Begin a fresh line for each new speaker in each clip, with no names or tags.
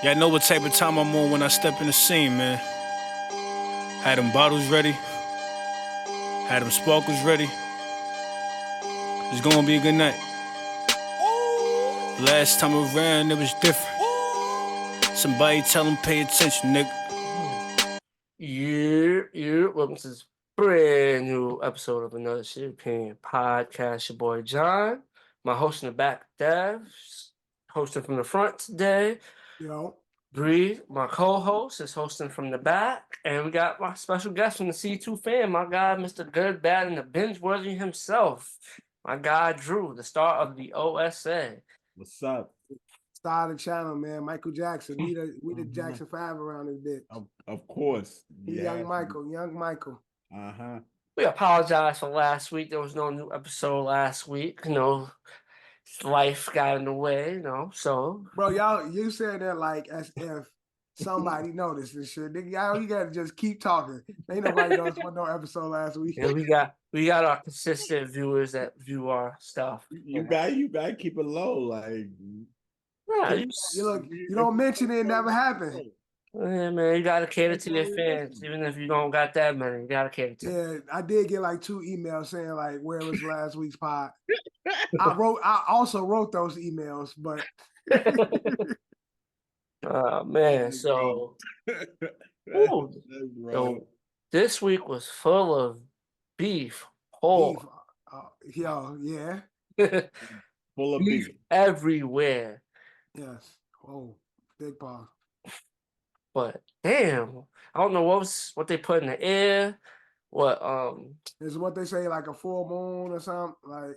Yeah, I know what type of time I'm on when I step in the scene, man. Had them bottles ready, had them sparkles ready. It's gonna be a good night. Last time around, it was different. Somebody tell them pay attention, nigga.
Welcome to this brand new episode of Another Shit Opinion Podcast. Your boy John, my host in the back, Dev, hosting from the front today.
Yo,
Bree, my co-host, is hosting from the back, and we got my special guest from the C2 fan, my guy, Mr. Good, Bad, and the Binge-Worthy himself, my guy Drew, the star of the OSA.
What's up?
start the channel, man. Michael Jackson. We the Jackson 5 around this bitch.
Of course.
Young Michael.
Uh-huh.
We apologize for last week. There was no new episode last week. Life got in the way, so.
Bro, you said that like as if somebody noticed this shit. Nigga, y'all, you gotta just keep talking. Ain't nobody noticed what no episode last week.
Yeah, we got our consistent viewers that view our stuff.
You gotta keep it low, like.
Yeah,
you don't mention it never happened.
Yeah, man, you gotta cater to your fans, even if you don't got that many. You gotta cater to.
Yeah, I did get like 2 emails saying like where was last week's pod. I also wrote those emails, but
Oh man, so this week was full of beef.
yeah.
Full of beef
everywhere.
Yes. Oh, big pause.
But damn, I don't know what they put in the air. What
is what they say, like a full moon or something, like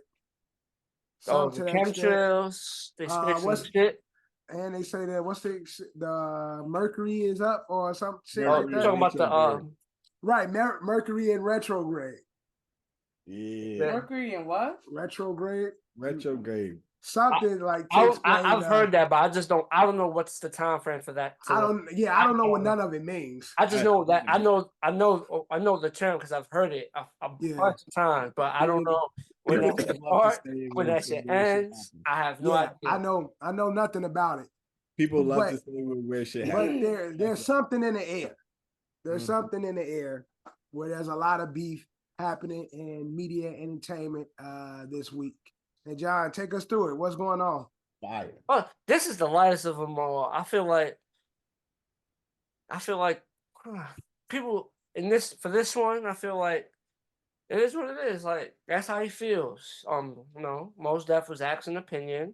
the chemtrails. They stick some shit.
And they say that the Mercury is up or some shit
like
that.
You're talking about the
right, Mercury in retrograde.
Yeah.
Mercury and what?
Retrograde. Something like
I've heard that, but I don't know what's the time frame for that.
I don't know what none of it means.
I just know that I know the term because I've heard it a bunch of times, but I don't know when that shit starts, when that shit ends. I have no idea.
I know nothing about it.
People love to say where shit happens.
But there's something in the air. There's something in the air where there's a lot of beef happening in media entertainment this week. And John, take us through it. What's going on?
Fire.
Oh, this is the lightest of them all. I feel like people for this one, I feel like it is what it is. Like that's how he feels. Mos Def was asking opinion.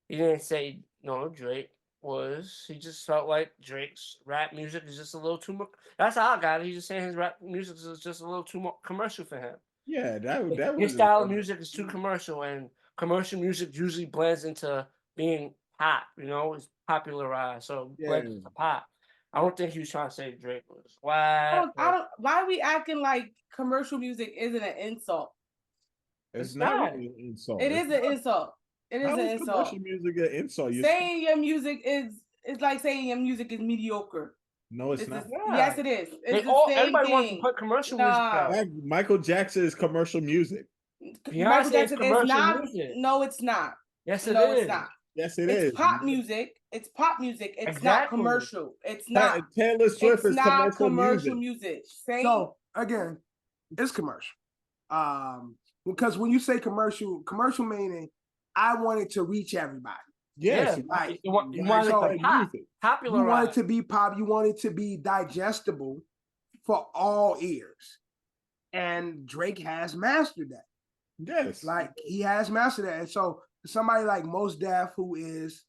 He didn't say no. Drake was. He just felt like Drake's rap music is just a little too much. That's how I got it. He's just saying his rap music is just a little too much commercial for him.
Yeah, that
his style of music is too commercial, and commercial music usually blends into being pop. It's popularized, so blends into pop. I don't think he was trying to say Drake was whack.
I don't. Why are we acting like commercial music isn't an insult?
It's not really an insult.
It is an insult. It is an insult.
Commercial music an insult.
Saying your music is like saying your music is mediocre.
No, it's not.
Yes, it is.
Everybody wants to put commercial music out.
Michael Jackson is commercial music.
Michael Jackson is
not.
Music.
No, it's not.
Yes, it is.
It's not.
Yes, it is.
It's pop music. It's pop music. It's not commercial. It's not.
Taylor Swift is
not
commercial music.
So again, it's commercial. Because when you say commercial meaning I want it to reach everybody.
Yes,
right.
You want it to pop, popular.
You want it to be pop. You want it to be digestible for all ears. And Drake has mastered that.
Yes.
Like he has mastered that. And so somebody like Mos Def, who is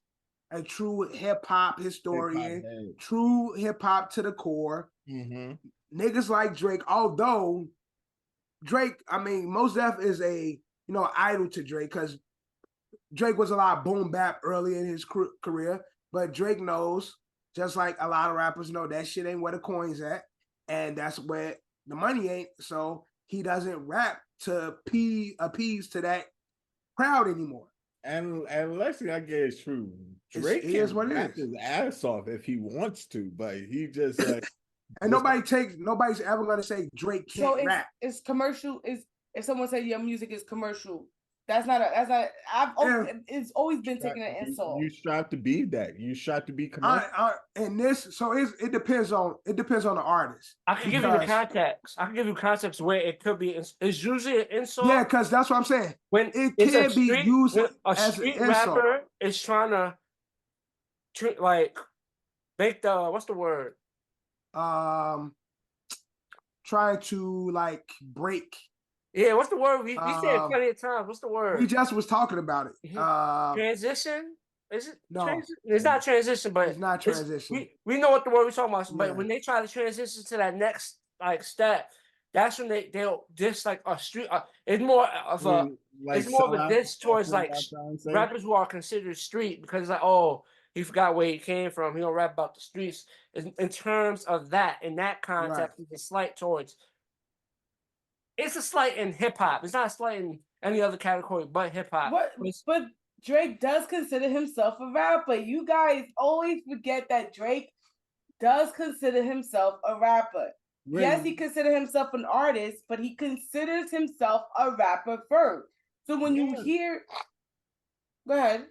a true hip-hop historian, true hip-hop to the core, niggas like Drake, although Mos Def is a idol to Drake because Drake was a lot of boom bap early in his career, but Drake knows, just like a lot of rappers know, that shit ain't where the coin's at, and that's where the money ain't. So he doesn't rap to appease to that crowd anymore.
And let's see, I guess it's true. Drake can rap his ass off if he wants to, but he just like.
And nobody's ever gonna say Drake can't rap.
It's commercial. If someone say your music is commercial, That's not. It's always been taken an insult.
You strive to be that. You strive to be commercial.
And this, so it depends on the artist.
I can give you the context. I can give you context where it could be. It's usually an insult.
Yeah, because that's what I'm saying.
When
it can be used as
street
an insult.
rapper is trying to like make the what's the word?
Trying to like break.
Yeah, what's the word? We said it plenty of times. What's the word?
We just was talking about it.
Transition? Is it?
No,
it's not transition, but
it's not transition.
We know what the word we're talking about.
Yeah.
But when they try to transition to that next like step, that's when they'll just like a street. It's more of a it's more of a diss towards like rappers who are considered street because it's like, oh, he forgot where he came from. He don't rap about the streets. In terms of that, in that context, it's a slight towards. It's a slight in hip hop. It's not a slight in any other category but hip hop.
But Drake does consider himself a rapper. You guys always forget that Drake does consider himself a rapper. Really? Yes, he considers himself an artist, but he considers himself a rapper first. So when you hear, go ahead.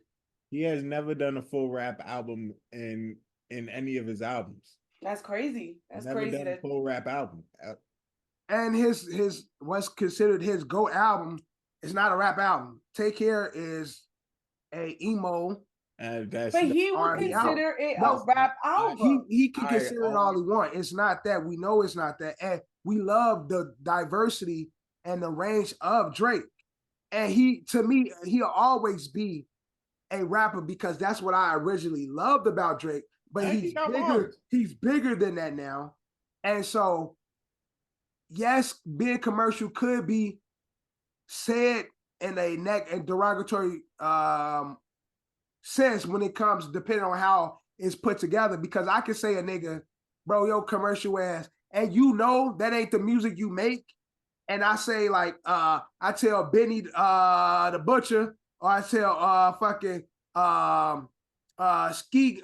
He has never done a full rap album in any of his albums.
That's crazy. That's
never
crazy.
Done a full rap album.
And his what's considered his GOAT album is not a rap album. Take Care is a emo.
But he would consider it a rap album.
He can consider it all he wants. It's not that. We know it's not that. And we love the diversity and the range of Drake. And to me, he'll always be a rapper because that's what I originally loved about Drake. But he's bigger. He's bigger than that now. And so, yes, being commercial could be said in a derogatory sense when it comes, depending on how it's put together. Because I can say a nigga, bro, yo, commercial ass, and you know that ain't the music you make. And I say like, I tell Benny the Butcher, or I tell fucking Ski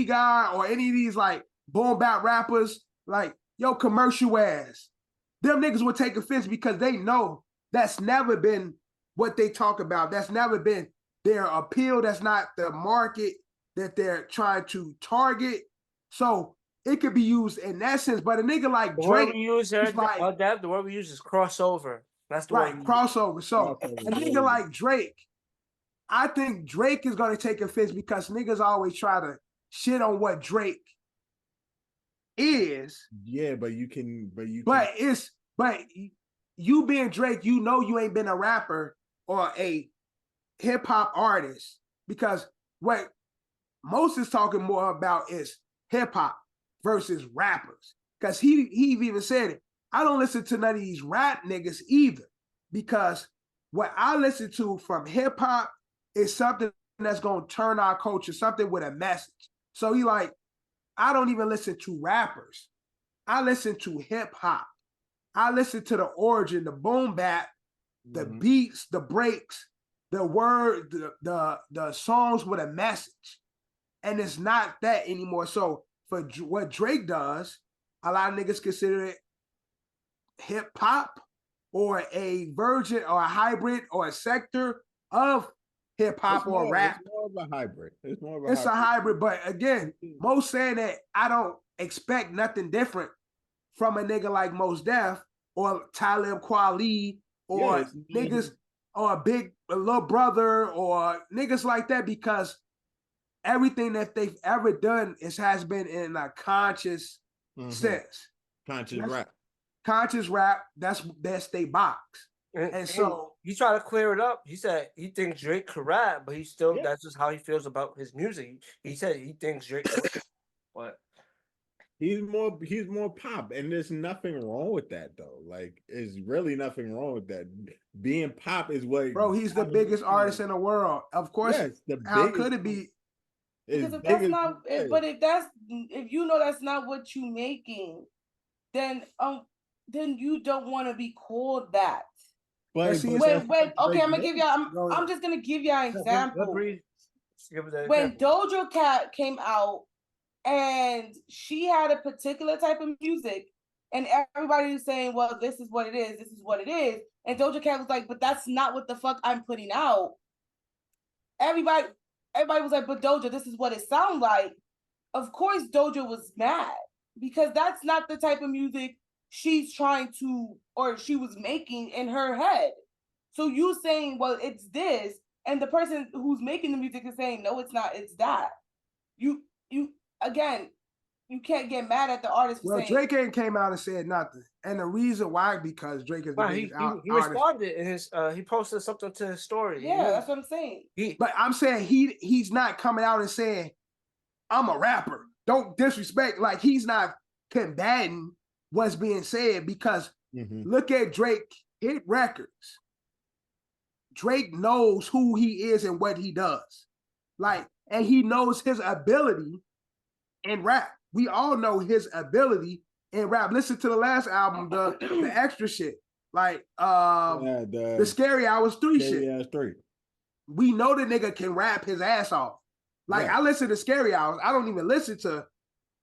Guy, or any of these like boom bap rappers, like, yo, commercial ass. Them niggas would take offense because they know that's never been what they talk about. That's never been their appeal. That's not the market that they're trying to target. So it could be used in that sense. But a nigga like Drake,
the word we use is crossover. That's the word.
Crossover. So a nigga like Drake, I think Drake is going to take offense because niggas always try to shit on what Drake is.
Yeah, but you
being Drake, you know you ain't been a rapper or a hip hop artist, because what Mos is talking more about is hip hop versus rappers. Because he even said it. I don't listen to none of these rap niggas either, because what I listen to from hip hop is something that's gonna turn our culture, something with a message. So he like, I don't even listen to rappers. I listen to hip hop. I listen to the origin, the boom bap, the beats, the breaks, the word, the songs with a message. And it's not that anymore. So for what Drake does, a lot of niggas consider it hip hop or a version or a hybrid or a sector of hip hop or rap.
It's more of a hybrid.
It's a hybrid. But again, Mos saying that I don't expect nothing different from a nigga like Mos Def or Talib Kweli or niggas or a little brother or niggas like that, because everything that they've ever done has been in a conscious sense. Conscious rap, that's they box. And so
he tried to clear it up. He said he thinks Drake could rap, but that's just how he feels about his music. He said he thinks Drake could rap, but
he's more pop, and there's nothing wrong with that though. Like, there's really nothing wrong with that. Being pop is what,
bro, he's the biggest artist in the world. Of course, how could it be?
Because if that's not, if you know that's not what you making, then you don't want to be called that.
But
okay, I'm gonna give y'all. I'm just gonna give y'all an example. When Doja Cat came out and she had a particular type of music, and everybody was saying, "Well, this is what it is. This is what it is." and Doja Cat was like, but that's not what the fuck I'm putting out. Everybody was like, but Doja, this is what it sounds like. Of course, Doja was mad because that's not the type of music she's trying to, or she was making in her head. So you saying, well, it's this, and the person who's making the music is saying, no, it's not, it's that. You again, you can't get mad at the artist for saying.
Drake ain't came out and said nothing, and the reason why, because Drake is the biggest
he responded in his he posted something to his story.
Yeah, that's what I'm saying.
But I'm saying he's not coming out and saying, I'm a rapper. Don't disrespect. Like, he's not combating what's being said, because look at Drake hit records. Drake knows who he is and what he does. Like, and he knows his ability in rap. We all know his ability in rap. Listen to the last album, the extra shit. Like the Scary Hours 3 shit.
Hours 3.
We know the nigga can rap his ass off. Like, I listen to Scary Hours. I don't even listen to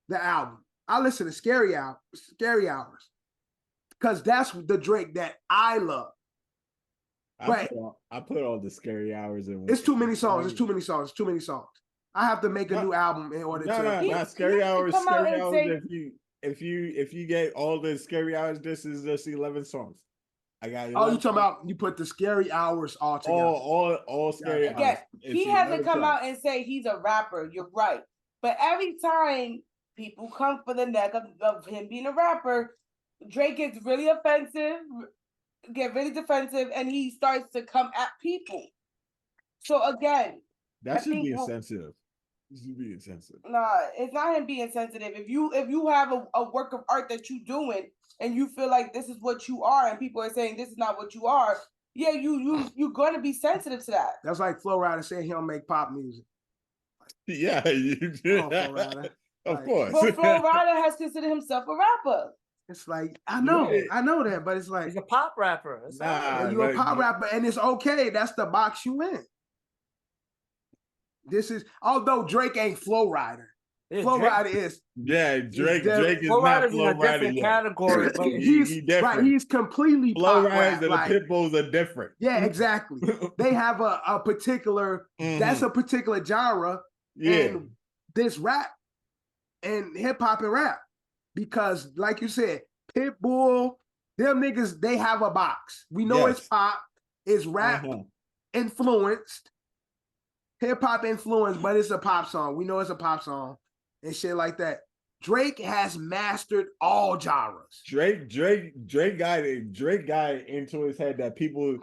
the album. I listen to Scary Hours. Because that's the Drake that I love.
I put all the Scary Hours in.
It's too many songs. It's too many songs. It's too many songs. I have to make a new album in order to.
Not Scary Hours. Scary Hours. If you get all the Scary Hours, this is just 11 songs. I got.
Oh, you talking about you put the Scary Hours all together?
All Scary Hours.
He hasn't come out and say he's a rapper. You're right, but every time people come for the neck of him being a rapper, Drake gets really offensive, get really defensive, and he starts to come at people. So again,
that should be insensitive. This is being sensitive.
Nah, it's not him being sensitive. If you have a work of art that you're doing and you feel like this is what you are, and people are saying this is not what you are, yeah, you're gonna be sensitive to that.
That's like Flo Rida saying he don't make pop music.
Yeah, you do. Of course.
But Flo Rida has considered himself a rapper.
It's like, I know that, but it's like,
he's a pop rapper.
You're a pop rapper, and it's okay. That's the box you in. This is, although Drake ain't Flo Rida. Flo Rida is.
Yeah, Drake is Flo not Flo
Rida. Different category.
He's different. Right, he's completely
Flo
pop rap.
Rida and the Pitbulls are different.
Yeah, exactly. They have a particular, that's a particular genre.
Yeah.
And this rap and hip hop and rap. Because, like you said, Pitbull, them niggas, they have a box. We know it's pop, it's rap influenced, hip hop influenced, but it's a pop song. We know it's a pop song and shit like that. Drake has mastered all genres.
Drake got into his head that people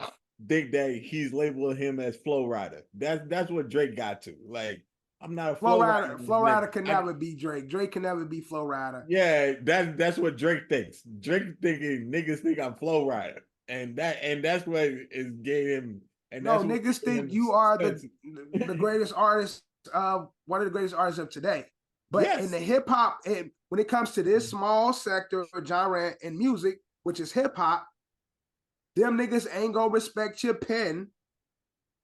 think that he's labeling him as Flo Rida. That's what Drake got to. Like, I'm not a Flo Rida.
Flo Rida can never be Drake. Drake can never be Flo Rida.
Yeah, that's what Drake thinks. Drake thinking niggas think I'm Flo Rida, and that's what is getting him. And
no, niggas think you are the greatest artist, one of the greatest artists of today. But in the hip hop, when it comes to this small sector or genre in music, which is hip hop, them niggas ain't gonna respect your pen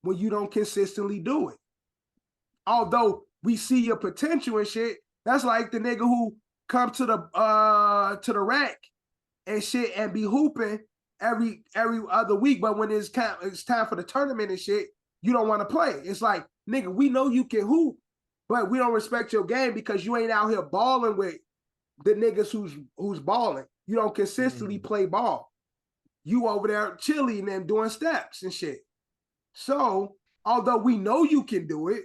when you don't consistently do it. Although we see your potential and shit, that's like the nigga who come to the rack and shit and be hooping every other week, but when it's time for the tournament and shit, you don't want to play. It's like, nigga, we know you can hoop, but we don't respect your game because you ain't out here balling with the niggas who's balling. You don't consistently play ball. You over there chilling and doing steps and shit. So, although we know you can do it,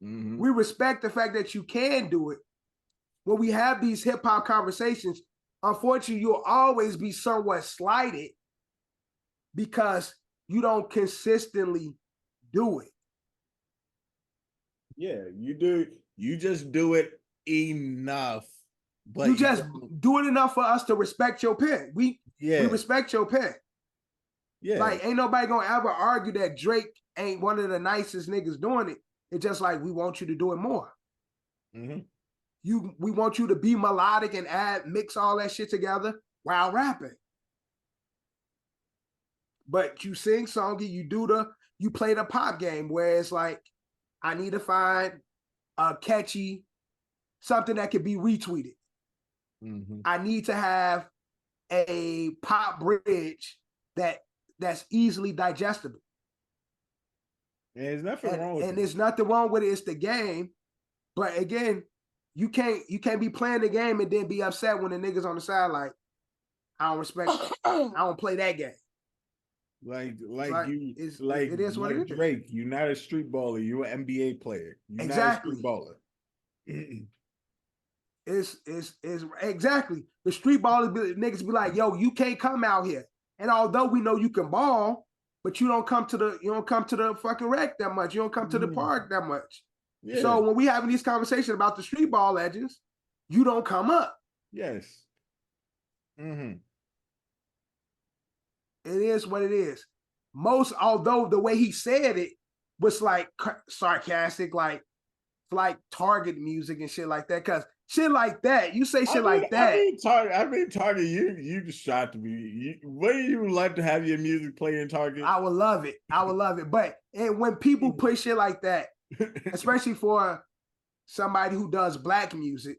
we respect the fact that you can do it. When we have these hip hop conversations, unfortunately, you'll always be somewhat slighted because you don't consistently do it.
Yeah, you do. You just do it enough. But
you just do it enough for us to respect your pen. We respect your pen.
Yeah.
Like, ain't nobody gonna ever argue that Drake ain't one of the nicest niggas doing it. It's just like, we want you to do it more. We want you to be melodic and mix all that shit together while rapping. But you sing songy, you play the pop game where it's like, I need to find a catchy, something that could be retweeted. I need to have a pop bridge that that's easily digestible.
And there's nothing wrong with
And
it.
there's nothing wrong with it. It's the game. But again, you can't be playing the game and then be upset when the niggas on the side like, I don't respect, I don't play that game.
Like
it is what it is.
Drake, you're not a street baller. You're an NBA player. You're
Exactly.
not a street baller.
It's exactly the street ballers. Niggas be like, yo, you can't come out here. And although we know you can ball, but you don't come to the fucking rec that much. You don't come to the park that much. Yeah. So when we having these conversations about the street ball legends, you don't come up.
Yes. Mm-hmm.
It is what it is. Although the way he said it was like sarcastic, like Target music and shit like that. Cause shit like that, you say shit like that.
I mean, Target, you just shocked me. Wouldn't you like to have your music play in Target?
I would love it. But when people put shit like that, especially for somebody who does black music,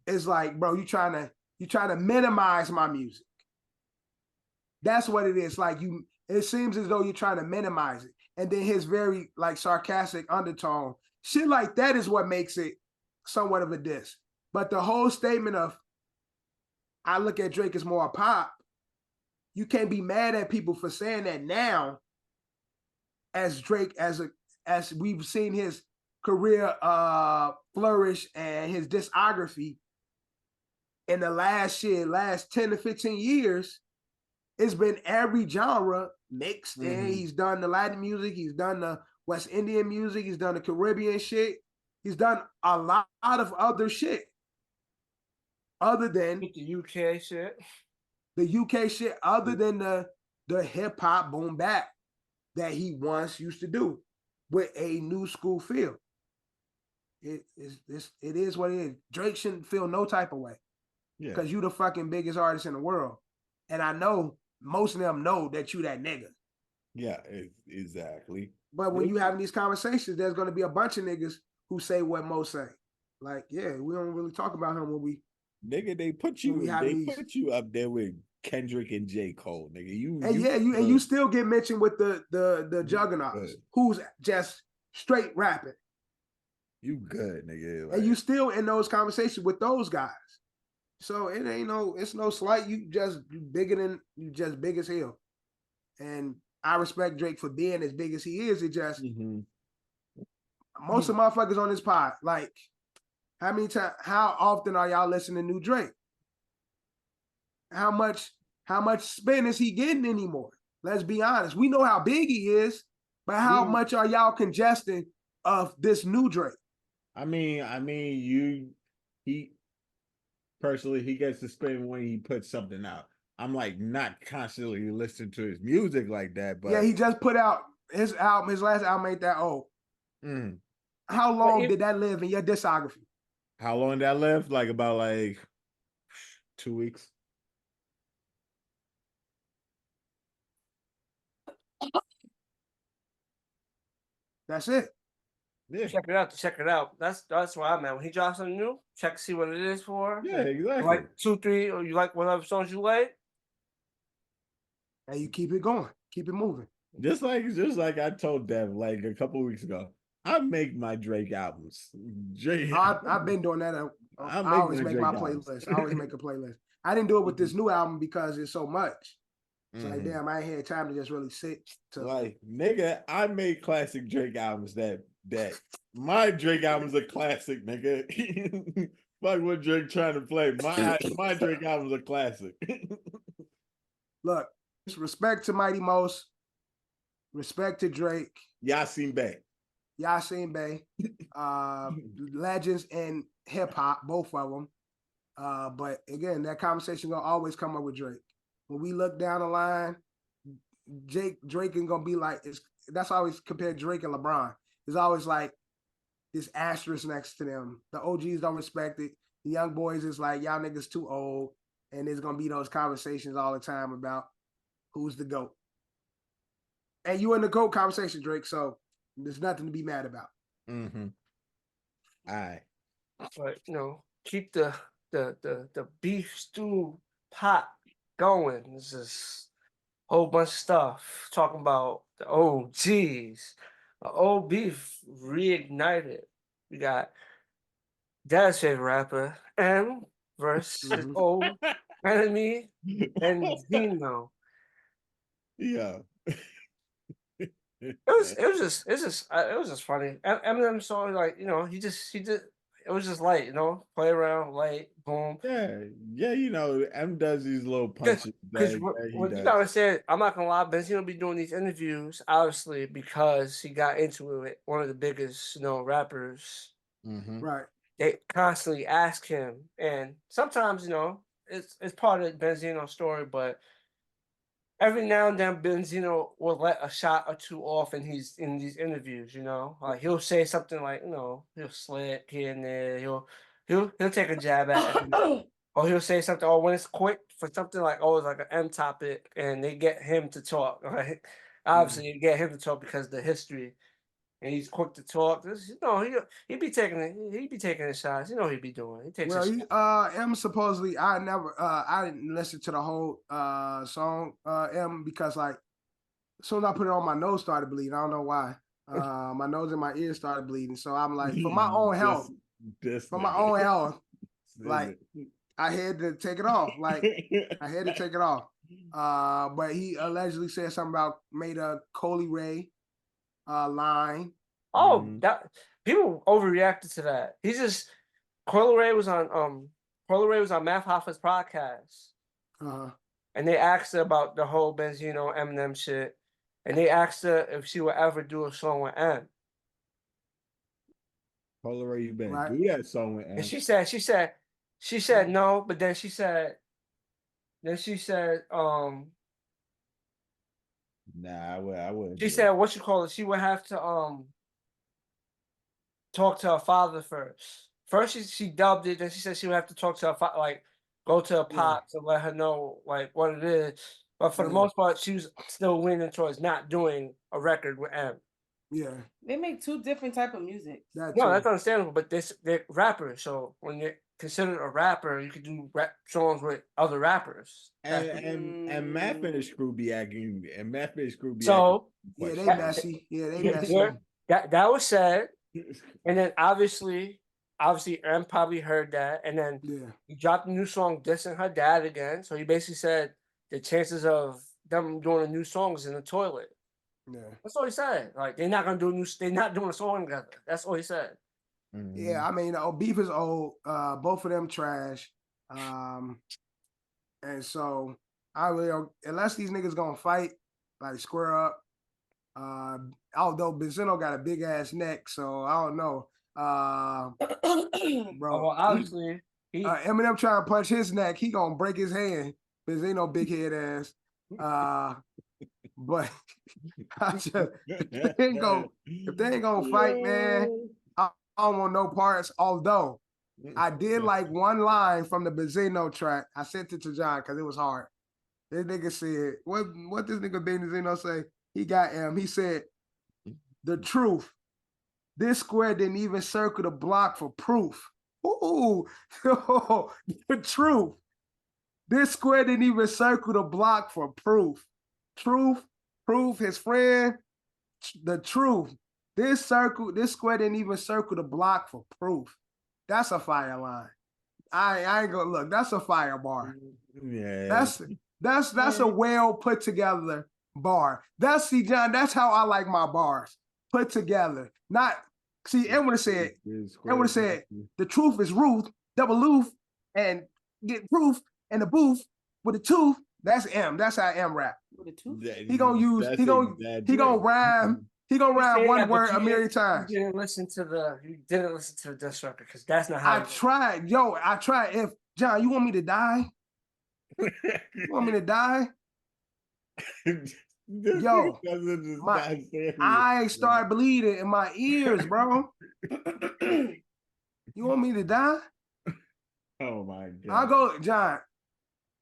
it's like, bro, you trying to minimize my music. That's what it is. Like it seems as though you're trying to minimize it. And then his very like sarcastic undertone, shit like that is what makes it somewhat of a diss. But the whole statement of, I look at Drake as more a pop, you can't be mad at people for saying that now, as Drake, as we've seen his career flourish and his discography in the last 10 to 15 years, it's been every genre mixed in. He's done the Latin music, he's done the West Indian music, he's done the Caribbean shit, he's done a lot of other shit other than
the UK shit.
The UK shit, other than the hip hop boom bap that he once used to do with a new school feel. It is what it is. Drake shouldn't feel no type of way. Yeah. Because you the fucking biggest artist in the world. And I know most of them know that you that nigga.
Yeah, exactly.
But when you having these conversations, there's going to be a bunch of niggas who say what Mo say. Like, yeah, we don't really talk about him when we...
Nigga, they put you up there with Kendrick and J. Cole, nigga.
You still get mentioned with the juggernauts, who's just straight rapping.
You good, nigga.
Like, and you still in those conversations with those guys. So it's no slight. You just big as hell. And I respect Drake for being as big as he is. It just most of motherfuckers on this pod, like, how often are y'all listening to new Drake? How much spin is he getting anymore? Let's be honest. We know how big he is, but how much are y'all congesting of this new Drake?
He personally, he gets to spin when he puts something out. I'm like not constantly listening to his music like that, but
yeah, he just put out his album. His last album ain't that old. How long did that live in your discography?
How long did that live? Like about 2 weeks.
That's it.
Yeah. Check it out. That's where I'm at. When he drops something new, check to see what it is for.
Yeah, exactly.
Like 2, 3, or you like whatever songs you like.
And you keep it going. Keep it moving.
Just like I told Dev like a couple weeks ago. I make my Drake albums.
I've been doing that. I always make my playlist. I always make a playlist. I didn't do it with this new album because it's so much. It's like, damn, I ain't had time to just really sit.
Like, nigga, I made classic Drake albums that my Drake album's a classic, nigga. Fuck what Drake trying to play. My Drake album's a classic.
Look, respect to Mighty Mos. Respect to Drake.
Yasin Bey.
Legends in hip hop, both of them. But again, that conversation gonna always come up with Drake. When we look down the line, Drake ain't gonna be like, that's always compared Drake and LeBron. It's always like this asterisk next to them. The OGs don't respect it. The young boys is like, y'all niggas too old. And there's gonna be those conversations all the time about who's the GOAT. And you in the GOAT conversation, Drake, so there's nothing to be mad about.
All right.
But keep the beef stew pot going. This is whole bunch of stuff talking about the old G's, old beef reignited. We got Dad's favorite rapper, M versus his old enemy, Benzino.
Yeah.
It was just funny. Eminem song, like, he did. It was just light, play around, light, boom.
Yeah, M does these little punches
Because
that he
what you
does.
gotta say, I'm not gonna lie, Benzino be doing these interviews, obviously, because he got into it with one of the biggest, rappers.
Right.
They constantly ask him, and sometimes, it's part of Benzino's story, but every now and then Benzino will let a shot or two off, and he's in these interviews. Like he'll say something like, he'll slip here and there. He'll take a jab at him, or he'll say something. Or when it's quick for something like, it's like an M topic, and they get him to talk. Right? Obviously, you get him to talk because of the history, and he's quick to talk. He be taking it. He be taking his shots. He be doing. He takes.
M supposedly, I didn't listen to the whole song M because like as soon as I put it on, my nose started bleeding. I don't know why. My nose and my ears started bleeding. So I'm like, for my own health, like I had to take it off. Like I had to take it off. But he allegedly said something about made a Coley Ray line.
That people overreacted to that. Coyle Ray was on Math Hoffa's podcast. And they asked her about the whole Benzino Eminem shit. And they asked her if she would ever do a song with M.
Polaroid, you better do that song with M.
And she said no, but then she said,
nah, I wouldn't.
She said, what you call it? She would have to talk to her father first. First, she dubbed it. Then she said she would have to talk to her father, like go to her pops and let her know like what it is. But for the most part, she was still leaning towards not doing a record with M.
Yeah,
they make two different type of music.
That's understandable. But they're rappers, so when you're considered a rapper, you can do rap songs with other rappers.
And Math and his crew be acting. And Math and his crew be
so
acting.
They messy. Yeah, they messy.
That was said, and then obviously M probably heard that, and then he dropped a new song dissing her dad again. So he basically said the chances of them doing a new song is in the toilet.
Yeah,
that's all he said. Like they're not gonna do they're not doing a song together. That's all he said.
Yeah, I mean, beef is old. Both of them trash. And so I really, unless these niggas gonna fight, like square up. Although Benzino got a big ass neck, so I don't know. Bro,
well, obviously,
Eminem trying to punch his neck, he gonna break his hand. Benzino big head ass. But if they ain't gonna fight, man, I don't want no parts. Although I did like one line from the Benzino track. I sent it to John because it was hard. This nigga said, what this nigga Benzino say? He got him. He said, the truth. This square didn't even circle the block for proof. Ooh, the truth. This square didn't even circle the block for proof. Truth, proof, his friend, the truth. This square didn't even circle the block for proof. That's a fire line. I ain't gonna look. That's a fire bar.
Yeah.
That's a well put together bar. See, John, that's how I like my bars. Put together. Not see, and would have said, the truth is Ruth, double Loof, and get proof and the booth with a tooth. That's M. That's how M rap. With a tooth? He gonna rhyme one word a million times.
You didn't listen to the diss record because that's not how
I tried. If John, you want me to die? You want me to die? Yo, my eyes start bleeding in my ears, bro. You want me to die?
Oh my God.
I'll go, John.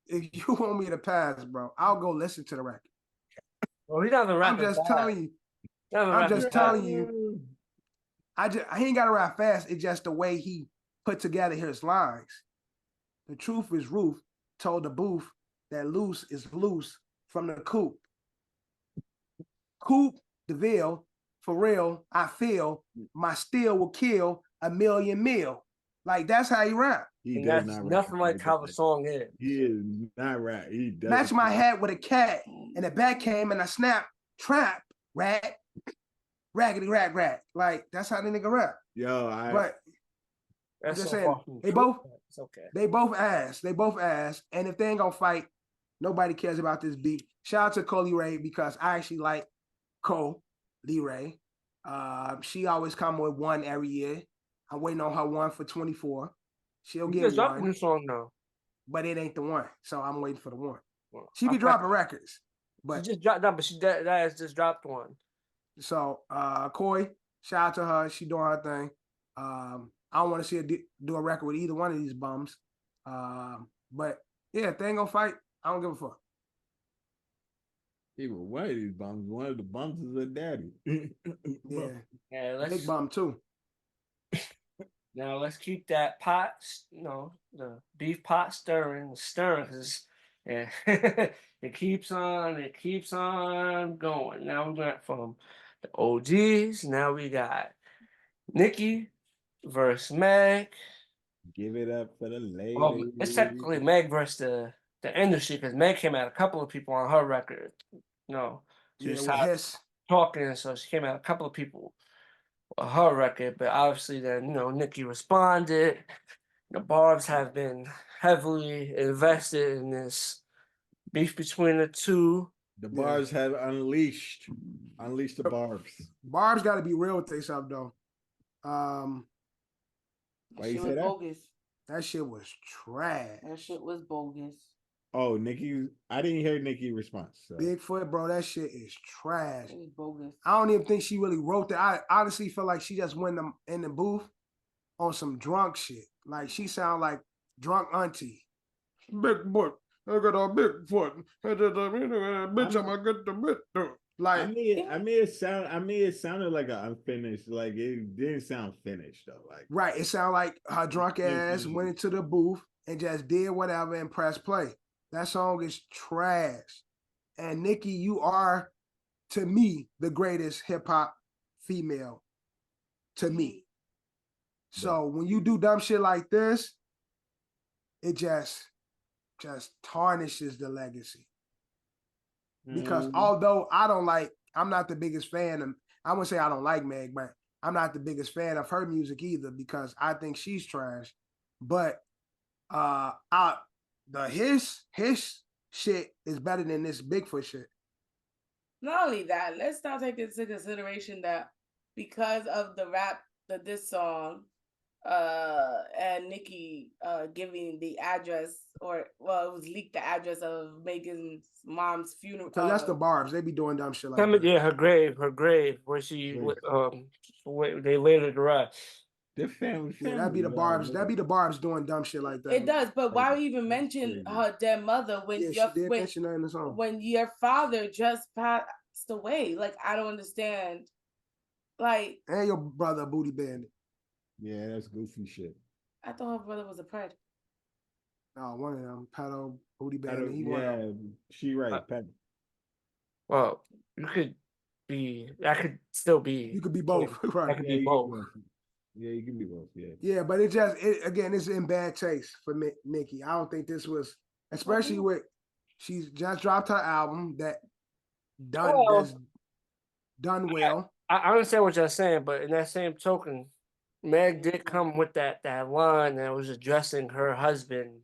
If you want me to pass, bro, I'll go listen to the record.
Well, he doesn't rap.
I'm just telling you. I ain't gotta rap fast. It's just the way he put together his lines. The truth is Ruth told the booth that loose is loose from the Coop. Coop DeVille, for real, I feel my steel will kill a million mil. Like that's how he rap.
He
And
does
that's
not
nothing
rap
like how the song is.
He is not rap. He does
Match my hat with a cat, and the bat came and I snap, trap, rat, raggedy rat. Like that's how the nigga rap.
Yo,
But I'm
That's
just
so
saying,
far from
they
true,
both-
but it's okay.
they both ass. And if they ain't gonna fight, nobody cares about this beat. Shout out to Cole Ray because I actually like Cole Ray. She always come with one every year. I'm waiting on her one for 24. She'll
You
get
just dropped a
one,
new song now.
but it ain't the one. So I'm waiting for the one.
Well,
She be
okay.
dropping records,
She
but
just dropped that, but that has just dropped one.
so Koi, shout out to her. She doing her thing. I don't want to see her do a record with either one of these bums. But yeah, if they ain't gonna fight, I don't give a fuck.
Even one of these bums, one of the bums is a daddy.
Yeah,
Yeah,
big bum too.
Now let's keep that pot, the beef pot stirring, because yeah, it keeps on going. Now we went from the OGs. Now we got Nicki versus Meg.
Give it up for the lady.
Well, it's technically Meg versus the industry because Meg came at a couple of people on her record. She
Yeah,
was
with his.
talking, so she came at a couple of people on her record. But obviously, then Nicki responded. The Barbs have been heavily invested in this beef between the two.
The bars have unleashed the barbs.
Barb's got to be real with themselves though.
Why you
shit
say
was
that?
bogus.
That shit was trash.
That shit was bogus.
Oh, Nicki, I didn't hear Nicki response. So.
Bigfoot, bro, that shit is trash.
It was bogus.
I don't even think she really wrote that. I honestly feel like she just went in the booth on some drunk shit. Like she sound like drunk auntie. Bigfoot, I got a Bigfoot. Bitch, I'ma get the bit. Like
it sounded like an unfinished. Like it didn't sound finished though. Like
right, it sounded like her drunk ass went into the booth and just did whatever and pressed play. That song is trash. And Nicki, you are, to me, the greatest hip hop female. To me. So when you do dumb shit like this, it just tarnishes the legacy. Because although I'm not the biggest fan of, I wouldn't say I don't like Meg, but I'm not the biggest fan of her music either because I think she's trash. But his shit is better than this Bigfoot shit.
Not only that, let's not take into consideration that because of the rap that this song and Nicki giving the address it was leaked the address of Megan's mom's funeral.
So that's the Barbs. They be doing dumb shit like that.
Yeah, her grave where she they laid her to rest.
The family.
Yeah, that'd be the Barbs. That'd be the Barbs doing dumb shit like that.
It does, but why even mention her dead mother when
she did mention her in the song.
When your father just passed away? Like I don't understand. Like
and your brother Booty Bandit.
Yeah, that's goofy shit.
I thought her brother was a pred.
No, one of them, Pedo, Booty Bandit.
She right, Pedo.
Well, you could be. That could still be.
You could be both, right?
That could be both.
Yeah, you can be both. Yeah.
Yeah, but again, it's in bad taste for Nicki. I don't think this was, especially with she's just dropped her album that's done well.
I understand what you're saying, but in that same token, Meg did come with that line that was addressing her husband.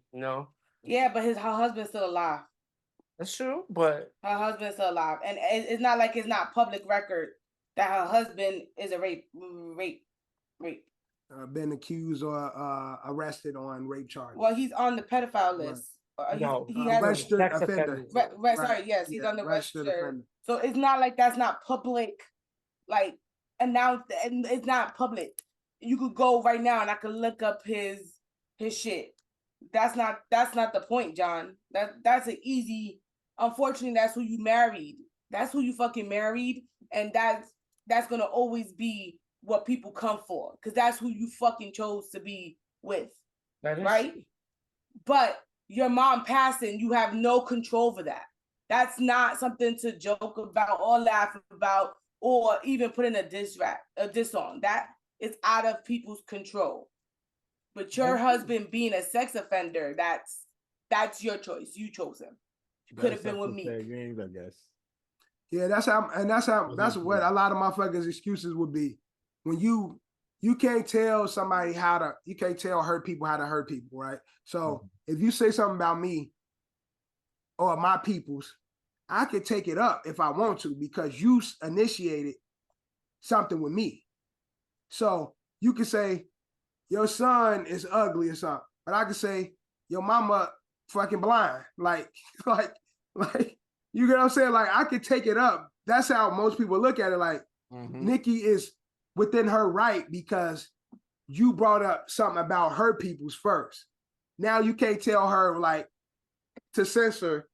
Yeah, but her husband's still alive.
That's true, but
her husband's still alive, and it's not like it's not public record that her husband is a rape.
Been accused or arrested on rape charges.
Well, he's on the pedophile list.
No,
he has
registered offender.
Sorry, yes, he's on the registered offender. So it's not like that's not public, like announced, and it's not public. You could go right now and I could look up his shit. That's not the point, John. That's an easy. Unfortunately, that's who you married. That's who you fucking married, and that's gonna always be what people come for, because that's who you fucking chose to be with, right? But your mom passing, you have no control over that. That's not something to joke about or laugh about or even put in a diss song. That is out of people's control. But your husband being a sex offender, that's your choice. You chose him. Could have been with me.
Games, I guess.
Yeah, that's what a lot of motherfuckers' excuses would be. When you can't tell somebody you can't tell hurt people how to hurt people, right? So if you say something about me or my peoples, I could take it up if I want to because you initiated something with me. So you could say your son is ugly or something, but I could say your mama fucking blind. Like you get what I'm saying? Like I could take it up. That's how most people look at it. Like Nicki is within her right because you brought up something about her peoples first. Now you can't tell her like to censor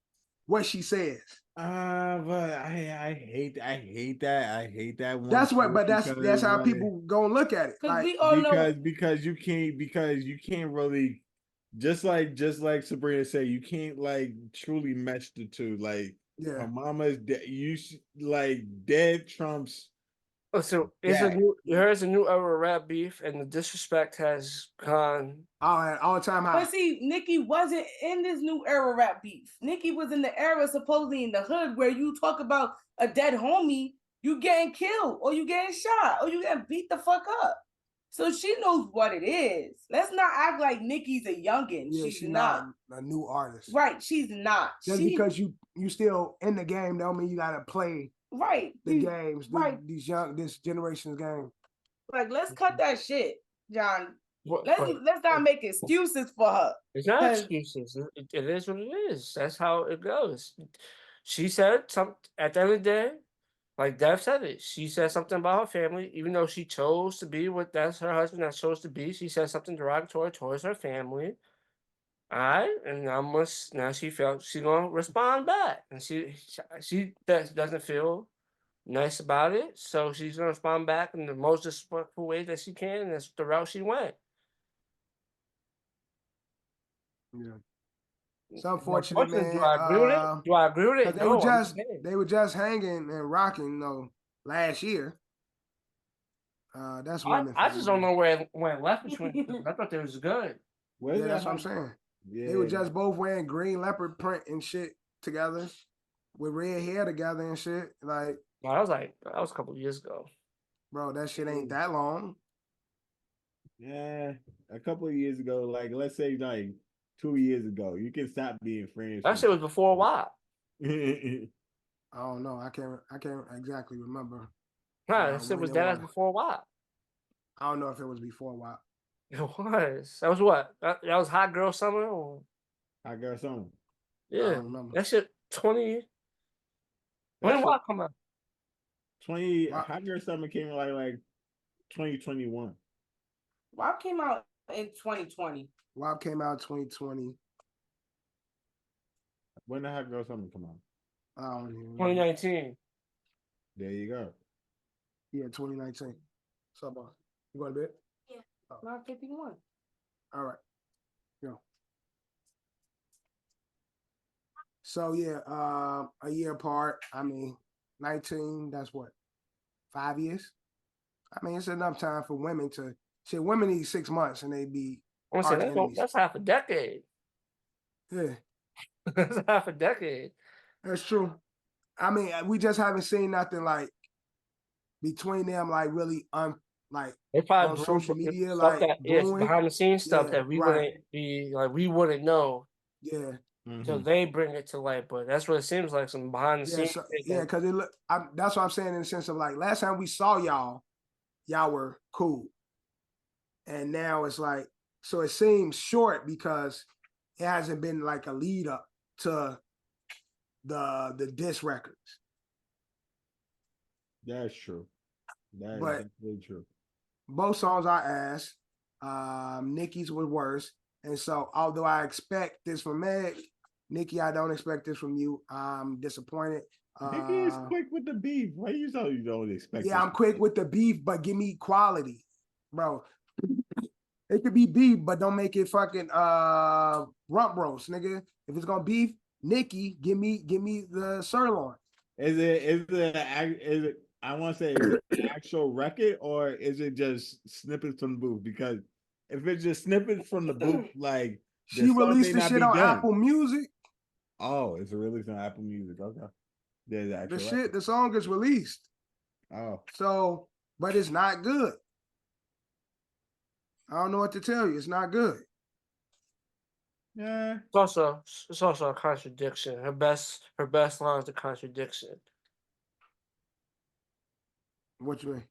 what she says.
But I hate that. I hate that one.
That's how people gonna look at it. Like,
we all know
because you can't really just like Sabrina said, you can't like truly mesh the two. Like her mama is dead. Dead trumps.
Oh, so there's a new era of rap beef, and the disrespect has gone
all time high.
But see, Nicki wasn't in this new era rap beef. Nicki was in the era supposedly in the hood where you talk about a dead homie, you getting killed or you getting shot or you getting beat the fuck up. So she knows what it is. Let's not act like Nicki's a youngin'.
Yeah, she's not a new artist.
Right, she's not.
Just because you still in the game don't mean you gotta play the games. This generation's game.
Like, let's cut that shit, John. Let's not make excuses for her.
It's not excuses. It is what it is. That's how it goes. She said something at the end of the day, like Dev said it. She said something about her family, even though she chose to be with that's her husband that chose to be. She said something derogatory towards her family. All right, and now she felt she's gonna respond back, and she doesn't feel nice about it, so she's gonna respond back in the most disrespectful way that she can, and that's the route she went.
Yeah, it's unfortunate, man.
Do I agree with it? Do I agree with it?
No, they were just hanging and rocking, last year. That's women.
I just don't know where it left between. I thought they was good.
That's what I'm saying. Yeah. They were just both wearing green leopard print and shit together, with red hair together and shit. Like,
that was a couple of years ago.
Bro, that shit ain't that long.
Yeah, a couple of years ago, like let's say like 2 years ago, you can stop being friends.
That shit was before WAP.
I don't know. I can't exactly remember.
Nah, that shit was dead before WAP.
I don't know if it was before WAP.
It was. That was what? That was Hot Girl Summer? Or...
Hot Girl Summer.
Yeah. That shit 20. When did WAP come out?
Hot Girl Summer came out like 2021.
WAP came out in 2020.
WAP came out 2020.
When did Hot Girl Summer come out?
2019.
There you go.
Yeah, 2019. So, you going to bed?
Yeah. 9:51.
All right. Go. So yeah, a year apart. I mean, 19. That's what, 5 years. I mean, it's enough time for women to. Shit, women need 6 months and they be.
That's half a decade.
Yeah.
That's half a decade.
That's true. I mean, we just haven't seen nothing like between them, like really
they probably
on social media,
like behind the scenes stuff that we wouldn't be like, we wouldn't know.
Yeah.
So they bring it to light, but that's what it seems like, some behind the scenes.
Because that's what I'm saying in the sense of like last time we saw y'all were cool, and now it's like, so it seems short because it hasn't been like a lead up to the diss records.
That's true. That is really true.
Both songs I asked, Nicki's was worse. And so although I expect this from Meg, Nicki, I don't expect this from you. I'm disappointed.
Nicki is quick with the beef. Why you don't expect
Yeah, I'm quick with the beef, but give me quality. Bro. It could be beef, but don't make it fucking rump roast, nigga. If it's gonna beef, Nicki, give me the sirloin.
Is it I want to say, is it an actual record or is it just snippets from the booth? Because if it's just snippets from the booth, like
she released the shit on Apple Music.
Oh, it's released on Apple Music. Okay. There's actual record.
The song is released.
Oh.
So, but it's not good. I don't know what to tell you. It's not good.
Yeah. It's also a contradiction. Her best line is a contradiction.
What you mean?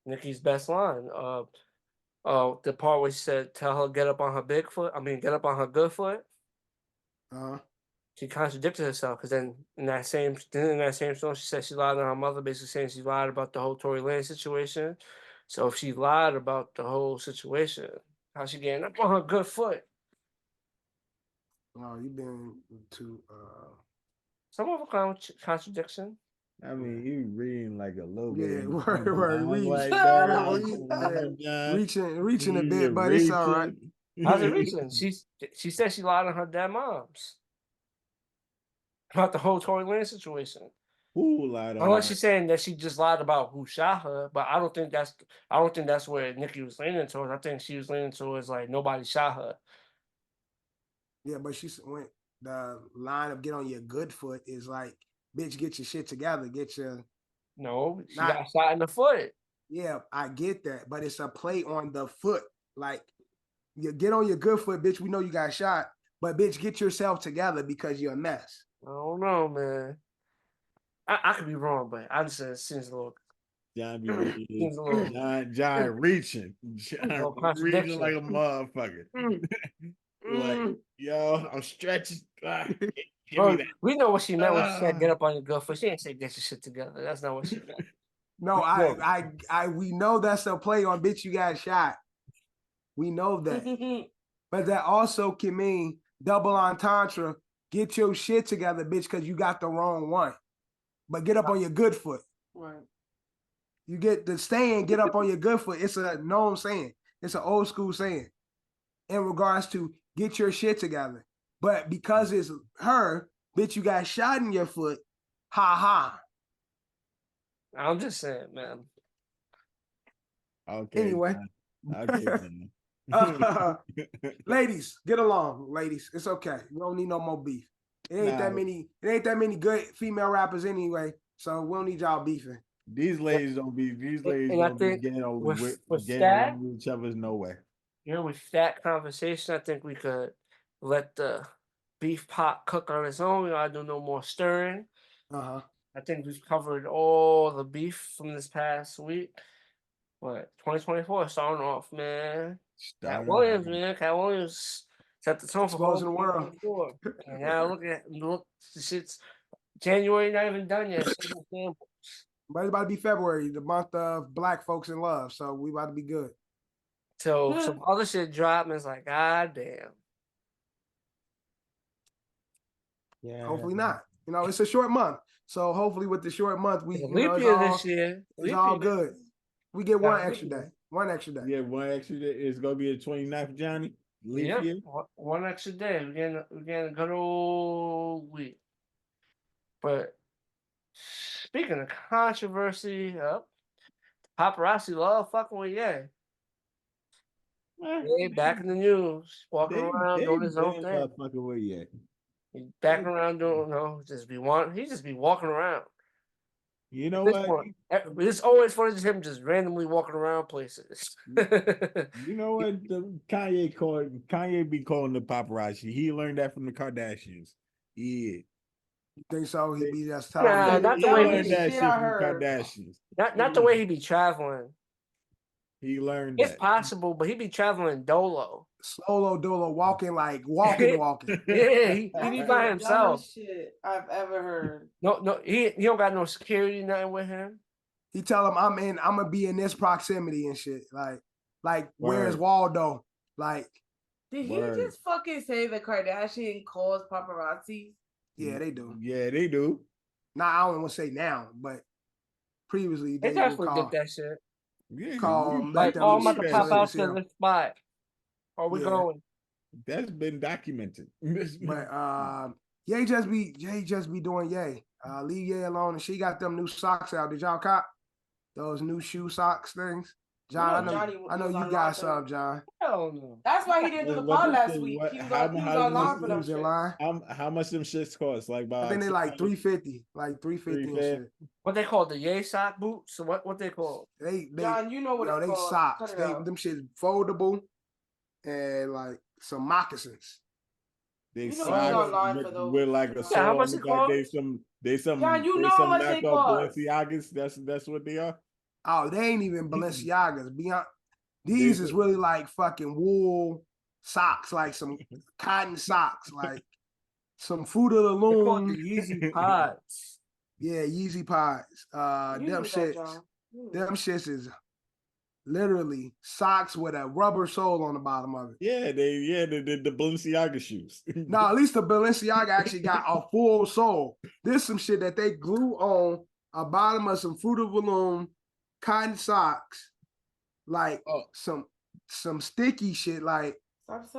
Nicki's best line. The part where she said, "Tell her get up on her big foot." I mean, get up on her good foot. She contradicted herself because then in that same song, she said she lied on her mother, basically saying she lied about the whole Tory Lanez situation. So if she lied about the whole situation, how she getting up on her good foot?
Oh, you've been too.
Some of a contradiction.
I mean, you reading like a little bit.
Yeah, word, reaching a bit, but it's all right.
How's it reaching? She said she lied on her dead moms about the whole Tory Lanez situation.
Who lied on?
Unless she's saying that she just lied about who shot her, but I don't think that's where Nicki was leaning towards. I think she was leaning towards like nobody shot her.
Yeah, but she went the line of "get on your good foot" is like, bitch, get your shit together.
No, she got shot in the foot.
Yeah, I get that, but it's a play on the foot. Like, you get on your good foot, bitch. We know you got shot, but bitch, get yourself together because you're a mess.
I don't know, man. I could be wrong, but I just said it seems a little.
John be reaching. John reaching like a motherfucker. Like, yo, I'm stretching.
We know what she meant when she said get up on your good foot. She didn't say get your shit together. That's not what she meant.
No, we know that's a play on bitch, you got shot. We know that. But that also can mean double entendre. Get your shit together, bitch, because you got the wrong one. But get up on your good foot.
Right.
You get the saying, get up on your good foot. It's a known saying. It's an old school saying in regards to get your shit together. But because it's her, bitch, you got shot in your foot. Ha ha.
I'm just saying, man.
Okay.
Anyway.
Okay.
Ladies, get along, ladies. It's okay. We don't need no more beef. It ain't that many good female rappers anyway, so we don't need y'all beefing.
These ladies don't be getting over each other's no way.
With that conversation, I think we could let the beef pot cook on its own. We gotta do no more stirring. I think we've covered all the beef from this past week. But 2024 starting off, man. Cat Williams set the tone for
exposing the world.
And now look, the shit's January not even done yet.
But it's about to be February, the month of Black folks in love. So we about to be good.
So some other shit dropped, and it's like, God damn.
Yeah. Hopefully not. You know, it's a short month. So hopefully with the short month,
this year.
It's all good. We get one extra day. One extra day.
Yeah, one extra day. It's gonna be the 29th, Johnny.
Leap year. One extra day. We're getting a good old week. But speaking of controversy, paparazzi love fucking with Ye. Ye back in the news, walking around doing his own thing.
Fucking with Ye.
He's back around doing he just be walking around.
You know what?
It's always funny to him just randomly walking around places.
You know what? Kanye be calling the paparazzi. He learned that from the Kardashians. Yeah.
You think so? He be just telling
not the way
he that shit from the Kardashians.
Not the way he be traveling.
He learned
it's possible, but he be traveling dolo.
Solo dolo, walking.
Yeah, he be by himself.
Shit I've ever heard.
No, he don't got no security, nothing with him.
He tell him I'm gonna be in this proximity and shit. Like where's Waldo? Like,
did he just fucking say the Kardashian calls paparazzi?
Yeah, they do.
Yeah, they do.
Nah, I don't want to say now, but previously
they definitely did that shit.
Yeah,
call
like, I'm about to pop out to this spot. Are we going?
That's been documented.
But Ye just be doing Ye. Leave Ye alone, and she got them new socks out. Did y'all cop those new shoe socks things? John, I know you got some, John.
Hell no.
That's why he didn't do the pod last week. He was online for them shit.
How much them shits cost? Like
I think they like $350, like $350 and shit.
What they call the Ye sock boots? What they call?
They
John, you know what it's called.
Socks. Them shit foldable and like some moccasins.
They
socks
with like a sole
how much
on
it
the back.
cost?
They some
John, you know how much they cost.
Balenciagas. That's what they are.
Oh, they ain't even Balenciagas. These is really like fucking wool socks, like some cotton socks, like some Fruit of the Loom.
The Yeezy pods.
Yeah, Yeezy pods. Them shits is literally socks with a rubber sole on the bottom of it.
Yeah, the Balenciaga shoes.
No, at least the Balenciaga actually got a full sole. There's some shit that they glue on a bottom of some Fruit of the Loom cotton socks, like some sticky shit. Like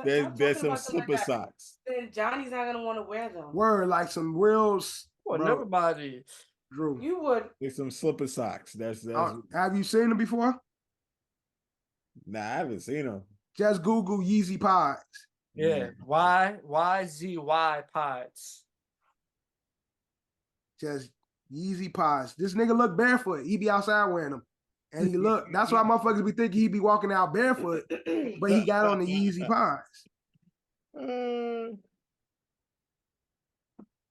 there's some slipper socks.
Then Johnny's not gonna want to wear them.
Word, like some real.
Well, everybody.
Drew,
you would.
There's some slipper socks. That's
have you seen them before?
Nah, I haven't seen them.
Just Google Yeezy pods.
Yeah, YZY pods.
Just Yeezy pods. This nigga look barefoot. He be outside wearing them. And he look, that's why motherfuckers be thinking he be walking out barefoot, but he got on the Yeezy pods.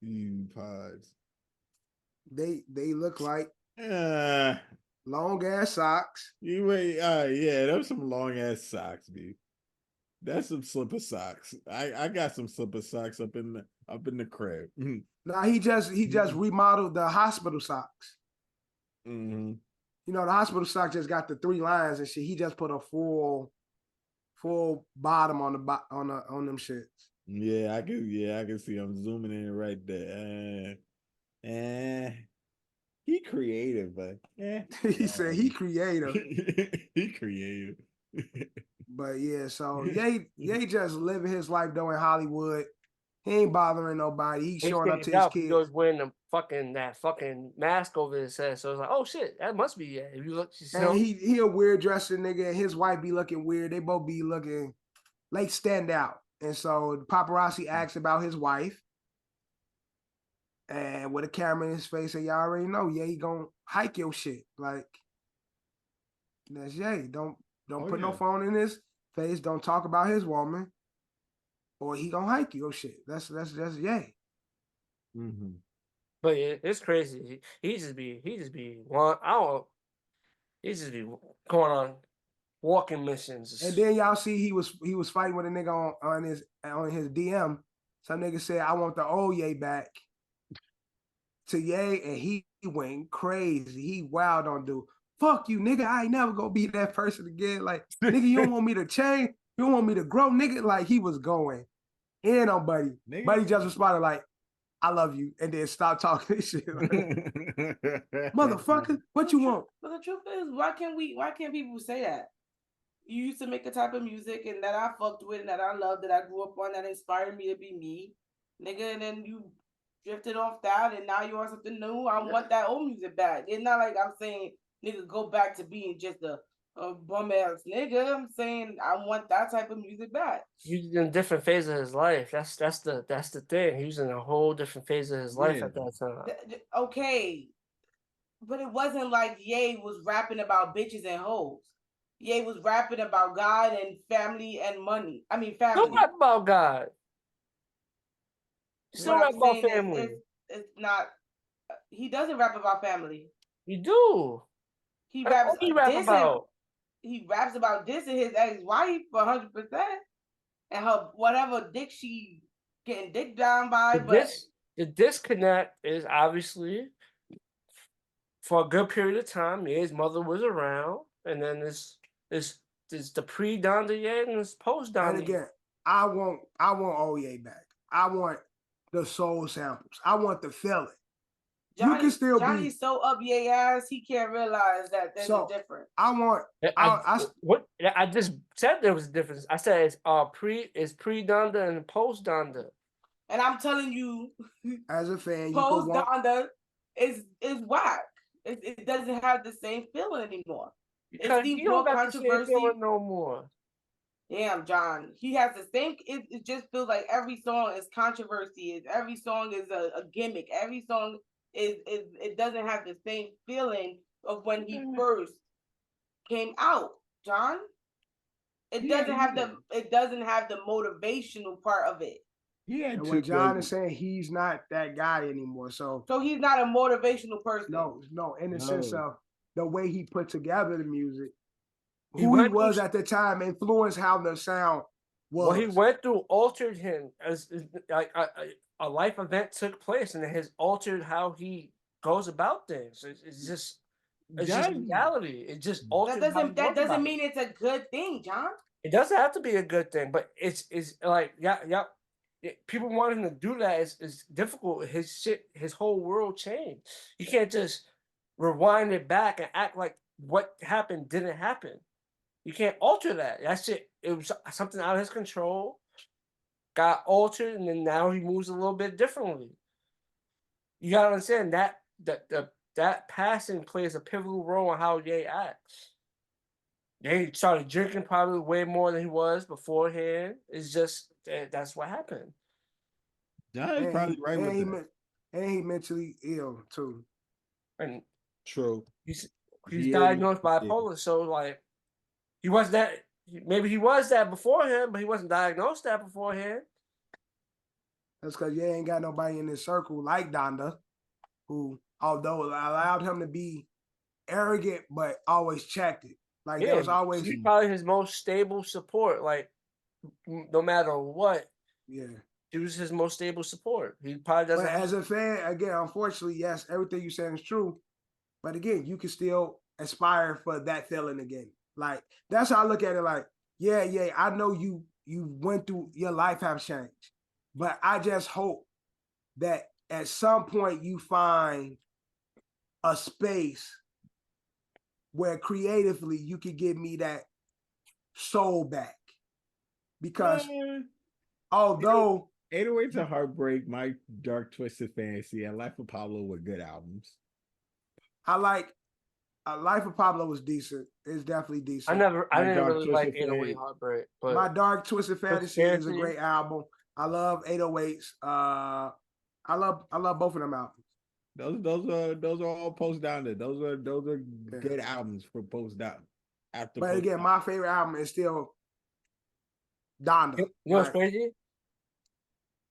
Yeezy pods.
They look like long ass socks.
Yeah, those some long ass socks, dude. That's some slipper socks. I got some slipper socks up in the crib.
Nah, he just remodeled the hospital socks.
Mm-hmm.
You know, the hospital sock just got the 3 lines and shit. He just put a full bottom on them shits.
Yeah, I can see. I'm zooming in right there. He creative, but
he said he creative.
He creative.
But yeah, so Ye just living his life though in Hollywood. He ain't bothering nobody. He's showing up to his kids.
He was wearing that fucking mask over his head. So it's like, oh shit, that must be If you look,
and he a weird dressing nigga, and his wife be looking weird. They both be looking like stand out. And so the paparazzi asks about his wife. And with a camera in his face, and y'all already know, he gonna hike your shit. Like that's Ye. Don't put no phone in his face. Don't talk about his woman. Or he gonna hike your shit. That's Ye.
Mm-hmm.
But it's crazy. He just be going on walking missions.
And then y'all see he was fighting with a nigga on his DM. Some nigga said, I want the old Ye back to Ye, and he went crazy. He wild on dude. Fuck you, nigga. I ain't never gonna be that person again. Like, nigga, you don't want me to change. You don't want me to grow, nigga. Like, he was going in on Buddy. Nigga. Buddy just responded like, I love you, and then stop talking this shit. Like, motherfucker, what you want?
But the truth is, why can't people say that? You used to make a type of music and that I fucked with and that I loved, that I grew up on, that inspired me to be me. Nigga, and then you drifted off that and now you want something new. I want that old music back. It's not like I'm saying nigga go back to being just a bum ass nigga. I'm saying I want that type of music back.
He's in a different phase of his life. That's the thing. He was in a whole different phase of his life at that time.
Okay. But it wasn't like Ye was rapping about bitches and hoes. Ye was rapping about God and family and money. I mean family.
Don't rap about God. Still rap about family.
It's not. He doesn't rap about family.
You do.
He raps. He raps about dissing his ex-wife 100%, and her whatever dick she getting dick down by.
The disconnect is obviously for a good period of time. His mother was around, and then this the pre-Donda Ye and this post-Donda.
And again, I want Oye back. I want the soul samples. I want the feeling. You can still
Johnny's so up Ye ass, he can't realize that there's a difference.
I just said there was a difference. I said it's pre-Donda and post-Donda.
And I'm telling you,
as a fan, you
post
could want
Donda is whack. It doesn't have the same feeling anymore.
Because
It seems
he don't
more
got the same
controversy.
feeling no more.
Damn, John. He has the same. It just feels like every song is controversy. Every song is a gimmick. Every song is it doesn't have the same feeling of when he first came out, John. It doesn't have the motivational part of it.
Yeah,
and what John is saying, he's not that guy anymore. So
he's not a motivational person.
No, in the sense of the way he put together the music,
He
who he was at the time influenced how the sound was.
What he went through altered him as like a life event took place, and it has altered how he goes about things. It's just reality. It just altered.
That doesn't mean it's a good thing, John.
It doesn't have to be a good thing, but it's like people want him to do that is difficult. His whole world changed. You can't just rewind it back and act like what happened didn't happen. You can't alter that. That shit, it was something out of his control, got altered, and then now he moves a little bit differently. You gotta understand that passing plays a pivotal role in how Ye acts. Ye started drinking probably way more than he was beforehand. It's just that's what happened.
John's probably right with that.
And he mentally ill too.
And
true.
He's diagnosed bipolar, so like he was that. Maybe he was that beforehand, but he wasn't diagnosed that beforehand.
That's because you ain't got nobody in his circle like Donda, who, although allowed him to be arrogant, but always checked it. Like there was always
probably his most stable support. Like no matter what, he was his most stable support. He probably doesn't.
But as a fan, again, unfortunately, yes, everything you said is true. But again, you can still aspire for that feeling again. Like that's how I look at it. Like, yeah, I know you went through, your life have changed, but I just hope that at some point you find a space where creatively you could give me that soul back. Because although
808s and Heartbreak, My Dark Twisted Fantasy, and Life of Pablo were good albums.
I like Life of Pablo was decent. It's definitely decent.
I didn't really like 808 Heartbreak, but
My Dark Twisted Fantasy is a great album. I love 808s. I love both of them albums.
Those are all Post Down there. Those are good albums for Post Down.
But again, my favorite album is still Donda.
You know what's crazy?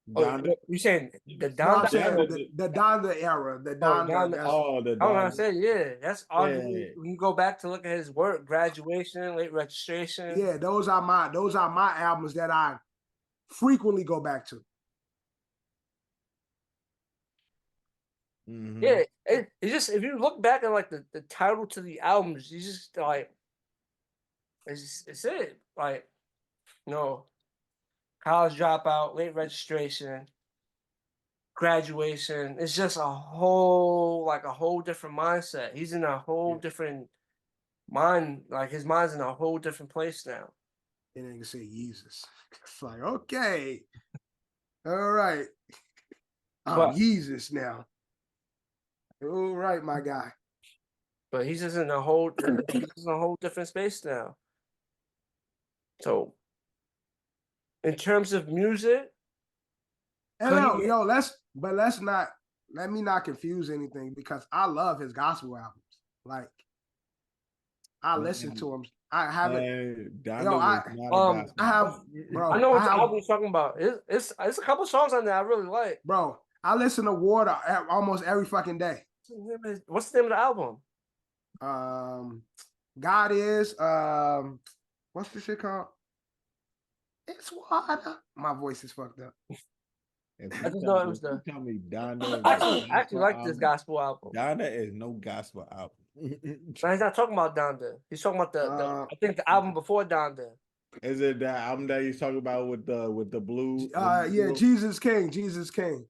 Donda.
You saying the Donda
era? The Donda era. The Donda.
The Donda. I was gonna say, that's arguably when you go back to look at his work, Graduation, Late Registration.
Yeah, those are my albums that I frequently go back to.
Mm-hmm. Yeah, it's just if you look back at like the title to the albums, you just like it's it. Like, College Dropout, Late Registration, Graduation. It's just a whole different mindset. He's in a whole different mind. Like his mind's in a whole different place now.
And they can say Jesus. It's like, okay, all right, I'm Jesus now. All right, my guy.
But he's just in a whole different space now. So, in terms of music,
let me not confuse anything, because I love his gospel albums. Like, I listen to him. I haven't.
I know what album you're talking about. It's a couple songs on there I really like.
Bro, I listen to Water almost every fucking day.
What's the name of the album?
God Is what's the shit called? It's Water. My voice is fucked up.
I just know it was the.
Tell me Donda.
I actually like this gospel album.
Donda is no gospel album.
No, he's not talking about Donda. He's talking about I think the album before Donda.
Is it that album that he's talking about with the blue?
Yeah, Jesus King. Jesus King.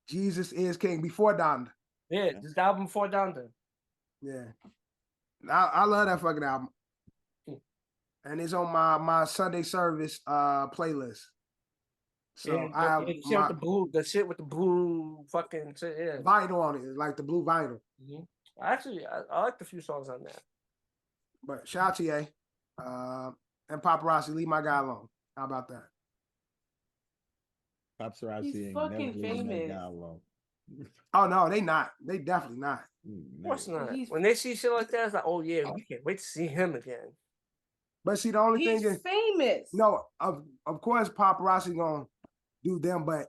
Jesus is King before Donda.
Yeah, this album before Donda.
Yeah, I love that fucking album, and it's on my Sunday service playlist. So
the shit with the blue fucking shit, yeah.
Vinyl on it, like the blue vinyl.
Mm-hmm. Actually, I liked a few songs on that.
But shout out to Ye. And Paparazzi, leave my guy alone. How about that?
Paparazzi ain't
fucking
never leaving that
famous.
guy alone.
Oh no, they not. They definitely not.
Of course not. When they see shit like that, it's like, oh yeah, we can't wait to see him again.
But see, the only thing is
famous.
No, of course paparazzi gonna do them, but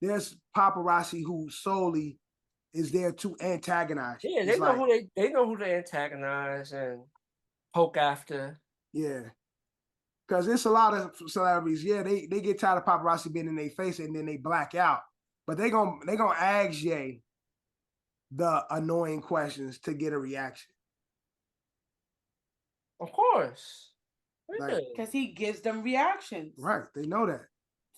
there's paparazzi who solely is there to antagonize.
Yeah, they know who they antagonize and poke after.
Yeah. Because it's a lot of celebrities, yeah, they get tired of paparazzi being in their face and then they black out. But they gonna ask Ye the annoying questions to get a reaction.
Of course.
Because he gives them reactions.
Right, they know that.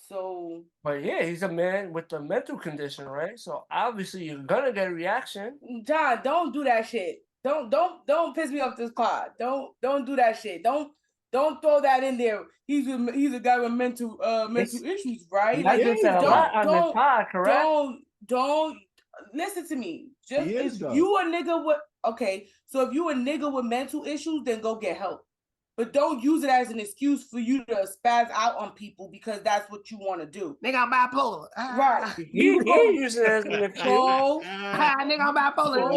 So,
but yeah, he's a man with a mental condition, right? So obviously you're gonna get a reaction.
John, don't do that shit. Don't piss me off this pod. Don't do that shit. Don't throw that in there. He's a guy with mental issues, right?
Like,
don't listen to me. Just if you a nigga with so if you a nigga with mental issues, then go get help. But don't use it as an excuse for you to spaz out on people because that's what you want to do.
Nigga, I'm bipolar.
Right.
You use it as an excuse.
Nigga, I'm bipolar.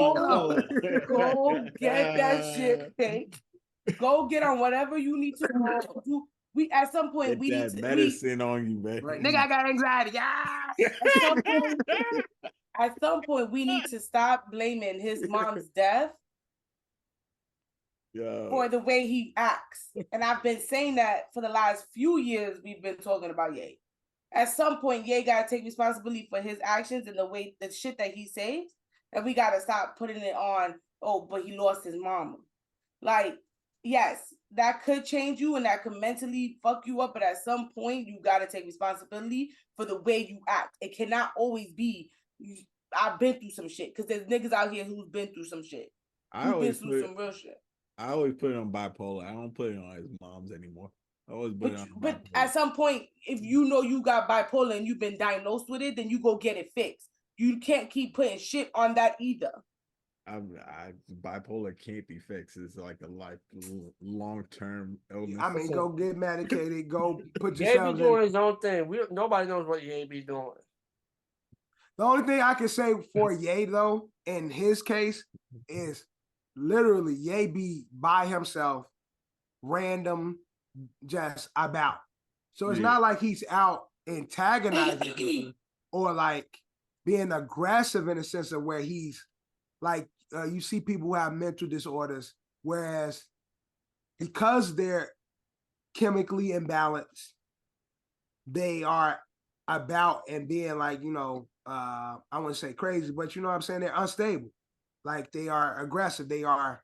Go get that shit fake. Go get on whatever you need to do. We at some point we need to
medicine on you, man.
Right. Nigga, I got anxiety.
At some point we need to stop blaming his mom's death for the way he acts. And I've been saying that for the last few years we've been talking about Ye. At some point, Ye gotta take responsibility for his actions and the shit that he says. And we gotta stop putting it on, but he lost his mama. Like, yes, that could change you and that could mentally fuck you up, but at some point you gotta take responsibility for the way you act. It cannot always be I've been through some shit, because there's niggas out here who's been through some shit. Who've been through some real shit.
I always put it on bipolar. I don't put it on his mom's anymore. I always put it on bipolar.
But at some point, if you know you got bipolar and you've been diagnosed with it, then you go get it fixed. You can't keep putting shit on that either.
Bipolar can't be fixed. It's like a long-term illness.
I mean, go get medicated. Go put
yourself
in.
Ye be doing his own thing. Nobody knows what Ye be doing.
The only thing I can say for Ye, though, in his case, is literally Ye be by himself, random, just about. So it's not like he's out antagonizing people or like being aggressive in a sense of where he's like, you see people who have mental disorders, whereas because they're chemically imbalanced, they are about and being like, I wouldn't say crazy, but you know what I'm saying? They're unstable. Like they are aggressive. They are,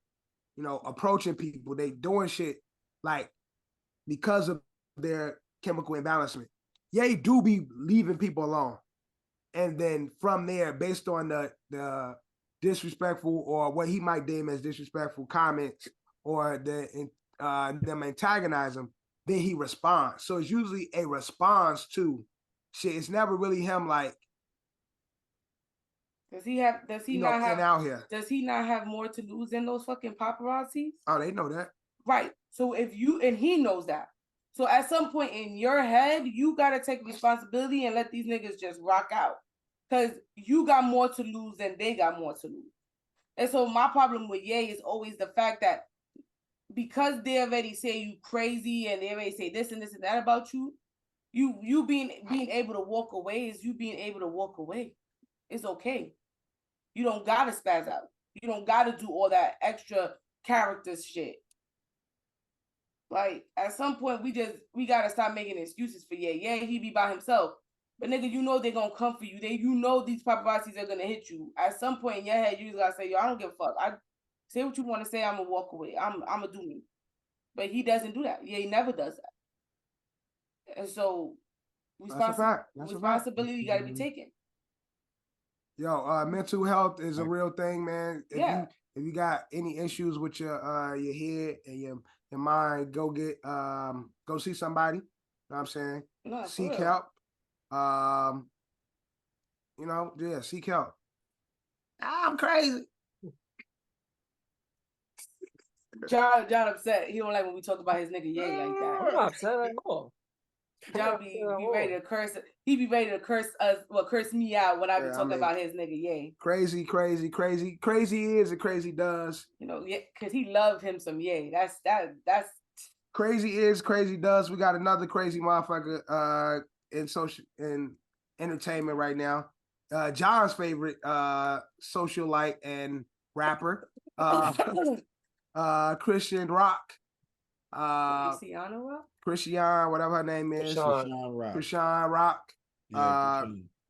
approaching people. They doing shit like because of their chemical imbalancement. Ye do be leaving people alone. And then from there, based on the disrespectful or what he might deem as disrespectful comments or them antagonize him, then he responds. So it's usually a response to shit. It's never really him like,
does he not have more to lose than those fucking paparazzis?
Oh, they know that.
Right. So and he knows that. So at some point in your head, you gotta take responsibility and let these niggas just rock out. Cause you got more to lose than they got more to lose. And so my problem with Ye is always the fact that because they already say you crazy and they already say this and this and that about you, you being able to walk away is you being able to walk away. It's okay. You don't gotta spaz out. You don't gotta do all that extra character shit. Like at some point we gotta stop making excuses for Ye. Yeah, he be by himself. But nigga, they're gonna come for you. These paparazzis are gonna hit you. At some point in your head, you just gotta say, yo, I don't give a fuck. I say what you want to say, I'm gonna walk away. I'm gonna do me. But he doesn't do that. Yeah, he never does that. And so responsibility gotta be taken.
Yo, mental health is a real thing, man. If you got any issues with your head and your mind, go see somebody. You know what I'm saying? Seek help. Yeah, seek help. I'm crazy.
John upset. He don't like when we talk about his nigga Ye like that.
I'm not upset at all.
John be ready to curse. He be ready to curse us. Well, curse me out when I be talking about his nigga Ye.
Crazy is and crazy does.
Yeah, because he loved him some Ye. That's
crazy is crazy does. We got another crazy motherfucker in entertainment right now. John's favorite socialite and rapper, Chrisean Rock. Chrisean, whatever her name is. Chrisean Rock.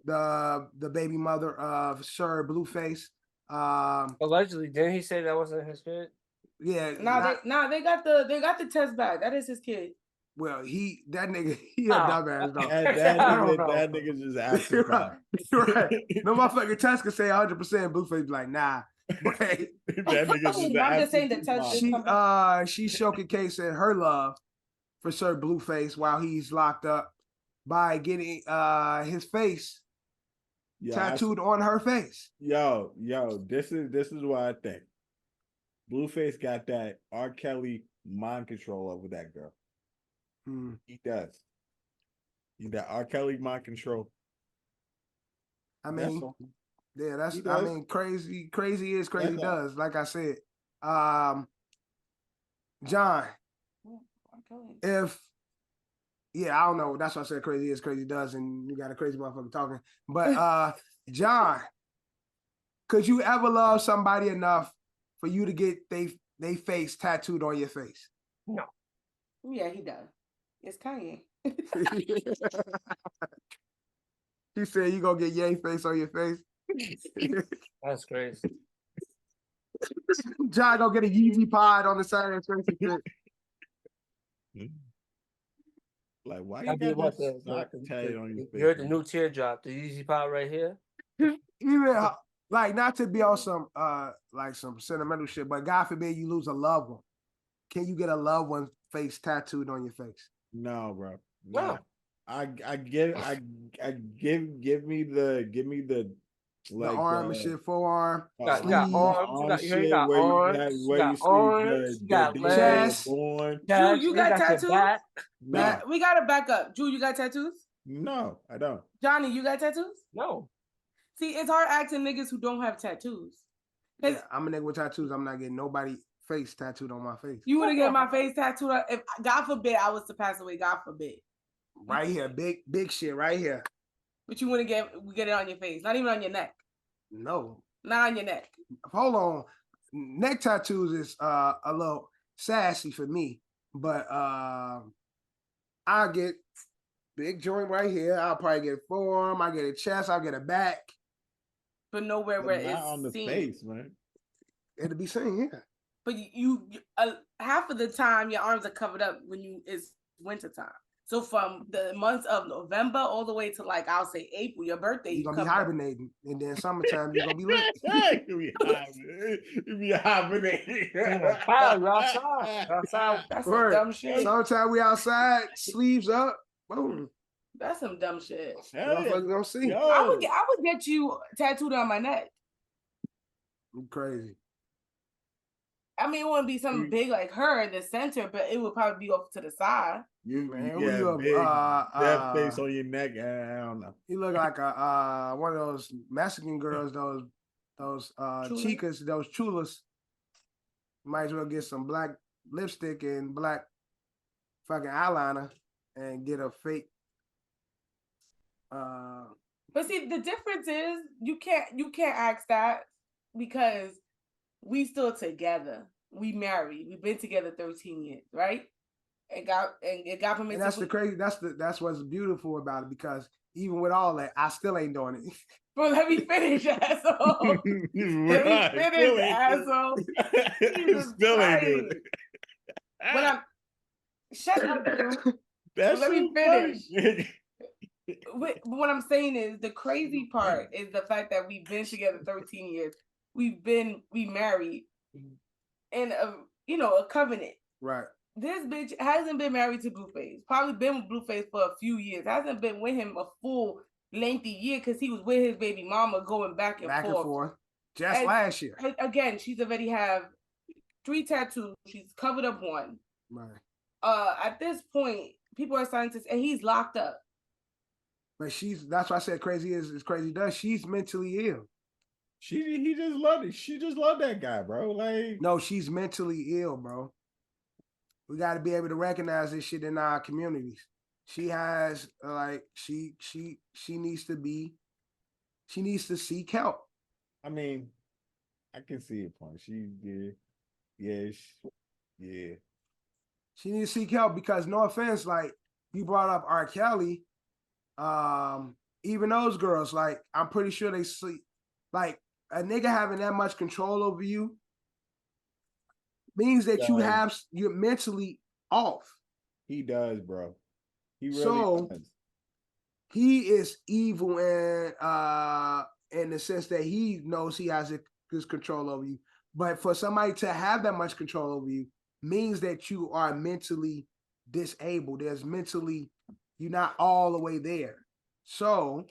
The baby mother of Sir Blueface.
Allegedly, didn't he say that wasn't his kid?
Yeah.
They got the test back. That is his kid.
Well, that nigga, he a dumbass though.
That nigga just acting
right. No motherfucking test can say 100%. Blueface be like, nah. That nigga
I'm just saying the test.
She's showcasing her love for Sir Blueface while he's locked up by getting his face tattooed on her face.
Yo, this is what I think. Blueface got that R. Kelly mind control over that girl. He does. He got R. Kelly mind control.
I mean, crazy is crazy does. Like I said, John. I don't know. That's why I said crazy is crazy does, and you got a crazy motherfucker talking. But John, could you ever love somebody enough for you to get they face tattooed on your face?
No.
Yeah, he does. It's Kanye.
He said you gonna get Ye face on your face.
That's crazy.
John gonna get a Yeezy pod on the side of his face.
Like, why you got this tattoo on your face?
You heard the new teardrop, the Yeezy pod right here.
Even like, not to be on some like some sentimental shit, but God forbid you lose a loved one. Can you get a loved one's face tattooed on your face?
No, bro.
No.
Give me the like
the arm and shit, forearm.
You got arms, you got arms, you got legs.
Drew, you got tattoos? No. We gotta back up. Drew, you got tattoos?
No, I don't.
Johnny, you got tattoos?
No.
See, it's hard acting niggas who don't have tattoos.
Yeah, I'm a nigga with tattoos. I'm not getting nobody face tattooed on my face.
You would have get my face tattooed if God forbid I was to pass away, God forbid.
Right here, big shit right here.
But you wouldn't get it on your face, not even on your neck.
No.
Not on your neck.
Hold on. Neck tattoos is a little sassy for me, but I'll get big joint right here. I'll probably get a forearm, I'll get a chest, I'll get a back.
But nowhere where it's
on the
seen.
face, man.
It'll be seen here.
But you half of the time your arms are covered up when it's wintertime. So from the months of November all the way to like I'll say April, your birthday,
you're gonna be hibernating, and then summertime you're gonna be lit.
You be hibernating.
Outside.
That's some dumb shit.
Sometimes we outside, sleeves up, boom.
That's some dumb shit.
Motherfuckers gonna see.
I would get you tattooed on my neck.
You crazy.
I mean, it wouldn't be something big like her in the center, but it would probably be off to the side.
That face on your neck. I don't know.
You look like one of those Mexican girls, those chicas, those chulas. Might as well get some black lipstick and black fucking eyeliner and get a fake.
But see, the difference is you can't ask that because we still together. We married. We've been together 13 years, right? And God permission.
And that's what's beautiful about it, because even with all that, I still ain't doing it.
Bro, let me finish, asshole. Let me finish, asshole.
Still ain't doing it.
But I'm shut up.
Let
me finish. What I'm saying is the crazy part is the fact that we've been together 13 years. We married in a covenant.
Right.
this bitch hasn't been married to Blueface. Probably been with Blueface for a few years. Hasn't been with him a full lengthy year because he was with his baby mama going back and forth.
Just last year.
Again, she's already have 3 tattoos. She's covered up 1.
Right.
At this point, people are starting to say, and he's locked up.
But that's why I said crazy is crazy does. She's mentally ill.
He just loved it. She just loved that guy, bro. Like,
no, she's mentally ill, bro. We got to be able to recognize this shit in our communities. She has she needs to seek help.
I mean, I can see your point. She did, yeah.
She needs to seek help because, no offense, like you brought up R. Kelly, even those girls, like I'm pretty sure they sleep. Like a nigga having that much control over you means that you're mentally off.
He does, bro. He really does.
He is evil in the sense that he knows he has his control over you. But for somebody to have that much control over you means that you are mentally disabled. You're not all the way there. So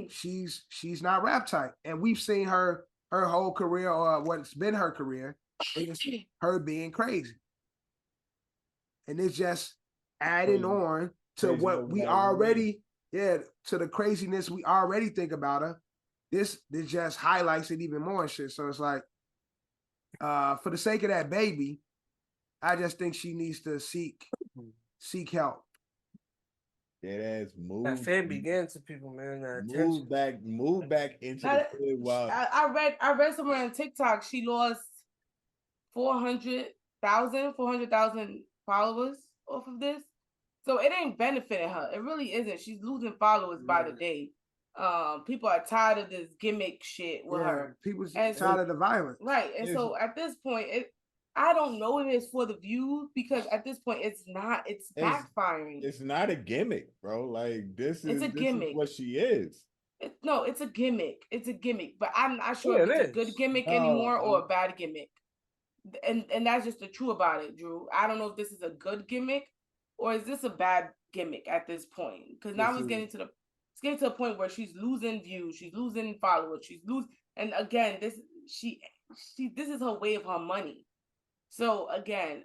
she's not rap type. And we've seen her whole career, or what's been her career, is her being crazy. And it's just adding on to what we already, to the craziness we already think about her. This just highlights it even more and shit. So it's like, for the sake of that baby, I just think she needs to seek help.
That move.
That fan began to people, man.
Move back into the crib. Wow.
I read somewhere on TikTok she lost 400,000 followers off of this. So it ain't benefiting her. It really isn't. She's losing followers by the day. People are tired of this gimmick shit with her.
People tired of the violence.
Right. And so at this point, I don't know if it's for the views, because at this point it's backfiring.
It's not a gimmick, bro. Like this is what she is.
It's a gimmick. It's a gimmick, but I'm not sure if it's a good gimmick anymore or a bad gimmick. And that's just the truth about it, Drew. I don't know if this is a good gimmick or is this a bad gimmick at this point. Because now it's getting to a point where she's losing views, she's losing followers, and again, this is her way of her money. So again,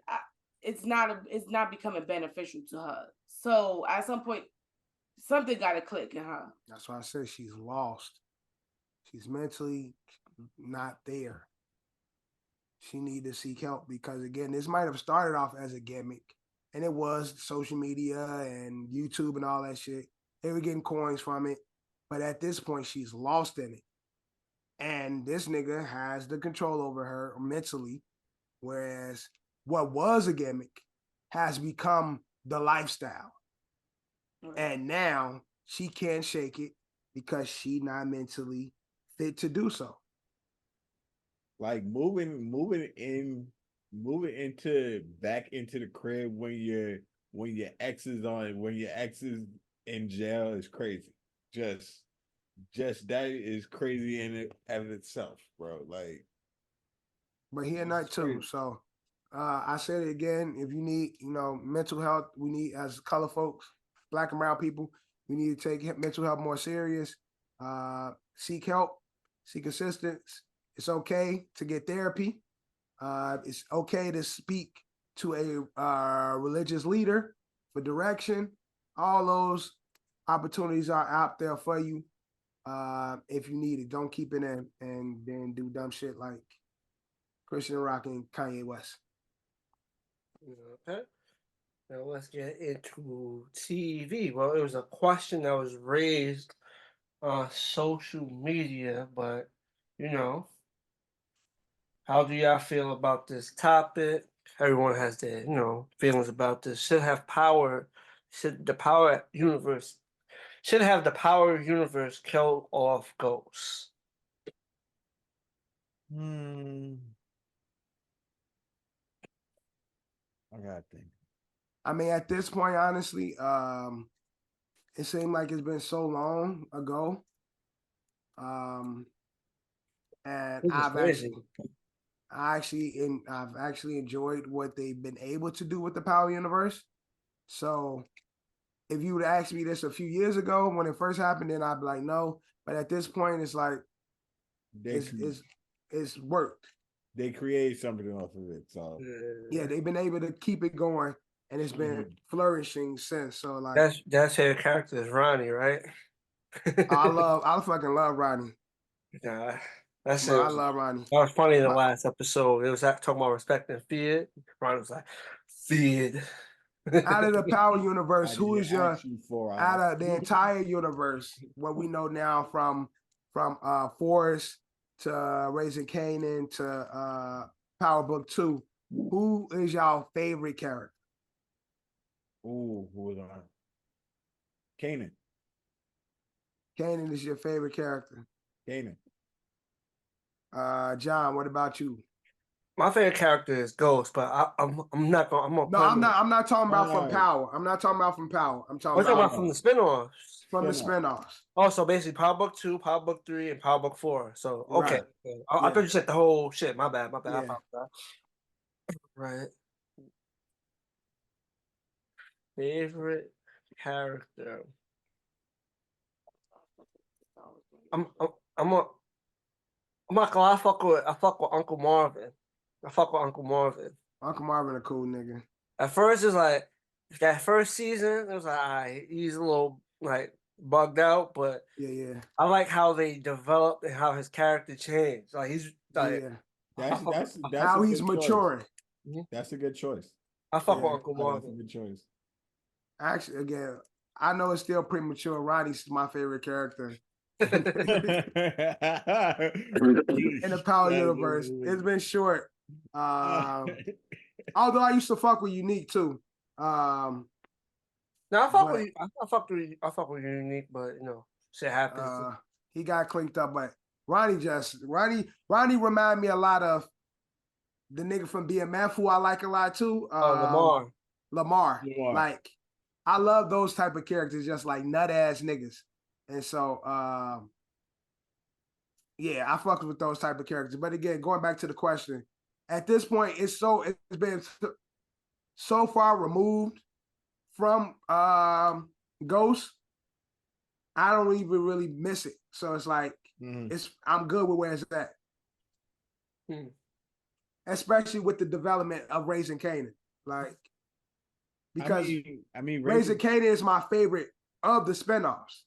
it's not becoming beneficial to her. So at some point, something got to click in her.
That's why I said she's lost. She's mentally not there. She need to seek help because, again, this might have started off as a gimmick, and it was social media and YouTube and all that shit. They were getting coins from it, but at this point, she's lost in it. And this nigga has the control over her mentally, whereas what was a gimmick has become the lifestyle. And now she can't shake it because she not mentally fit to do so.
Like moving back into the crib when your ex is in jail is crazy. Just that is crazy in it of itself, bro. Like,
but he a nut too. So I said it again. If you need, mental health, we need, as color folks, Black and brown people, we need to take mental health more serious. Seek help, seek assistance. It's okay to get therapy. It's okay to speak to a religious leader for direction. All those opportunities are out there for you if you need it. Don't keep it in and then do dumb shit like Chrisean Rock and Kanye West.
Okay. Now let's get into TV. Well, it was a question that was raised on social media, but how do y'all feel about this topic? Everyone has their, feelings about this. Should have power. Should the power universe kill off ghosts?
I gotta think.
I mean, at this point, honestly, it seemed like it's been so long ago. And I've actually enjoyed what they've been able to do with the Power Universe. So if you would ask me this a few years ago when it first happened, then I'd be like, no. But at this point, it's like it's worked.
They create something off of it. So
yeah, they've been able to keep it going, and it's been flourishing since. So like
that's her character is Ronnie, right?
I fucking love Ronnie.
Nah, that's
Bro,
it.
I love Ronnie.
That was funny in the last episode. It was talking about respect and fear. Ronnie was like, feared.
Out of the Power Universe, who is your out of the entire universe? What we know now from Forrest to Raising Canaan to Power Book 2, who is y'all favorite character?
Ooh, who was on? Kanan.
Kanan is your favorite character.
Kanan.
John, what about you?
My favorite character is Ghost, but I'm not gonna.
I'm not talking about from Power. I'm not talking about from Power. I'm talking
about from the spinoffs.
From the spinoffs.
Oh, so basically Power Book 2, Power Book 3, and Power Book 4. So okay. Right. I thought you said the whole shit. My bad. Yeah. I found that. Right. Favorite character. I'm not gonna lie, I fuck with Uncle Marvin. Uncle Marvin
a cool nigga.
At first it's like that first season, it was like he's a little like bugged out, but
yeah.
I like how they developed and how his character changed. Like he's like
that's
how he's maturing.
That's a good choice.
I fuck with Uncle Marvin.
That's a good choice.
Actually, again, I know it's still premature. Ronnie's my favorite character. In the Power Universe. It's been short. Although I used to fuck with Unique too.
No, I fuck with Unique, but you know, shit happens.
He got clinked up, but Ronnie remind me a lot of the nigga from BMF who I like a lot too. Lamar. Like I love those type of characters, just like nut ass niggas. And so, yeah, I fuck with those type of characters. But again, going back to the question, at this point, it's been so far removed from Ghost. I don't even really miss it. So it's like I'm good with where it's at. Especially with the development of Raising Canaan, like because Raising Canaan is my favorite of the spinoffs.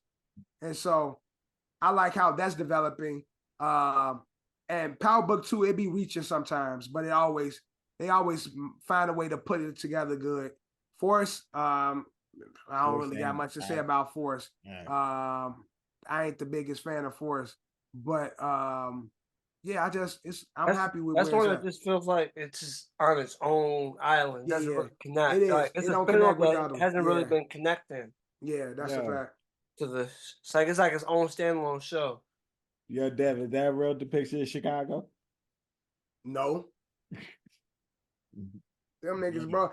And so I like how that's developing. And Power Book 2, it be reaching sometimes, but they always find a way to put it together good. Forrest, I don't really got much to say about Forrest. I ain't the biggest fan of Forrest, but yeah, I'm happy with
that's
where
one that just feels like it's just on its own island. Doesn't really connect. It is.
Like, it don't connect with others.
It hasn't really been connecting.
Yeah, that's a fact.
It's like its own standalone show.
Yo, Dev, is that a real depiction of Chicago?
No. Them niggas, bro.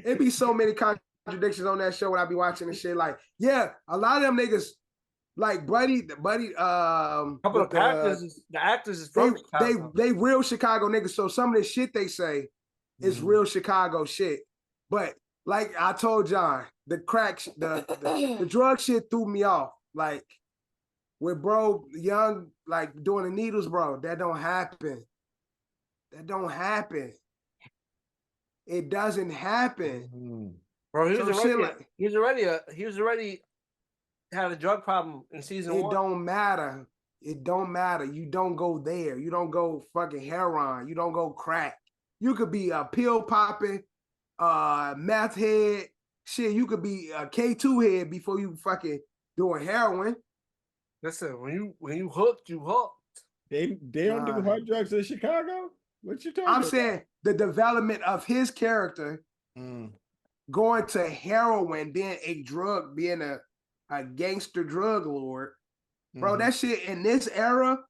It be so many contradictions on that show when I be watching and shit. Like, yeah, a lot of them niggas, like Buddy,
couple of the actors is from Chicago.
They real Chicago niggas. So some of the shit they say is real Chicago shit. But like I told John, the drug shit threw me off. Like with bro young, like doing the needles, bro. That don't happen. It doesn't happen.
Bro, he was already had a drug problem in season 1.
It don't matter. You don't go there. You don't go fucking heroin. You don't go crack. You could be a pill popping, meth head. Shit, you could be a K2 head before you fucking doing heroin.
Listen, when you hooked, you hooked.
They don't do hard drugs in Chicago? What you talking about?
I'm saying the development of his character going to heroin, being a gangster drug lord. Bro, that shit in this era,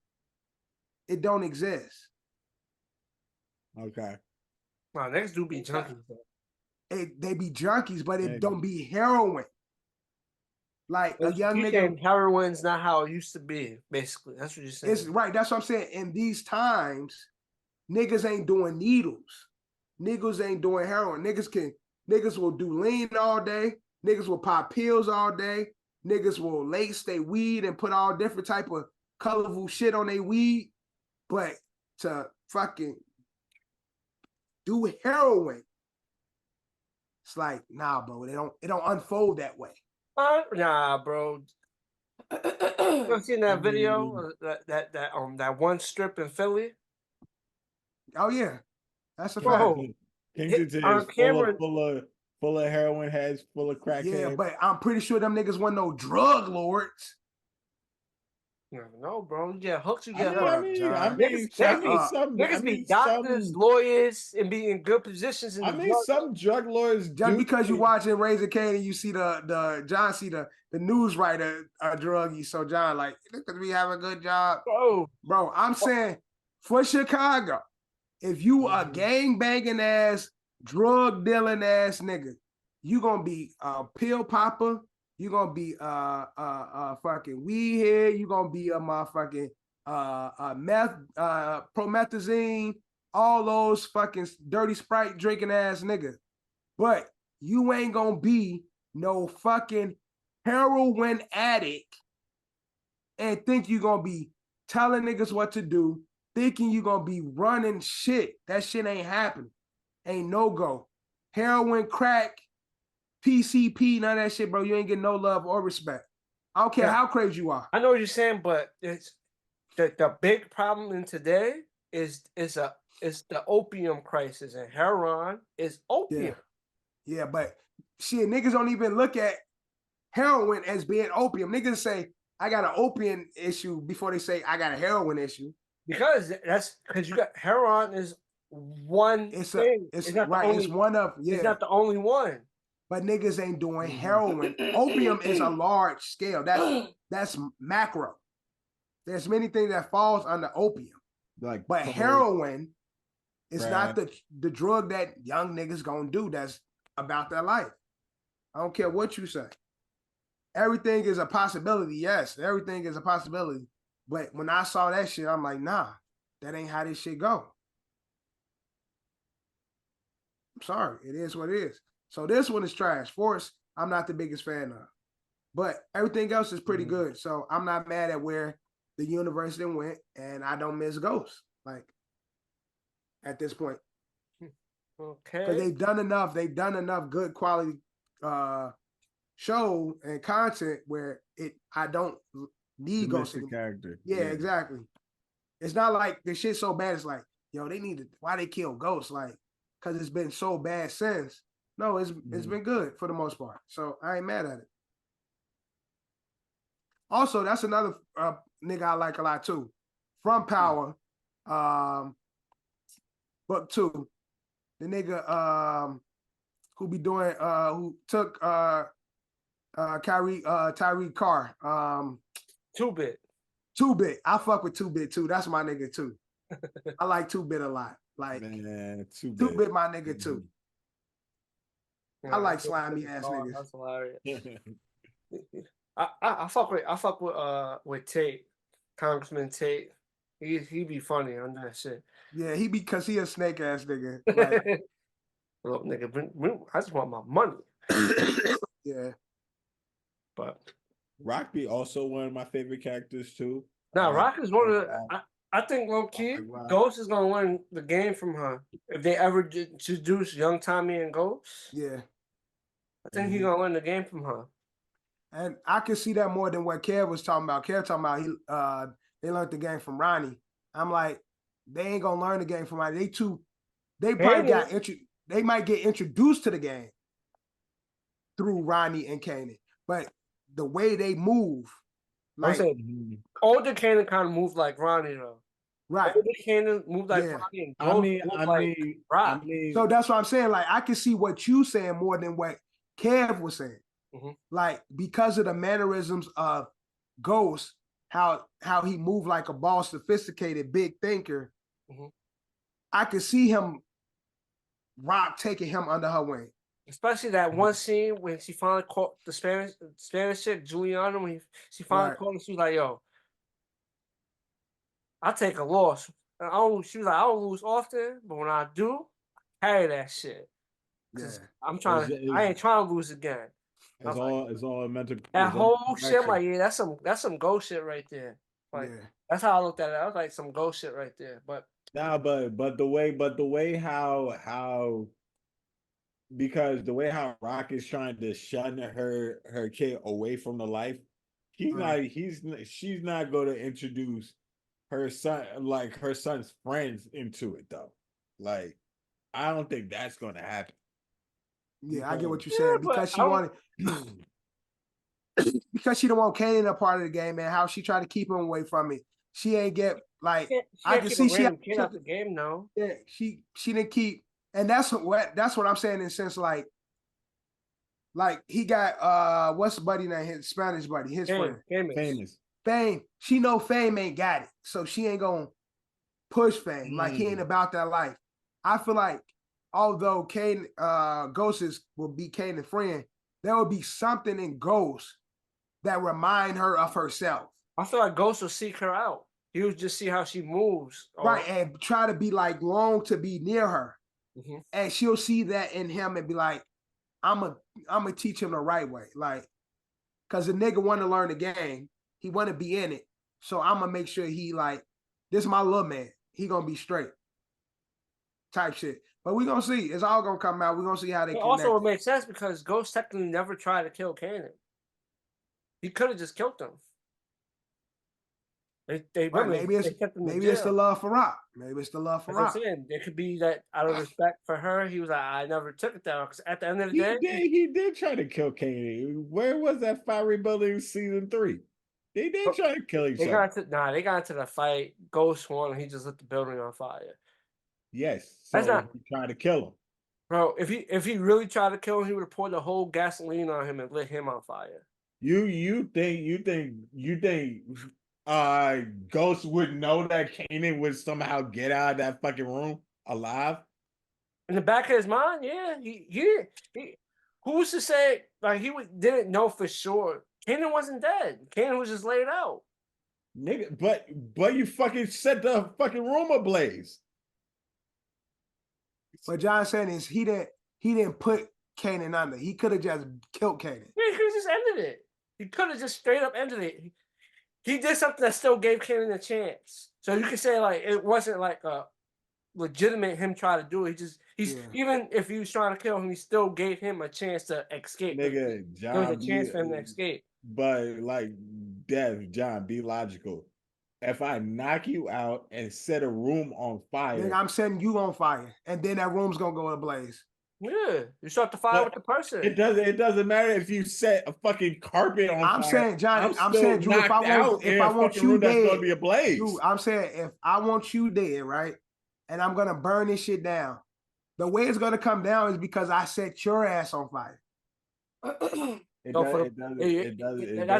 it don't exist.
Okay.
Wow, niggas do be junkies though.
They be junkies, but it don't be heroin. Like a young nigga.
Heroin's not how it used to be, basically. That's what you're saying.
It's right. That's what I'm saying. In these times, Niggas ain't doing needles. Niggas ain't doing heroin. Niggas will do lean all day. Niggas will pop pills all day. Niggas will lace their weed and put all different type of colorful shit on their weed. But to fucking do heroin, it's like, nah, bro. It don't unfold that way.
Nah, bro. You seen that video? That one strip in Philly?
Oh yeah, that's a fact.
Bro,
Kensington
on
is
camera,
full of heroin heads, full of crack
Yeah,
heads.
but I'm pretty sure them niggas weren't no drug lords.
no, bro. You get hooked, you
I
get
mean,
hooked. Niggas be doctors, lawyers, and be in good positions in the drug.
Some drug lawyers
Just because you watching Raising Cane and you see the John see the news writer druggie, so John like, because we have a good job. Bro, I'm saying for Chicago, if you a gang banging ass, drug dealing ass nigga, you gonna be a pill popper, you gonna be a fucking weed head, you gonna be a motherfucking meth, promethazine, all those fucking dirty Sprite drinking ass nigga. But you ain't gonna be no fucking heroin addict and think you gonna be telling niggas what to do, thinking you gonna be running shit. That shit ain't happening. Ain't no go. Heroin, crack, PCP, none of that shit, bro. You ain't getting no love or respect. I don't care how crazy you are.
I know what you're saying, but it's the big problem in today is the opium crisis, and heroin is opium.
Yeah, but shit, niggas don't even look at heroin as being opium. Niggas say, I got an opium issue before they say I got a heroin issue.
Because you got heroin is one thing.
It's one of,
It's not the only one.
But niggas ain't doing heroin. Opium is a large scale. That's macro. There's many things that falls under opium. But heroin is not the drug that young niggas gonna do that's about their life. I don't care what you say. Everything is a possibility. Yes, everything is a possibility. But when I saw that shit, I'm like, nah, that ain't how this shit go. I'm sorry. It is what it is. So this one is trash. Force, I'm not the biggest fan of. But everything else is pretty good. So I'm not mad at where the university went, and I don't miss Ghost. Like, at this point.
Okay.
Because they've done enough good quality show and content where I don't need Ghost anymore.
Character.
Yeah, exactly. It's not like the shit's so bad. It's like, yo, why they kill Ghost? Like, because it's been so bad since. No, it's been good for the most part. So I ain't mad at it. Also, that's another nigga I like a lot too. From Power, Book 2. The nigga who be doing who took Tyreek Carr.
2-Bit.
2-Bit. I fuck with 2-Bit too. That's my nigga too. I like 2-Bit a lot. Like 2-Bit my nigga too. I like slimy ass niggas.
That's hilarious. I fuck with Tate, Congressman Tate. He be funny on that shit.
Yeah, because he a snake ass nigga. Like,
look, nigga, I just want my money.
Yeah.
But Rock be also one of my favorite characters too.
Now Rock is one of the. I think low key, Ghost is gonna win the game from her if they ever introduce Young Tommy and Ghost.
Yeah.
I think he's gonna win the game from her.
And I can see that more than what Kev was talking about. Kev talking about they learned the game from Ronnie. I'm like, they ain't gonna learn the game from Ronnie. They might get introduced to the game through Ronnie and Kanan. But the way they move, like
older Kanan kind of moved like Ronnie though.
Right.
Older Kanan moved like Ronnie and Rock.
So that's what I'm saying. Like, I can see what you saying more than what Kev was saying.
Mm-hmm.
Like, because of the mannerisms of Ghost, how he moved like a boss, sophisticated, big thinker.
Mm-hmm.
I could see him, Rock taking him under her wing.
Especially that one scene when she finally caught the Spanish chick, Juliana, when she finally caught her, she was like, yo, I'll take a loss She was like, I don't lose often, but when I do, carry that shit. Cause I'm trying I ain't trying to lose again.
It's all mental.
That whole shit, I'm like, yeah, that's some ghost shit right there. Like that's how I looked at it. I was like some ghost shit right there. But
but the way how because the way how Rock is trying to shun her kid away from the life, she's not going to introduce her son, like her son's friends, into it though. Like, I don't think that's going to happen.
Yeah, I get what you're saying, because she wanted because she don't want Kanan a part of the game, man. How she tried to keep him away from it. She ain't get like I can see she
out the game now.
Yeah, she didn't keep, and that's what I'm saying in the sense like he got what's the buddy name? His Spanish buddy, his friend. Fame. She know Fame ain't got it, so she ain't gonna push Fame. Like he ain't about that life. I feel like although Ghost will be Kanan's friend, there will be something in Ghost that remind her of herself.
I feel like Ghost will seek her out. He would just see how she moves.
Right, and try to be like long to be near her. Mm-hmm. And she'll see that in him and be like, I'm gonna teach him the right way. Like, cause the nigga want to learn the game. He want to be in it. So I'm gonna make sure he like, this is my little man. He gonna be straight. Type shit. But we're gonna see. It's all gonna come out. We're gonna see how they connect.
Also, it makes sense because Ghost technically never tried to kill Kanan. He could have just killed him.
Maybe it's the love for Rock. Maybe it's the love for Rock.
It could be that out of respect for her, he was like, I never took it down. Because at the end of the day,
he did try to kill Kanan. Where was that Fiery Building season 3? They did try to kill each other.
They got into the fight. Ghost won, and he just lit the building on fire.
Yes, so he tried to kill him.
Bro, if he really tried to kill him, he would have poured the whole gasoline on him and lit him on fire.
You think Ghost would know that Kanan would somehow get out of that fucking room alive?
In the back of his mind, yeah. He who's to say like didn't know for sure. Kanan wasn't dead. Kanan was just laid out.
Nigga, but you fucking set the fucking room ablaze.
What John's saying is he didn't put Kanan under. He could have just killed Kanan.
Yeah, he could have just ended it. He could have just straight up ended it. He did something that still gave Kanan a chance. So you could say like it wasn't like a legitimate him trying to do it. Even if he was trying to kill him, he still gave him a chance to escape.
Nigga, John,
there was a chance for him to escape.
But like, John, be logical. If I knock you out and set a room on fire,
then I'm setting you on fire, and then that room's gonna go ablaze.
Yeah, you start the fire with the person.
It doesn't matter if you set a fucking carpet on fire.
I'm saying, Johnny, I'm saying, Drew, if I want you dead,
gonna be ablaze.
Drew, I'm saying if I want you dead, right, and I'm gonna burn this shit down, the way it's gonna come down is because I set your ass on fire.
That's what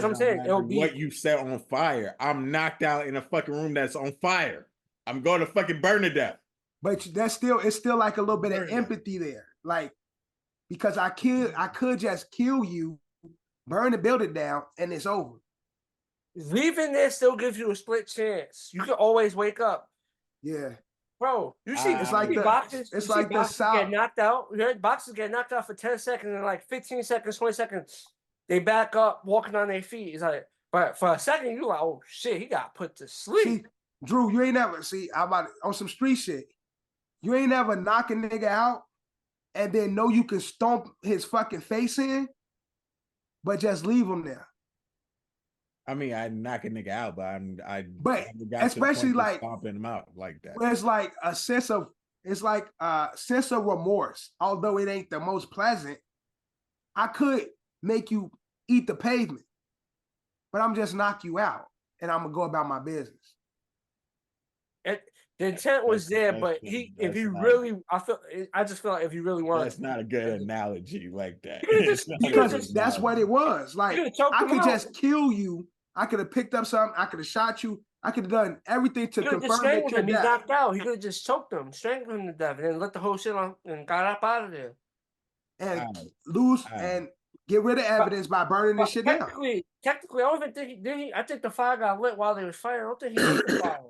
I'm saying. It'll be
what you set on fire. I'm knocked out in a fucking room that's on fire. I'm going to fucking burn to death.
But it's still like a little bit of empathy there. Like, because I could just kill you, burn the building down, and it's over.
Leaving there still gives you a split chance. You can always wake up.
Yeah.
Bro, you see,
it's like boxers
get knocked out. Boxers get knocked out for 10 seconds and like 15 seconds, 20 seconds, they back up, walking on their feet. It's like, but for a second, you're like, oh shit, he got put to sleep.
See, Drew, you ain't never on some street shit. You ain't never knock a nigga out and then know you can stomp his fucking face in, but just leave him there.
I mean, I knock a nigga out,
but especially like
stomping him out like that.
It's like a sense of remorse. Although it ain't the most pleasant, I could make you eat the pavement, but I'm just knock you out, and I'm gonna go about my business.
The intent was there, but I just feel like if you really want,
that's not a good analogy like that.
Because that's what it was. Like I could just kill you. I could have picked up something. I could have shot you. I could have done everything to confirm that you're dead.
He's knocked out. He could have just choked him, strangled him to death, and then let the whole shit on and got up out of there.
And and get rid of evidence by burning this shit down.
Technically, I don't even think he did. I think the fire got lit while they was fighting. I don't think he lit the fire.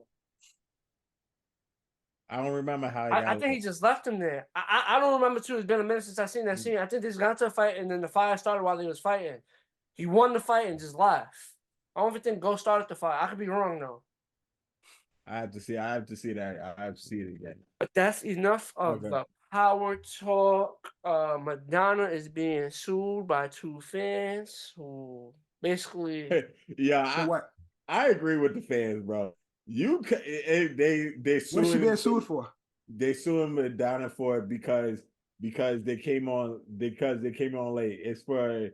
I don't remember how
I think he just left him there. I don't remember too. It's been a minute since I seen that scene. I think they just got into a fight and then the fire started while they was fighting. He won the fight and just left. I don't even think Ghost started the fight. I could be wrong though.
I have to see that. I have to see it again.
But that's enough of the power talk. Madonna is being sued by 2 fans who basically.
I agree with the fans, bro. They suing.
What's she being sued for?
They suing Madonna for it because they came on late. It's for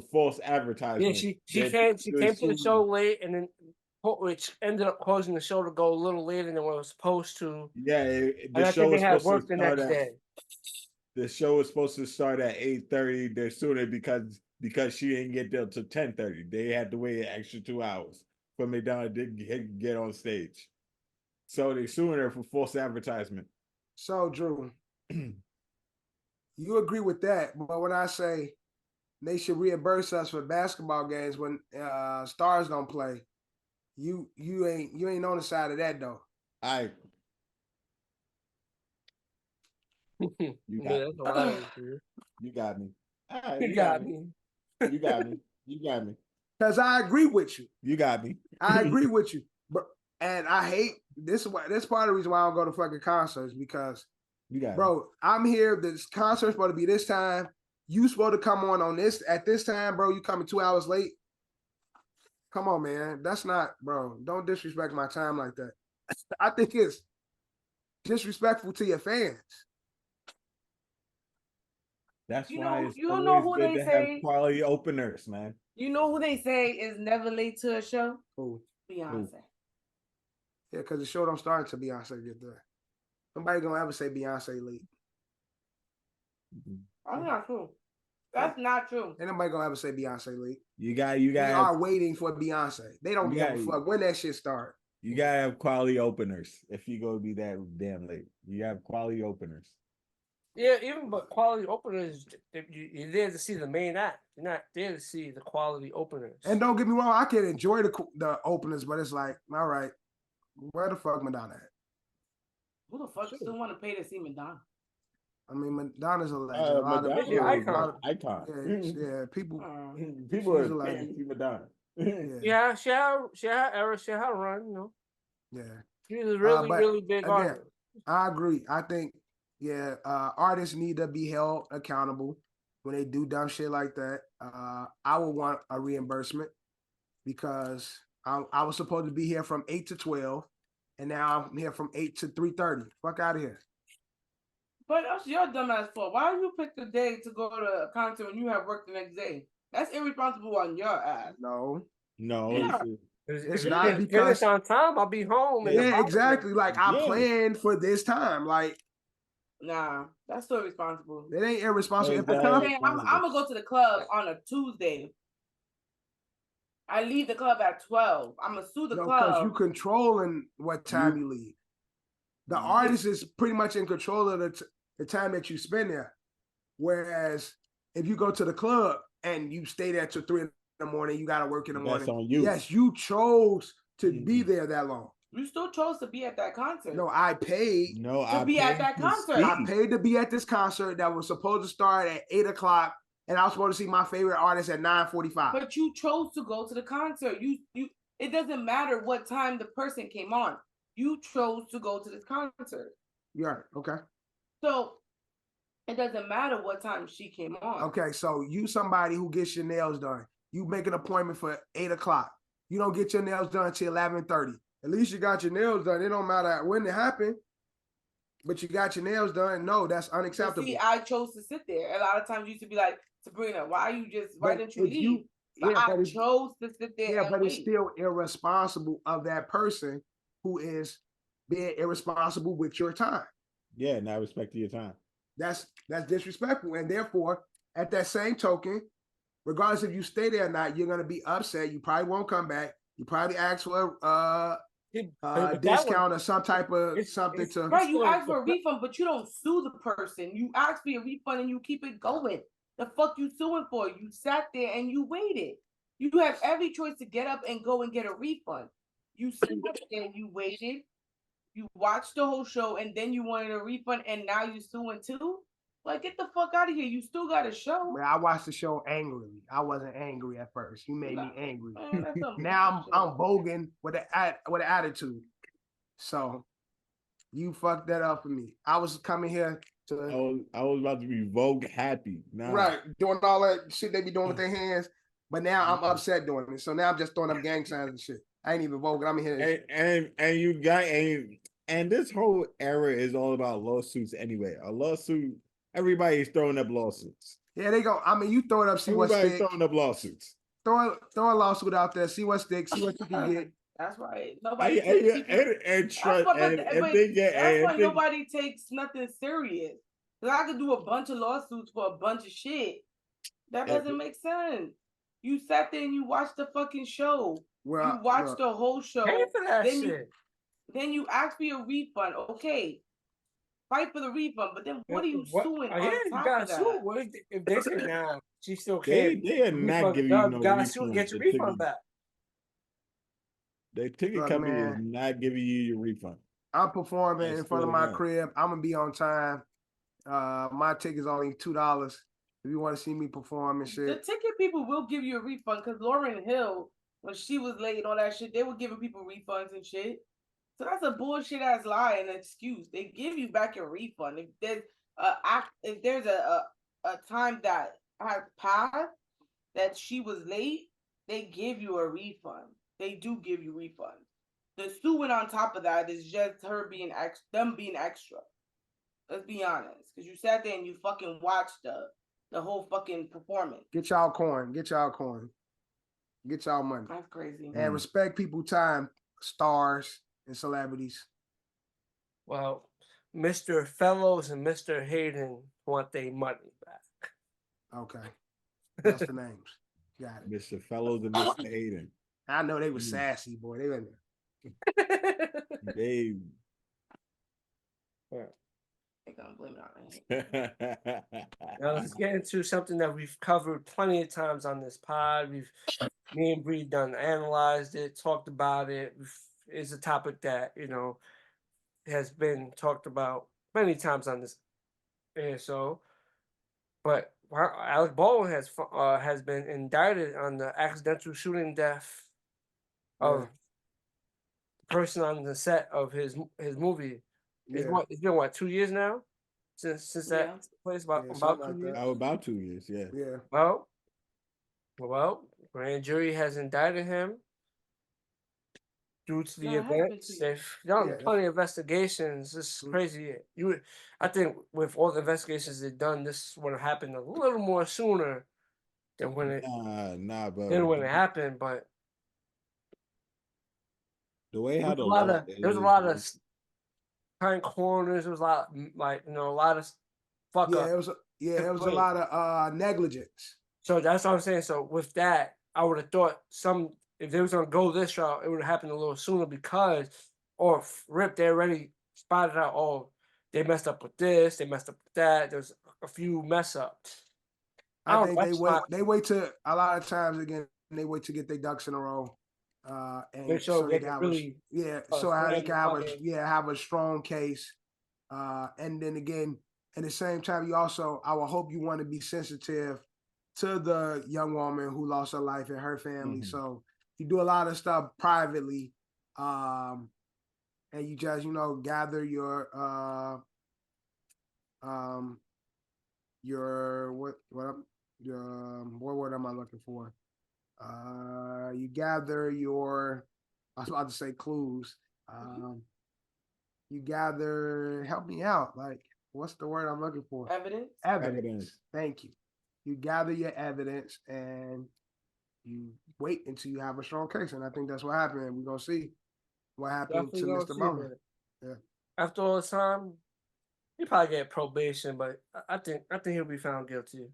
false advertising.
Yeah, she came to the show late and then which ended up causing the show to go a little later than what it was supposed to.
Yeah,
the show was supposed to start day.
The show was supposed to start at 8:30. They're suing it because she didn't get there till 10:30. They had to wait an extra 2 hours for Madonna to get on stage. So they're suing her for false advertisement.
So Drew, you agree with that, but when I say they should reimburse us for basketball games when Stars don't play, you ain't on the side of that though.
You got me.
You got me.
Because I agree with you.
You got me.
I agree with you. And I hate this. This part of the reason why I don't go to fucking concerts because, bro, I'm here. This concert's supposed to be this time. You supposed to come on this at this time, bro. You coming 2 hours late. Come on, man. That's not, bro. Don't disrespect my time like that. I think it's disrespectful to your fans.
That's why it's
you don't know who
good
they
to
say
have quality openers, man.
You know who they say is never late to a show?
Who?
Beyonce.
Yeah, because the show don't start until Beyonce get there. Nobody gonna ever say Beyonce late.
That's not true. That's not true.
Ain't nobody gonna ever say Beyonce late.
You got.
We are waiting for Beyonce. They don't give a fuck when that shit start.
You gotta have quality openers if you go be that damn late. You have quality openers.
Yeah, even but quality openers, you're there to see the main act. You're not there to see the quality openers.
And don't get me wrong, I can enjoy the openers, but it's like, all right, where the fuck Madonna at?
Who the fuck still want to pay to see Madonna?
I mean, Madonna's a legend.
Madonna's an
icon. Yeah, people
are paying to see Madonna.
Yeah, she had her era, she had her run, you know.
Yeah.
She's a really big artist.
I agree. I think, artists need to be held accountable when they do dumb shit like that. I would want a reimbursement because I was supposed to be here from 8 to 12, and now I'm here from 8 to 3:30. Fuck out of here.
But that's your dumbass fault. Why you pick the day to go to a concert when you have work the next day? That's irresponsible on your ass.
No.
Yeah.
It's not because
on time. I'll be home.
Yeah, exactly. Like I planned for this time. Like,
nah, that's still irresponsible.
It ain't irresponsible.
I'm gonna go to the club on a Tuesday. I leave the club at 12. I'm gonna sue the club
because you controlling what time you leave. The artist is pretty much in control of the time that you spend there. Whereas if you go to the club and you stay there till 3 in the morning, you got to work in the morning.
That's on you.
Yes, you chose to be there that long.
You still chose to be at that concert.
No, I paid.
To be at that concert.
I paid to be at this concert that was supposed to start at 8 o'clock, and I was supposed to see my favorite artist at 9:45.
But you chose to go to the concert. It doesn't matter what time the person came on. You chose to go to this concert.
Yeah, okay.
So it doesn't matter what time she came on.
Okay, so you somebody who gets your nails done. You make an appointment for 8 o'clock. You don't get your nails done until 11:30. At least you got your nails done. It don't matter when it happened, but you got your nails done. No, that's unacceptable.
See, I chose to sit there. A lot of times you used to be like, Sabrina, why didn't you leave? I chose to sit there.
Yeah, but it's still irresponsible of that person who is being irresponsible with your time.
Yeah, not respecting your time.
That's disrespectful. And therefore, at that same token, regardless if you stay there or not, you're gonna be upset. You probably won't come back. You probably ask for a discount or some type of something to.
Right, you ask for a refund, but you don't sue the person. You ask for your refund and you keep it going. The fuck you suing for? You sat there and you waited. You have every choice to get up and go and get a refund. You sat there, you waited. You watched the whole show and then you wanted a refund and now you're suing too? Like, get the fuck out of here. You still got a show.
Man, I watched the show angrily. I wasn't angry at first. You made me angry.
Man,
now I'm voguing with an attitude. So you fucked that up for me. I was coming here to
I was about to be Vogue happy. Now.
Right. Doing all that shit they be doing with their hands. But now I'm upset doing it. So now I'm just throwing up gang signs and shit. I ain't even voguing. I'm here.
And you got and this whole era is all about lawsuits anyway. A lawsuit, everybody's throwing up lawsuits.
Yeah, they go. I mean, you throw it up, see what sticks.
Everybody's throwing up lawsuits.
Throw a lawsuit out there, see what sticks, see what you can get.
That's right. Nobody nobody takes nothing serious. Because I could do a bunch of lawsuits for a bunch of shit. That doesn't make sense. You sat there and you watched the fucking show. Well, you watched the whole show. Then you asked for your refund. Okay. Fight for the refund, but then what are you suing on top of that?
Sue. What if they say now she still can't?
They are not giving you no refund.
Get your refund back.
The ticket company is not giving you your refund.
I'm performing in front of my crib. I'm gonna be on time. My ticket's only $2. If you want to see me perform and shit.
The ticket people will give you a refund because Lauryn Hill, when she was late and all that shit, they were giving people refunds and shit. So that's a bullshit ass lie and excuse. They give you back your refund. If there's a time that has passed that she was late, they give you a refund. They do give you refunds. The suing on top of that is just her being them being extra. Let's be honest, because you sat there and you fucking watched the whole fucking performance.
Get y'all coin. Get y'all coin. Get y'all money.
That's crazy.
And respect people's time, stars and celebrities.
Well, Mr. Fellows and Mr. Hayden want their money back.
Okay. That's the names. Got it.
Mr. Fellows and Mr. Hayden.
I know they were sassy, boy. They were
they
gonna blame it on me.
Now let's get into something that we've covered plenty of times on this pod. Me and Bree done analyzed it, talked about it. It's a topic that has been talked about many times on this ASO. But Alec Baldwin has been indicted on the accidental shooting death of the person on the set of his movie. It's been 2 years now since that place about 2 years.
About 2 years, yeah.
Yeah.
Well, grand jury has indicted him due to the events. They've done plenty of investigations. This is crazy. I think with all the investigations they've done, this would have happened a little more sooner than when it happened. But
the way how
there was a lot of kind corners. There was a lot, a lot of fuck up.
It was a lot of negligence.
So that's what I'm saying. So with that, I would have thought if they was gonna go this route, it would have happened a little sooner because, they already spotted out. Oh, they messed up with this. They messed up with that. There's a few mess ups.
I think they wait to a lot of times again. They wait to get their ducks in a row. And so they can have a strong case. And then again, at the same time, I would hope you want to be sensitive to the young woman who lost her life and her family. Mm-hmm. So you do a lot of stuff privately, and you just gather your what word am I looking for? You gather your, I was about to say clues. You gather, help me out. Like, what's the word I'm looking for?
Evidence.
Thank you. You gather your evidence and you wait until you have a strong case. And I think that's what happened. We're going to see what happened to Mr. Bowman. Yeah.
After all this time, he probably get probation, but I think he'll be found guilty.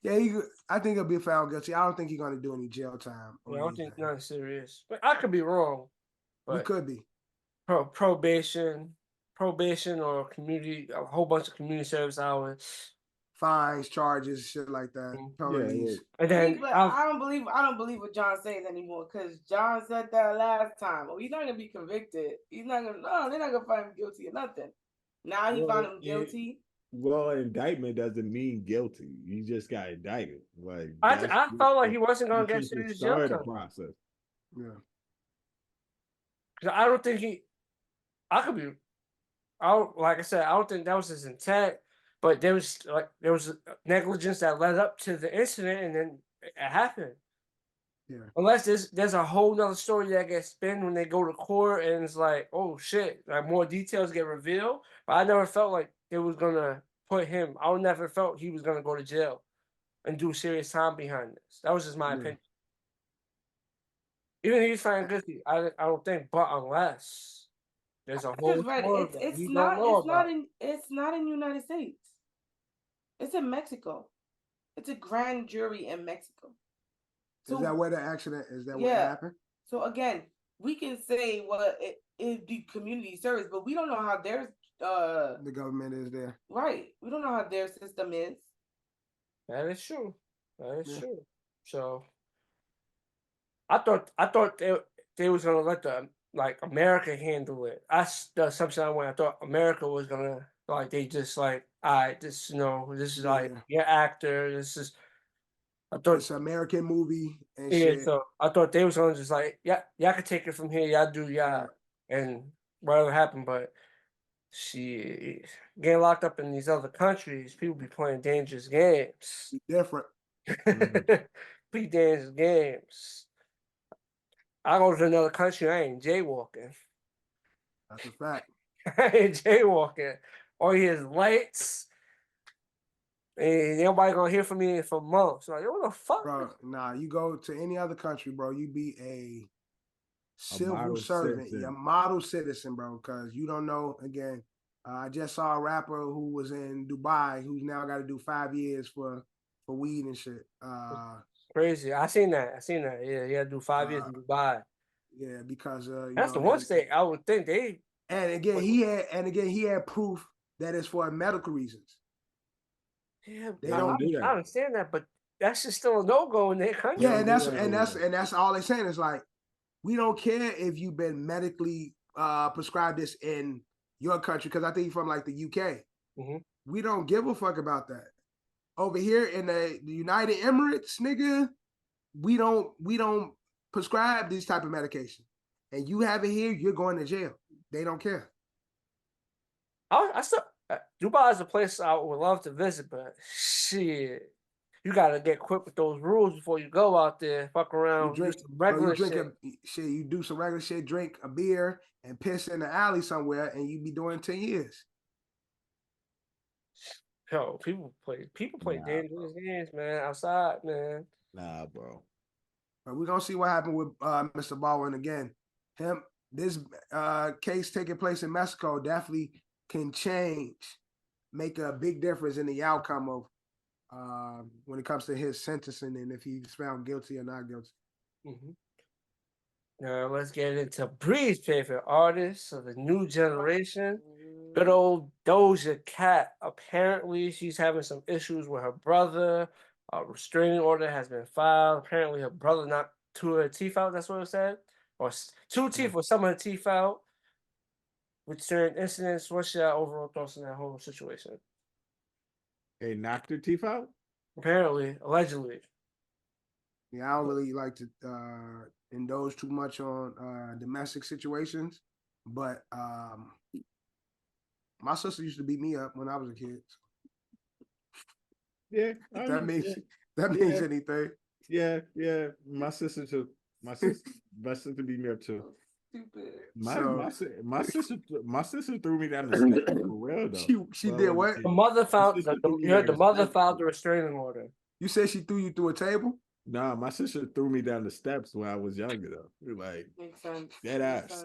Yeah, I think he'll be found guilty. I don't think he's going to do any jail time.
I don't think nothing serious. But I could be wrong.
You could be.
Probation or community, a whole bunch of community service hours.
fines, charges, shit like that, penalties.
And then
I don't believe what John says anymore because John said that last time. Oh, he's not gonna be convicted. He's not gonna. No, they're not gonna find him guilty of nothing. Now he found him guilty.
Well, indictment doesn't mean guilty. You just got indicted. Like
I felt like he wasn't gonna get serious jail time.
Process.
Yeah.
Because I don't think I could be. Like I said, I don't think that was his intent. But there was negligence that led up to the incident, and then it happened.
Yeah.
Unless there's a whole nother story that gets spun when they go to court, and it's like, oh shit, like more details get revealed. But I never felt like it was gonna put him. I never felt he was gonna go to jail and do serious time behind this. That was just my opinion. Even if he's found guilty, I don't think. But unless there's a whole story
it's not in the United States. It's in Mexico. It's a grand jury in Mexico.
So, is that where the accident is? That what happened?
So again, we can say it the community service, but we don't know how their
the government is there.
Right. We don't know how their system is.
That is true. That is true. So I thought they was gonna let America handle it. That's the assumption I went. I thought America was gonna they just all right, this this is your actor. This is I thought
it's an American movie and shit.
So I thought they was gonna just y'all can take it from here. Y'all do and whatever happened. But she getting locked up in these other countries. People be playing dangerous games.
Different.
Be dangerous games. I go to another country. I ain't jaywalking.
That's a fact.
I ain't jaywalking. All you hear is lights. And nobody gonna hear from me for months. Like, what the fuck?
Bro, nah, you go to any other country, bro, you be a civil servant. You're a model citizen, bro, because you don't know, again, I just saw a rapper who was in Dubai who's now got to do 5 years for weed and shit.
Crazy. I seen that. Yeah, he had to do 5 years in Dubai.
Yeah, because
that's the one state I would think they.
And again, he had proof that it's for medical reasons.
Yeah,
they don't do that.
I understand that, but that's just still a no-go in their country.
Yeah, and that's all they're saying is we don't care if you've been medically prescribed this in your country, because I think you're from the UK.
Mm-hmm.
We don't give a fuck about that. Over here in the United Emirates, nigga, we don't prescribe these type of medication. And you have it here, you're going to jail. They don't care.
I still Dubai is a place I would love to visit, but shit, you gotta get quick with those rules before you go out there. Fuck around, do some regular shit.
You do some regular shit, drink a beer and piss in the alley somewhere, and you be doing 10 years.
Yo, people play dangerous games, man. Outside, man.
Nah, bro.
But we're gonna see what happened with Mr. Baldwin again. This case taking place in Mexico definitely can make a big difference in the outcome of when it comes to his sentencing and if he's found guilty or not guilty.
Mm-hmm. Now let's get into Bree's favorite artist of the new generation, good old Doja Cat. Apparently, she's having some issues with her brother. A restraining order has been filed. Apparently, her brother knocked 2 of her teeth out. That's what it said, or 2 teeth or some of her teeth out. With certain incidents, what's your overall thoughts on that whole situation?
They knocked her teeth out?
Apparently, allegedly.
Yeah, I don't really like to indulge too much on domestic situations, but my sister used to beat me up when I was a kid.
Yeah,
that means anything.
Yeah. My sister too. My sister beat me up too. My sister threw me down the steps for real though.
She did what?
The mother filed the restraining order.
You said she threw you through a table?
Nah, my sister threw me down the steps when I was younger though. Like
makes sense.
Dead ass.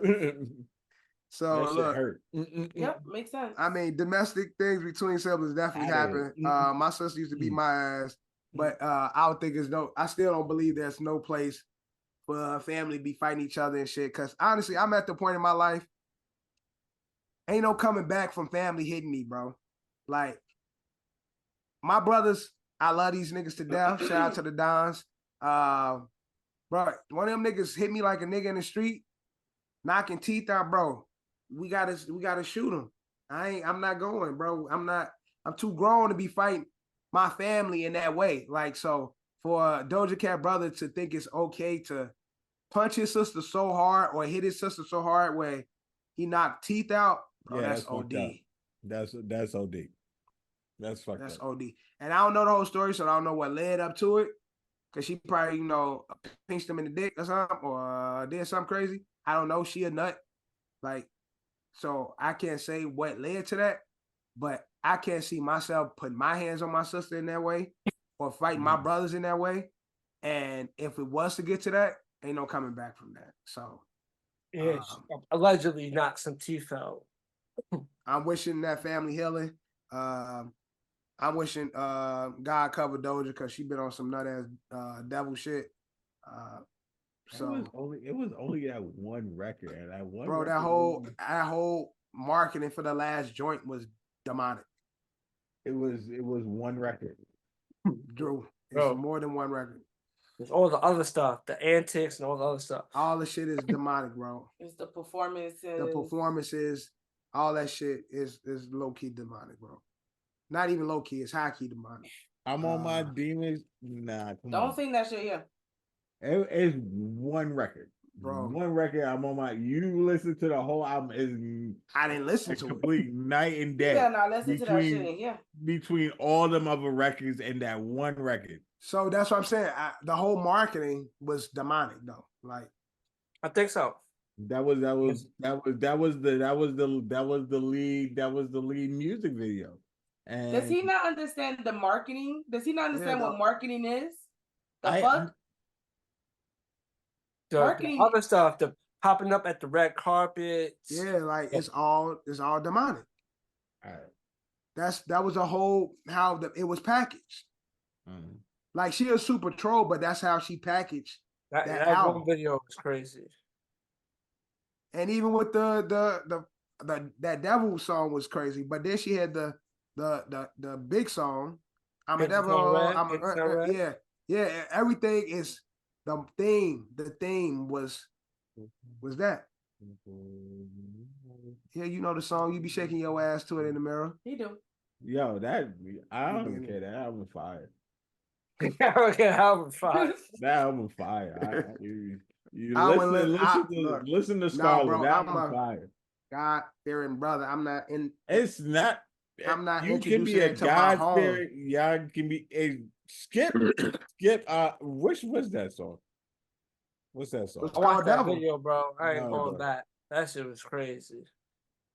So
that
look,
hurt.
Yep, makes sense.
I mean, domestic things between siblings definitely happen. My sister used to beat my ass, but I don't think I still don't believe there's no place for a family to be fighting each other and shit. Because honestly, I'm at the point in my life, ain't no coming back from family hitting me, bro. Like, my brothers, I love these niggas to death. Shout out to the Dons. Bro, one of them niggas hit me like a nigga in the street, knocking teeth out, bro. We gotta shoot him. I'm not going, bro. I'm too grown to be fighting my family in that way. Like, so for a Doja Cat brother to think it's okay to punch his sister so hard or hit his sister so hard where he knocked teeth out, bro,
Yeah,
that's OD.
That's OD. That's fucked
That's
up.
OD. And I don't know the whole story, so I don't know what led up to it. Cause she probably, pinched him in the dick or something, or did something crazy. I don't know. She a nut. Like, so I can't say what led to that, but I can't see myself putting my hands on my sister in that way or fighting my brothers in that way. And if it was to get to that, ain't no coming back from that. So
yeah, allegedly knocked some teeth out.
I'm wishing that family healing. I'm wishing God cover Doja because she been on some nut ass devil shit. So
it was only that one record, and that one
bro,
record
that whole marketing for the last joint was demonic.
It was one record.
Drew, it's more than one record.
There's all the other stuff, the antics and all the other stuff.
All the shit is demonic, bro.
It's the performances.
The performances, all that shit is low key demonic, bro. Not even low key, it's high key demonic.
I'm on my demons. Nah,
don't sing that shit, yeah.
It's one record. Bro. One record, I'm on my. You listen to the whole album.
I didn't listen to
complete
it.
Night and day.
Yeah, no, listen to that shit. Yeah.
Between all them other records and that one record.
So that's what I'm saying. The whole marketing was demonic, though. Like,
I think so.
That was the lead music video. And
does he not understand the marketing? Does he not understand what marketing is? Fuck?
The other stuff, the popping up at the red carpet.
Yeah, like it's all demonic.
All right.
That was a whole how it was packaged. Mm-hmm. Like she a super troll, but that's how she packaged that album.
One video was crazy.
And even with the that devil song was crazy, but then she had the big song. I'm a devil. Yeah. Everything is the theme. The theme was that. Yeah, you know the song. You be shaking your ass to it in the mirror.
He do.
Yo, I don't care. That album fire.
Okay, album fire.
That album fire. Listen to Scarlet. That album fire.
God fearing brother. I'm not in.
It's not.
I'm not.
You can be a God fearing. Y'all can be a skip. Which was that song? What's that song?
I watched that video, bro. I ain't going back. That shit was crazy.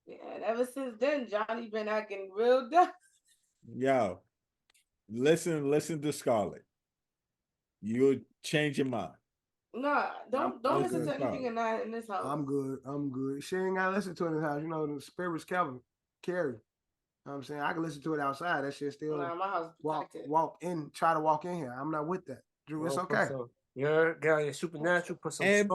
Yeah, and ever since then, Johnny been acting real dumb.
Yo, listen to Scarlet. You'll change your mind.
Nah, don't listen to anything in this house.
I'm good. She ain't gotta listen to it in this house. You know, the spirits carry. You know what I'm saying? I can listen to it outside. That shit still
my house
try to walk in here. I'm not with that. Drew, it's okay.
You're getting supernatural, put some
paint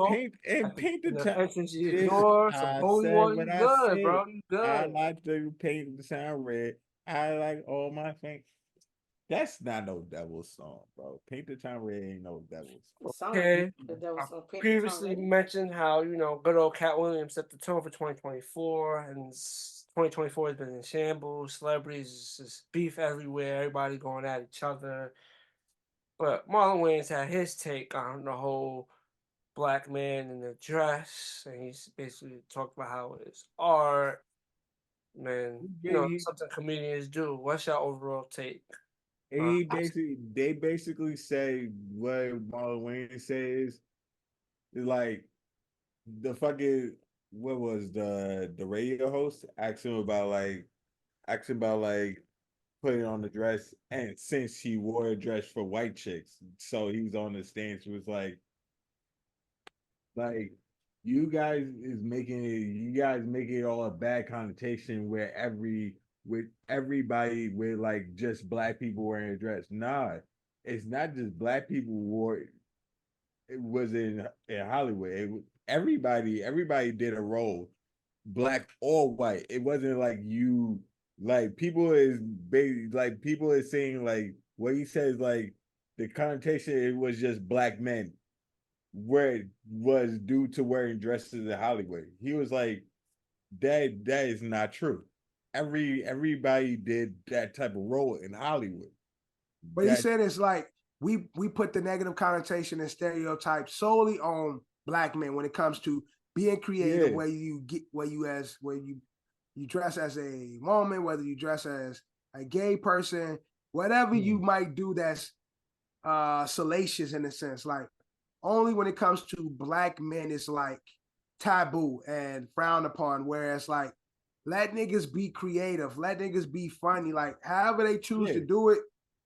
the
door, some holy water. You good, bro. You good.
I like to paint the sound red. I like all my things. That's not no devil song, bro. Paint the Town Red ain't no devil song.
Okay. I previously mentioned how, good old Cat Williams set the tone for 2024, and 2024 has been in shambles. Celebrities, just beef everywhere. Everybody going at each other. But Marlon Wayans had his take on the whole black man in the dress, and he's basically talked about how it's art. Man, something comedians do. What's your overall take?
They basically say what Marlon Wayans says is like the fucking what was the radio host asking about putting on the dress, and since he wore a dress for white chicks, so he was on the stance was like you guys making it all a bad connotation where everybody with like just black people wearing a dress. Nah, it's not just black people wore it. It was in Hollywood. Everybody did a role, black or white. It wasn't like you Like people is saying like what he says like the connotation it was just black men where it was due to wearing dresses in Hollywood. He was like that is not true. Everybody did that type of role in Hollywood.
But he said it's like we put the negative connotation and stereotypes solely on black men when it comes to being creative, where you dress as a woman, whether you dress as a gay person, whatever you might do that's salacious in a sense. Like only when it comes to black men, it's like taboo and frowned upon. Whereas like let niggas be creative, let niggas be funny. Like however they choose to do it,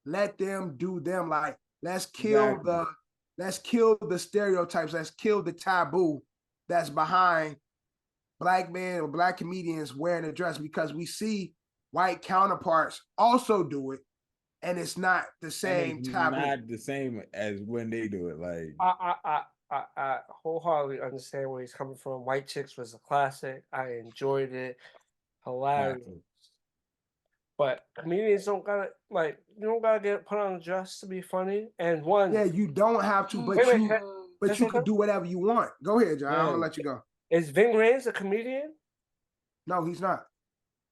let them do them. Like let's kill the stereotypes. Let's kill the taboo that's behind black men or black comedians wearing a dress, because we see white counterparts also do it, and it's not the same taboo.
Not the same as when they do it. Like
I wholeheartedly understand where he's coming from. White Chicks was a classic. I enjoyed it. Hilarious. But comedians don't gotta you don't gotta get put on a dress to be funny. And one,
you don't have to, but you can do whatever you want. Go ahead, John. I'm gonna let you go.
Is Ving Rhames a comedian?
No, he's not.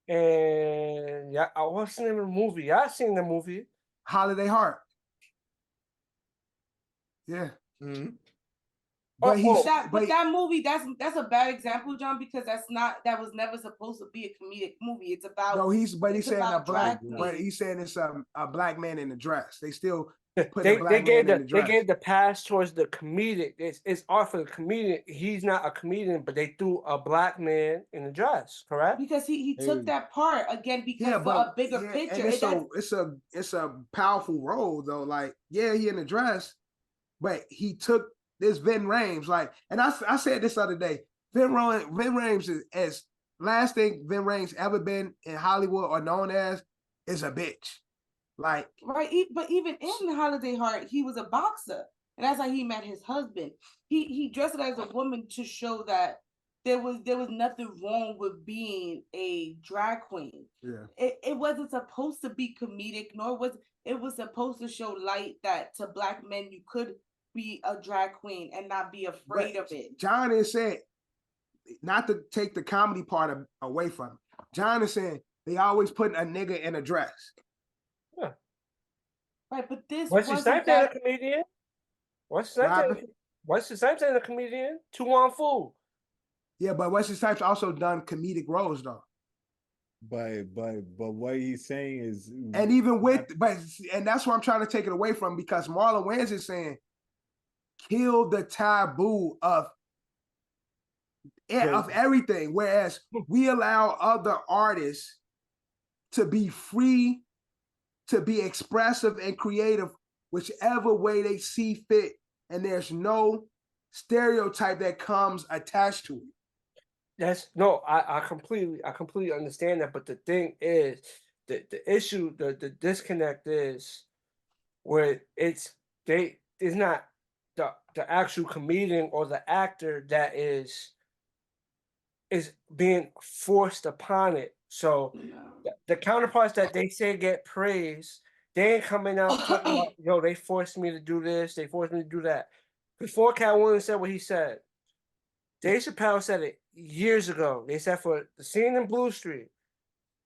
And yeah, what's the name of the movie? I've seen the movie.
Holiday Heart. Yeah.
Mm-hmm. But that movie, that's a bad example, John, because that was never supposed to be a comedic movie. It's about
he's saying he's saying it's a black man in a dress. They still put
they
a black man in the dress.
They gave the pass towards the comedic. It's art for the comedian. He's not a comedian, but they threw a black man in a dress, correct?
Because he took that part again because for a bigger picture.
It's a powerful role though. Like he in a dress, but he took this Ving Rhames, and I said this other day, Ving Rhames is as last thing Ving Rhames ever been in Hollywood or known as is a bitch. Like
but even in Holiday Heart, he was a boxer, and that's how he met his husband. He dressed as a woman to show that there was nothing wrong with being a drag queen.
Yeah,
it wasn't supposed to be comedic, nor was it was supposed to show light that to black men you could be a drag queen and not be afraid of it.
John is saying, not to take the comedy part away from it. John is saying they always put a nigga in a dress.
Yeah.
Right, but this
Wesley Snipes ain't a comedian. Wesley Snipes ain't a comedian. Tu Wong Fu.
Yeah, but Wesley Snipes also done comedic roles though.
But what he's saying is,
and even and that's what I'm trying to take it away from, because Marlon Wayans is saying, kill the taboo of everything, whereas we allow other artists to be free, to be expressive and creative, whichever way they see fit, and there's no stereotype that comes attached to it.
I completely understand that, but the thing is, the issue, the disconnect is where it's not the actual comedian or the actor that is being forced upon it. So the counterparts that they say get praise, they ain't coming out talking about, they forced me to do this, they forced me to do that. Before Cat Williams said what he said, Dave Chappelle said it years ago. They said for the scene in Blue Street,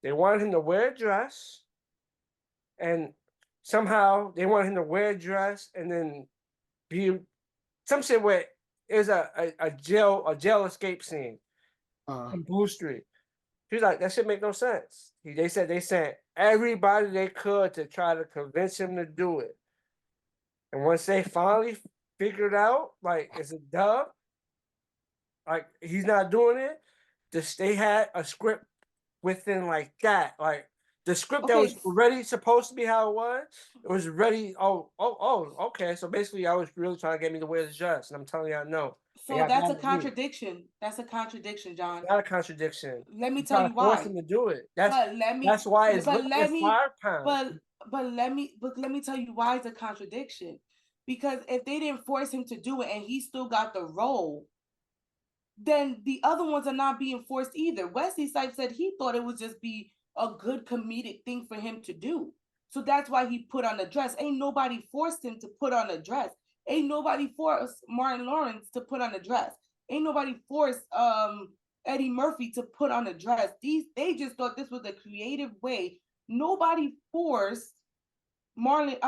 they wanted him to wear a dress, and somehow they wanted him to wear a dress and then be some shit where there's a jail escape scene in Blue Street. He's like, that shit make no sense. They sent everybody they could to try to convince him to do it. And once they finally figured out, like, it's a dub, like, he's not doing it, they had a script within like that. Like, the script that was already supposed to be how it was ready. Okay. So basically, I was really trying to get me to wear this dress, and I'm telling you, no.
So that's a contradiction. That's a contradiction, John.
Not a contradiction.
Let me tell you why.
Force him to do it. That's why it's £5.
But let me tell you why it's a contradiction. Because if they didn't force him to do it and he still got the role, then the other ones are not being forced either. Wesley Snipes said he thought it would just be a good comedic thing for him to do. So that's why he put on a dress. Ain't nobody forced him to put on a dress. Ain't nobody forced Martin Lawrence to put on a dress. Ain't nobody forced Eddie Murphy to put on a dress. They just thought this was a creative way. Nobody forced Wayans,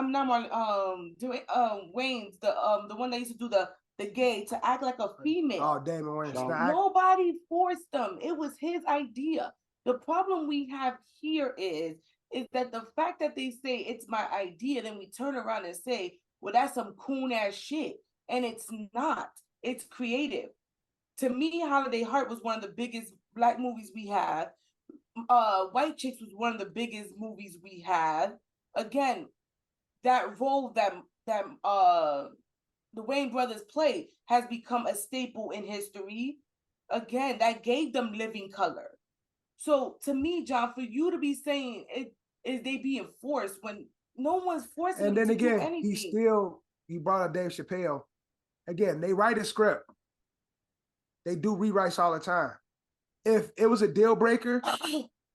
the one that used to do the gay, to act like a female.
Oh, Damon Wayans.
Nobody forced them. It was his idea. The problem we have here is that the fact that they say it's my idea, then we turn around and say, well, that's some coon ass shit. And it's not. It's creative. To me, Holiday Heart was one of the biggest Black movies we had. White Chicks was one of the biggest movies we had. Again, that role that the Wayans brothers played has become a staple in history. Again, that gave them living color. So to me, John, for you to be saying it is they being forced when no one's forcing them to do anything.
He brought up Dave Chappelle. Again, they write a script. They do rewrites all the time. If it was a deal breaker,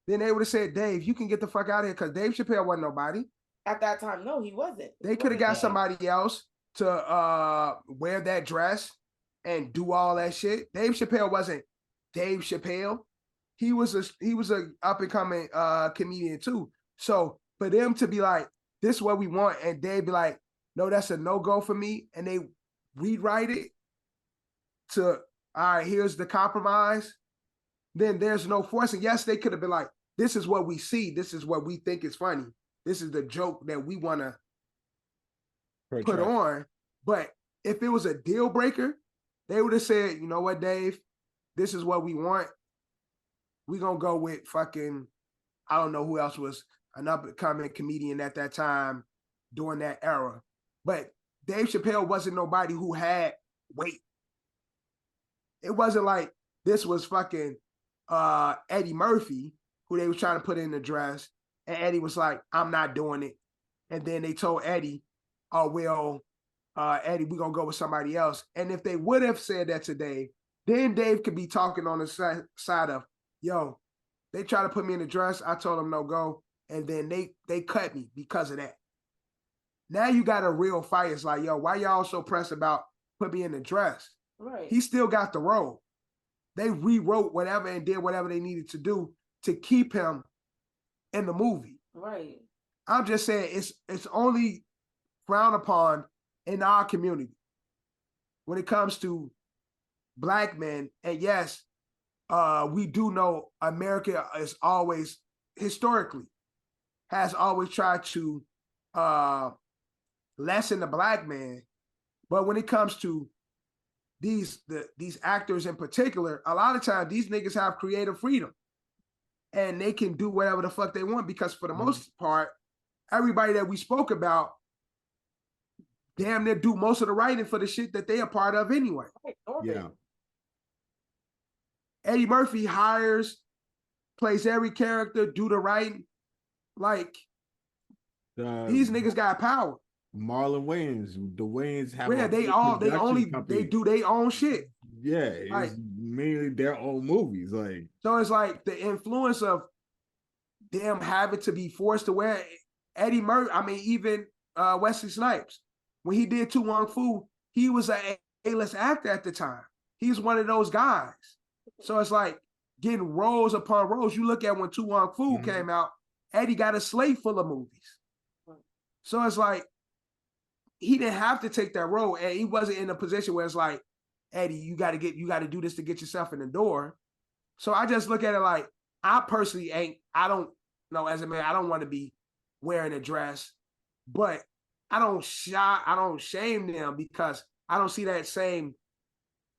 then they would have said, Dave, you can get the fuck out of here, because Dave Chappelle wasn't nobody.
At that time, no, he wasn't.
They could have got somebody else to wear that dress and do all that shit. Dave Chappelle wasn't Dave Chappelle. He was a up and coming comedian too. So for them to be like, this is what we want, and they be like, no, that's a no-go for me, and they rewrite it to, all right, here's the compromise, then there's no forcing. Yes, they could have been like, this is what we see, this is what we think is funny, this is the joke that we want to put on. But if it was a deal breaker, they would have said, you know what, Dave, this is what we want. We're going to go with fucking, I don't know who else was an up-and-coming comedian at that time during that era. But Dave Chappelle wasn't nobody who had weight. It wasn't like this was fucking Eddie Murphy, who they was trying to put in the dress, and Eddie was like, I'm not doing it. And then they told Eddie, oh, well, Eddie, we're going to go with somebody else. And if they would have said that to Dave, then Dave could be talking on the side of, yo, they try to put me in the dress. I told them no go. And then they cut me because of that. Now you got a real fight. It's like, yo, why y'all so pressed about put me in the dress?
Right.
He still got the role. They rewrote whatever and did whatever they needed to do to keep him in the movie.
Right.
I'm just saying it's only frowned upon in our community when it comes to Black men. And yes, we do know America is always, historically, has always tried to lessen the Black man. But when it comes to these actors in particular, a lot of times these niggas have creative freedom and they can do whatever the fuck they want, because for the most part, everybody that we spoke about damn near do most of the writing for the shit that they are part of anyway.
Yeah.
Eddie Murphy hires, plays every character, do the writing. Like, these niggas got power.
Marlon Wayans, the Wayans have
they do their own shit.
Yeah, it's like, mainly their own movies. Like,
so it's like the influence of them having to be forced to wear Eddie Murphy. I mean, even Wesley Snipes, when he did Tu Wong Fu, he was an A-list actor at the time. He was one of those guys. So it's like getting roles upon roles. You look at when Tu Wong Fu came out, Eddie got a slate full of movies. So it's like he didn't have to take that role, and he wasn't in a position where it's like, Eddie, you got to do this to get yourself in the door. So I just look at it like, I personally I don't know, as a man, I don't want to be wearing a dress, but I don't shame them, because I don't see that same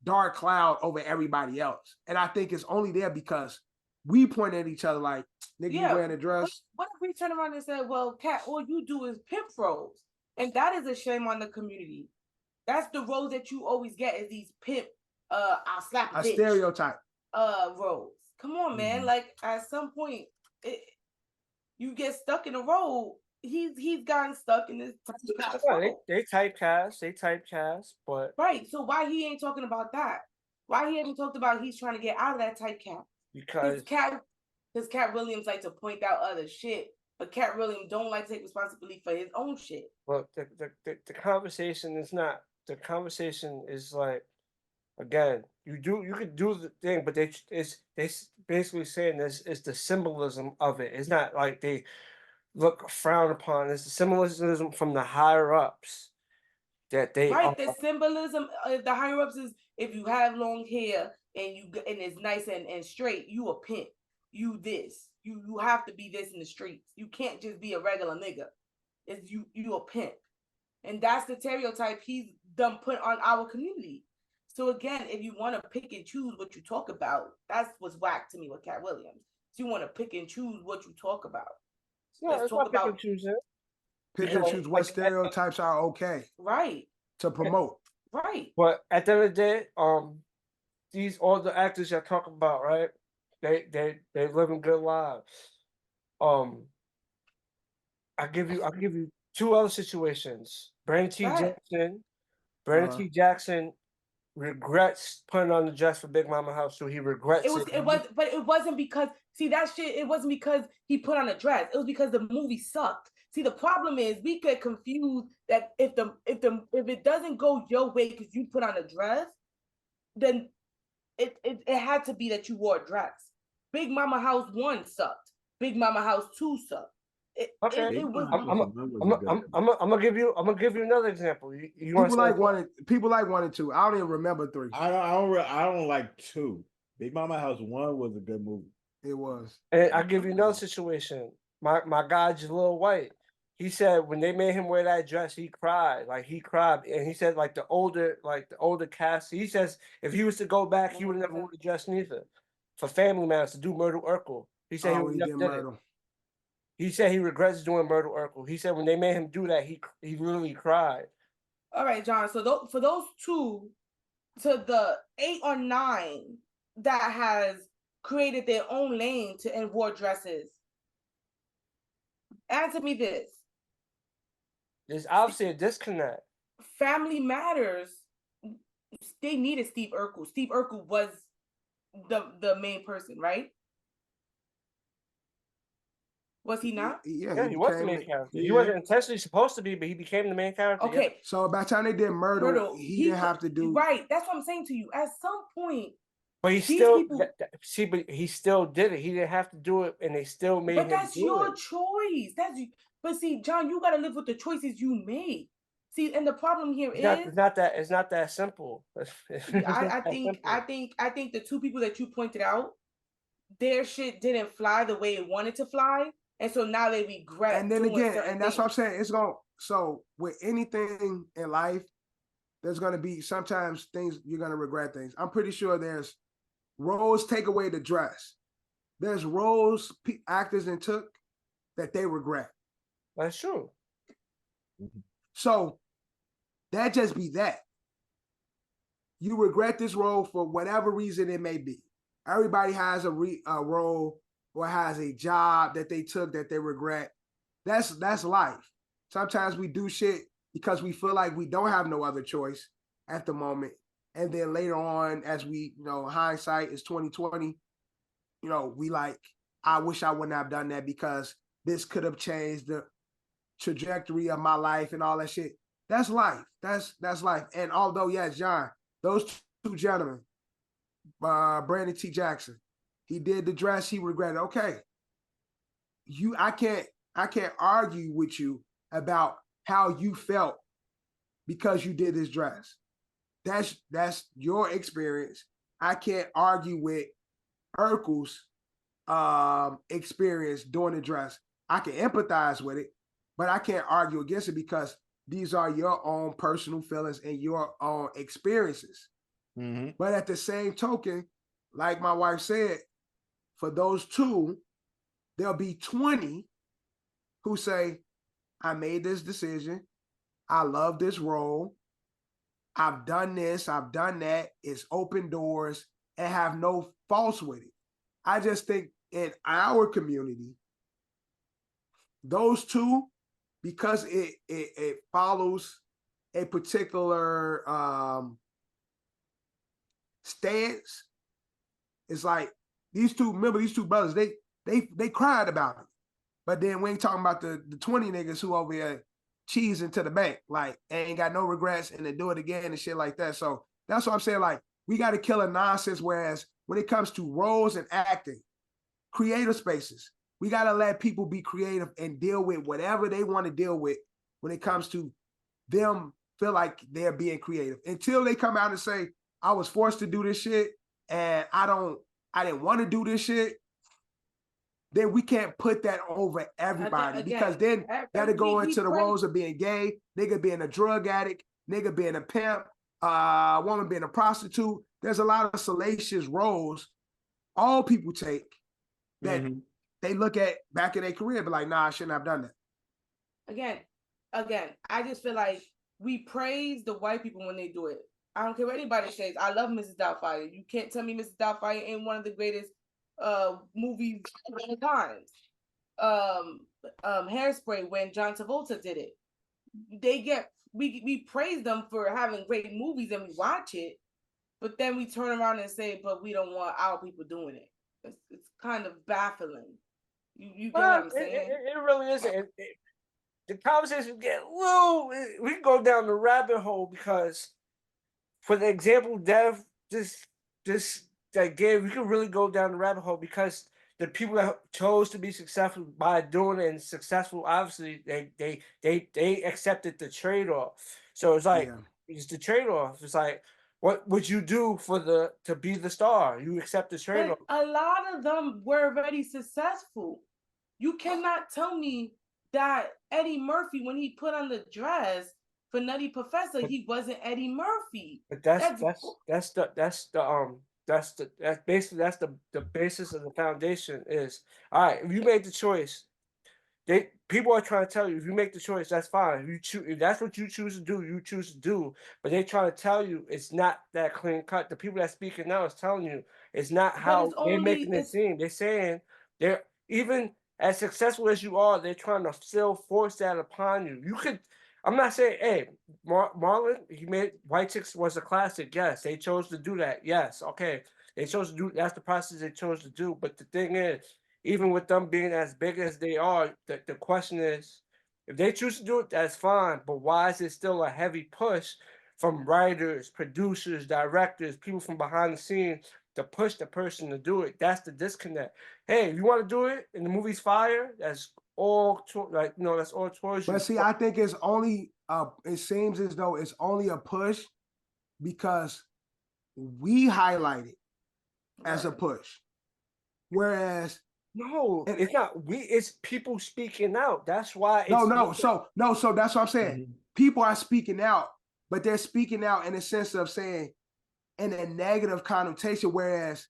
dark cloud over everybody else. And I think it's only there because we point at each other like, nigga, you wearing a dress?
What if we turn around and say, well, Cat, all you do is pimp roles? And that is a shame on the community. That's the roles that you always get, is these pimp, I'll slap a bitch
stereotype
roles. Come on, man. Like, at some point, you get stuck in a role. He's gotten stuck in this typecast.
Well, they typecast, but
right. So why he ain't talking about that? Why he haven't talked about he's trying to get out of that typecast?
Because
Cat Because Cat Williams like to point out other shit, but Cat Williams don't like to take responsibility for his own shit.
Well, the conversation is not. The conversation is like, again, you could do the thing, but they basically saying this is the symbolism of it. It's not like they look frowned upon. It's the symbolism from the higher ups that they
right. The symbolism of the higher ups is if you have long hair and it's nice and straight, you a pimp. You this. You have to be this in the streets. You can't just be a regular nigga. It's you a pimp. And that's the stereotype he's done put on our community. So again, if you want to pick and choose what you talk about, that's what's whack to me with Cat Williams. So you want to pick and choose what you talk about.
Yeah, let's talk about pick and choose.
Pick and choose what stereotypes are okay.
Right.
To promote.
Right.
But at the end of the day, all the actors you're talking about, right? They living good lives. I'll give you two other situations. Brandon T. Jackson regrets putting on the dress for Big Mama House, so he regrets it.
But it wasn't because that shit. It wasn't because he put on a dress. It was because the movie sucked. See, the problem is we get confused that if it doesn't go your way because you put on a dress, then it had to be that you wore a dress. Big Mama House 1 sucked. Big Mama House 2 sucked. I'm
gonna give you another example.
People like 1 and 2. I don't even remember 3.
I don't like 2. Big Mama House 1 was a good movie.
It was.
And I'll give you another situation. My guy Jalil White. He said when they made him wear that dress, he cried. Like he cried, and he said like the older cast. He says if he was to go back, he would never wear the dress neither. For Family Matters to do Myrtle Urkel, he said he would never did it. He said he regrets doing Myrtle Urkel. He said when they made him do that, he literally cried.
All right, John. So for those 2 to the 8 or 9 that has created their own lane and wore dresses, answer me this.
There's obviously a disconnect.
Family Matters, they needed Steve Urkel. Steve Urkel was the main person, right? Was he not?
Yeah, he was the main character. He wasn't intentionally supposed to be, but he became the main character.
Okay.
Yeah.
So by the time they did Myrtle, he didn't have to do.
Right. That's what I'm saying to you. At some point.
But he still but he still did it. He didn't have to do it, and they still made him do it.
But that's your choice. But see, John, you gotta live with the choices you made. See, and the problem here
it's not that simple.
I think the 2 people that you pointed out, their shit didn't fly the way it wanted to fly, and so now they regret.
And then again, and that's what I'm saying. It's going. So with anything in life, there's gonna be sometimes things you're gonna regret things. I'm pretty sure there's roles take away the dress. There's roles actors and took that they regret.
That's true.
So that just be that. You regret this role for whatever reason it may be. Everybody has a role or has a job that they took that they regret. That's life. Sometimes we do shit because we feel like we don't have no other choice at the moment. And then later on, as we, hindsight is 2020, we like, I wish I wouldn't have done that because this could have changed the trajectory of my life and all that shit. That's life. That's life. And although, yes, John, those 2 gentlemen, Brandon T. Jackson, he did the dress, he regretted. Okay. I can't argue with you about how you felt because you did this dress. That's your experience. I can't argue with Urkel's experience doing the dress. I can empathize with it, but I can't argue against it because these are your own personal feelings and your own experiences. Mm-hmm. But at the same token, like my wife said, for those 2, there'll be 20 who say, I made this decision. I love this role. I've done this. I've done that. It's open doors and have no faults with it. I just think in our community, those 2, because it follows a particular stance, it's like these two brothers, they cried about it. But then we ain't talking about the 20 niggas who over here cheesing to the bank, like ain't got no regrets and they do it again and shit like that. So that's what I'm saying. Like, we got to kill a nonsense. Whereas when it comes to roles and acting, creative spaces, we got to let people be creative and deal with whatever they want to deal with when it comes to them feel like they're being creative. Until they come out and say, I was forced to do this shit and I didn't want to do this shit, then we can't put that over everybody, because then that'll go into the roles of being gay, nigga being a drug addict, nigga being a pimp, woman being a prostitute. There's a lot of salacious roles all people take that they look at back in their career, but like, nah, I shouldn't have done that.
Again, I just feel like we praise the white people when they do it. I don't care what anybody says. I love Mrs. Doubtfire. You can't tell me Mrs. Doubtfire ain't one of the greatest movies of all times. Hairspray, when John Travolta did it, we praise them for having great movies and we watch it, but then we turn around and say, but we don't want our people doing it. It's kind of baffling. You get what I'm saying?
It really is. The conversation get little. We can go down the rabbit hole, because for the example Dev just that gave, we could really go down the rabbit hole, because the people that chose to be successful by doing it and successful, obviously they accepted the trade-off. So it's like, it's the trade-off. It's like, what would you do to be the star? You accept the trade-off.
But a lot of them were already successful. You cannot tell me that Eddie Murphy, when he put on the dress for Nutty Professor, he wasn't Eddie Murphy.
But that's the basis of the foundation is, all right, if you made the choice, people are trying to tell you, if you make the choice, that's fine. If that's what you choose to do, you choose to do. But they trying to tell you it's not that clean cut. The people that speaking now is telling you it's not how they're making it seem. They're saying they're, even as successful as you are, they're trying to still force that upon you. You could, I'm not saying, hey, Marlon, he made White Chicks was a classic. Yes, they chose to do that. Yes, okay. They chose to do, that's the process they chose to do. But the thing is, even with them being as big as they are, the question is, if they choose to do it, that's fine. But why is it still a heavy push from writers, producers, directors, people from behind the scenes to push the person to do it? That's the disconnect. Hey, if you want to do it and the movie's fire, that's all that's all towards you.
But see, I think it's only it seems as though it's only a push because we highlight it as a push. Whereas
no, it's not it's people speaking out. That's why
it's so that's what I'm saying. People are speaking out, but they're speaking out in a sense of saying in a negative connotation, whereas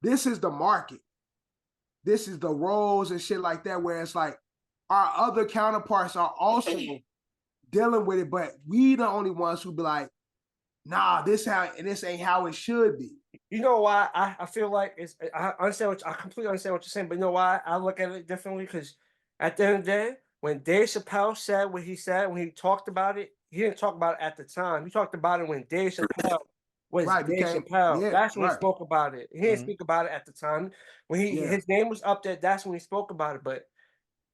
this is the market. This is the roles and shit like that, where it's like our other counterparts are also dealing with it, but we the only ones who be like, nah, this ain't how it should be.
You know why I feel like I completely understand what you're saying, but you know why I look at it differently? Because at the end of the day, when Dave Chappelle said what he said, when he talked about it, he didn't talk about it at the time. He talked about it when Dave Chappelle was Dave Chappelle. That's when he spoke about it. He didn't speak about it at the time. When his name was up there, that's when he spoke about it. But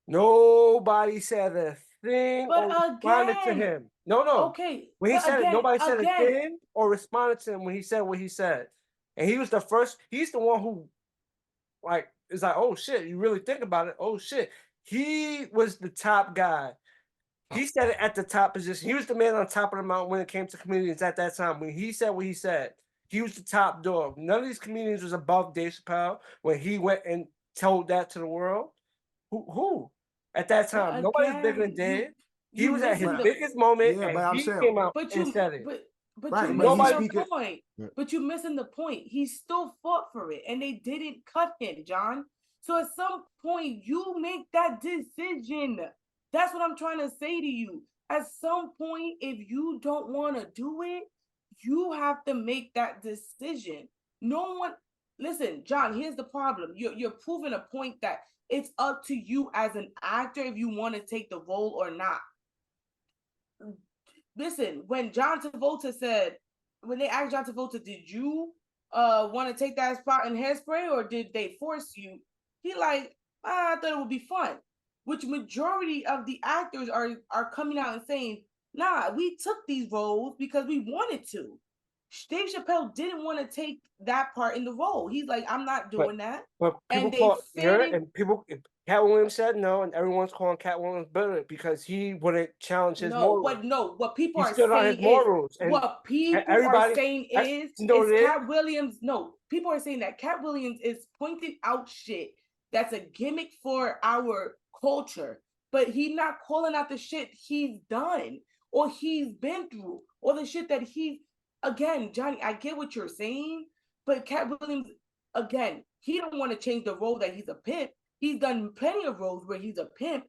nobody said a thing or responded to him. No.
Okay.
When he said it, nobody said a thing or responded to him when he said what he said. And he was the first, he's the one who is like, oh shit, you really think about it. Oh shit. He was the top guy. He said it at the top position. He was the man on top of the mountain when it came to comedians at that time. When he said what he said, he was the top dog. None of these comedians was above Dave Chappelle when he went and told that to the world. Who? At that time, nobody was bigger than Dave. He was at his biggest moment, and he came out and said it.
But you're missing the point. He still fought for it, and they didn't cut him, John. So at some point, you make that decision. That's what I'm trying to say to you. At some point, if you don't want to do it, you have to make that decision. No one, listen, John, here's the problem. You're proving a point that it's up to you as an actor if you want to take the role or not. Listen, when John Travolta when they asked John Travolta, did you want to take that spot in Hairspray or did they force you? He like, I thought it would be fun. Which majority of the actors are coming out and saying, nah, we took these roles because we wanted to. Dave Chappelle didn't want to take that part in the role. He's like, I'm not doing that.
But people Cat Williams said no, and everyone's calling Cat Williams bitter because he wouldn't challenge his morals.
What people
he
are
stood
saying
on his morals,
is what people are saying is Cat Williams. No, people are saying that Cat Williams is pointing out shit that's a gimmick for our culture, but he's not calling out the shit he's done or he's been through or the shit that he. Again, Johnny, I get what you're saying, but Cat Williams, again, he don't want to change the role that he's a pimp. He's done plenty of roles where he's a pimp.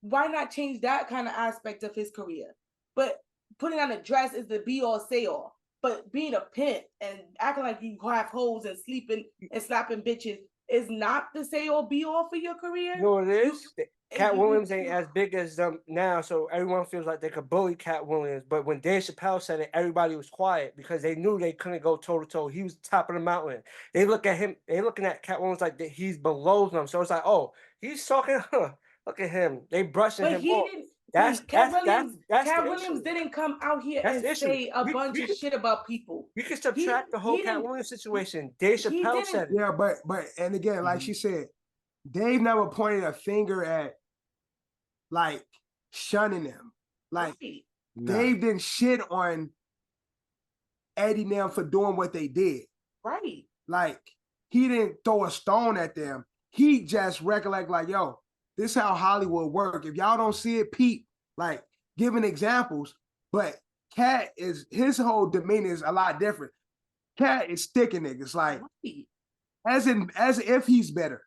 Why not change that kind of aspect of his career? But putting on a dress is the be-all, say-all. But being a pimp and acting like you have hoes and sleeping and slapping bitches is not the say-all, be-all for your career.
No, it is. Cat Williams ain't as big as them now, so everyone feels like they could bully Cat Williams. But when Dave Chappelle said it, everybody was quiet because they knew they couldn't go toe to toe. He was top of the mountain. They look at him. They looking at Cat Williams like he's below them. So it's like, oh, he's talking. Look at him. They brushing him off.
Cat Williams didn't come out here and say a bunch of shit about people.
You can subtract the whole Cat Williams situation. Dave Chappelle said it.
Yeah, but and again, like she said, Dave never pointed a finger at like shunning them. Like Dave didn't shit on Eddie and them for doing what they did.
Right.
Like he didn't throw a stone at them. He just recollect like, yo, this is how Hollywood work. If y'all don't see it, peep. Like giving examples. But Cat is his whole demeanor is a lot different. Cat is sticking niggas like as if he's better.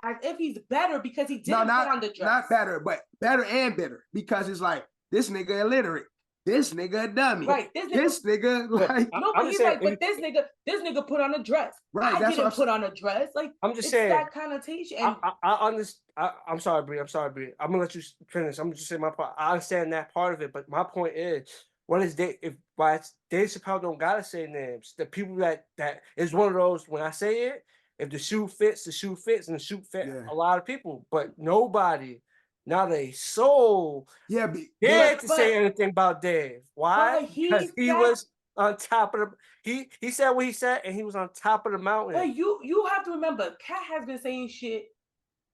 As if he's better because he didn't put on the dress.
Not better, but better and bitter. Because it's like, this nigga illiterate. This nigga a dummy.
Right.
This nigga like
but he's like, but this nigga put on a dress.
Right.
I didn't put on a dress. Like
I'm just saying
that connotation. And
I understand. I'm sorry, Bree. I'm gonna let you finish. I'm just saying my part. I understand that part of it, but my point is, what is Dave? Why Dave Chappelle don't gotta say names? The people that is one of those. When I say it, if the shoe fits, the shoe fits, and the shoe fit a lot of people, but nobody, not a soul, dared to say anything about Dave. Why? Because he was on top of the. He said what he said, and he was on top of the mountain.
But you have to remember, Cat has been saying shit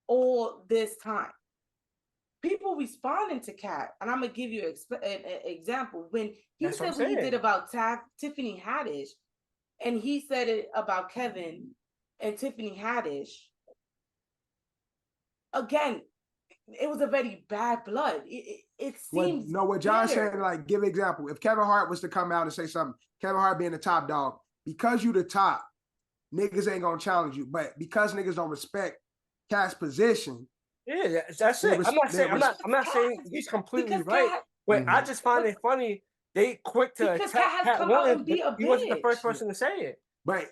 all this time. People responding to Cat, and I'm gonna give you an example. When he said what he did about Tiffany Haddish, and he said it about Kevin and Tiffany Haddish, again, it was a very bad blood. It seems
what John's saying, like, give an example. If Kevin Hart was to come out and say something, Kevin Hart being the top dog, because you the top, niggas ain't gonna challenge you. But because niggas don't respect Cat's position,
that's it. I'm not saying he's completely right, but I just find it funny. They quick to attack Cat Williams. He wasn't the first person to say it.
But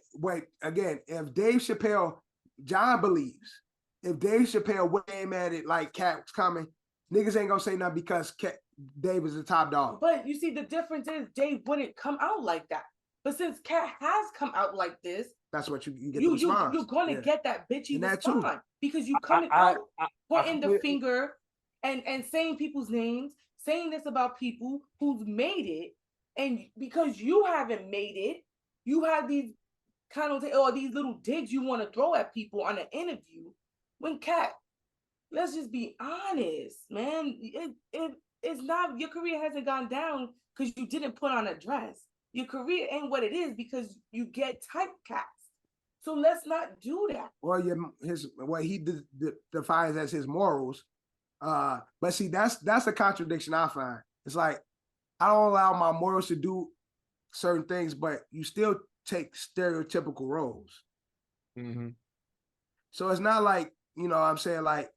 again, if Dave Chappelle, John believes, if Dave Chappelle would aim at it like Cat's coming, niggas ain't gonna say nothing because Dave is the top dog.
But you see, the difference is Dave wouldn't come out like that. But since Cat has come out like this,
that's what you get the response.
You're gonna get that bitchy response because you coming out pointing the finger and saying people's names, saying this about people who's made it, and because you haven't made it, you have these these little digs you want to throw at people on an interview. When Cat, let's just be honest, man. It's not, your career hasn't gone down because you didn't put on a dress. Your career ain't what it is because you get typecast. So let's not do that.
Well, what he defines as his morals. But see, that's a contradiction I find. It's like, I don't allow my morals to do certain things, but you still take stereotypical roles.
Mm-hmm.
So it's not like, you know what I'm saying, like,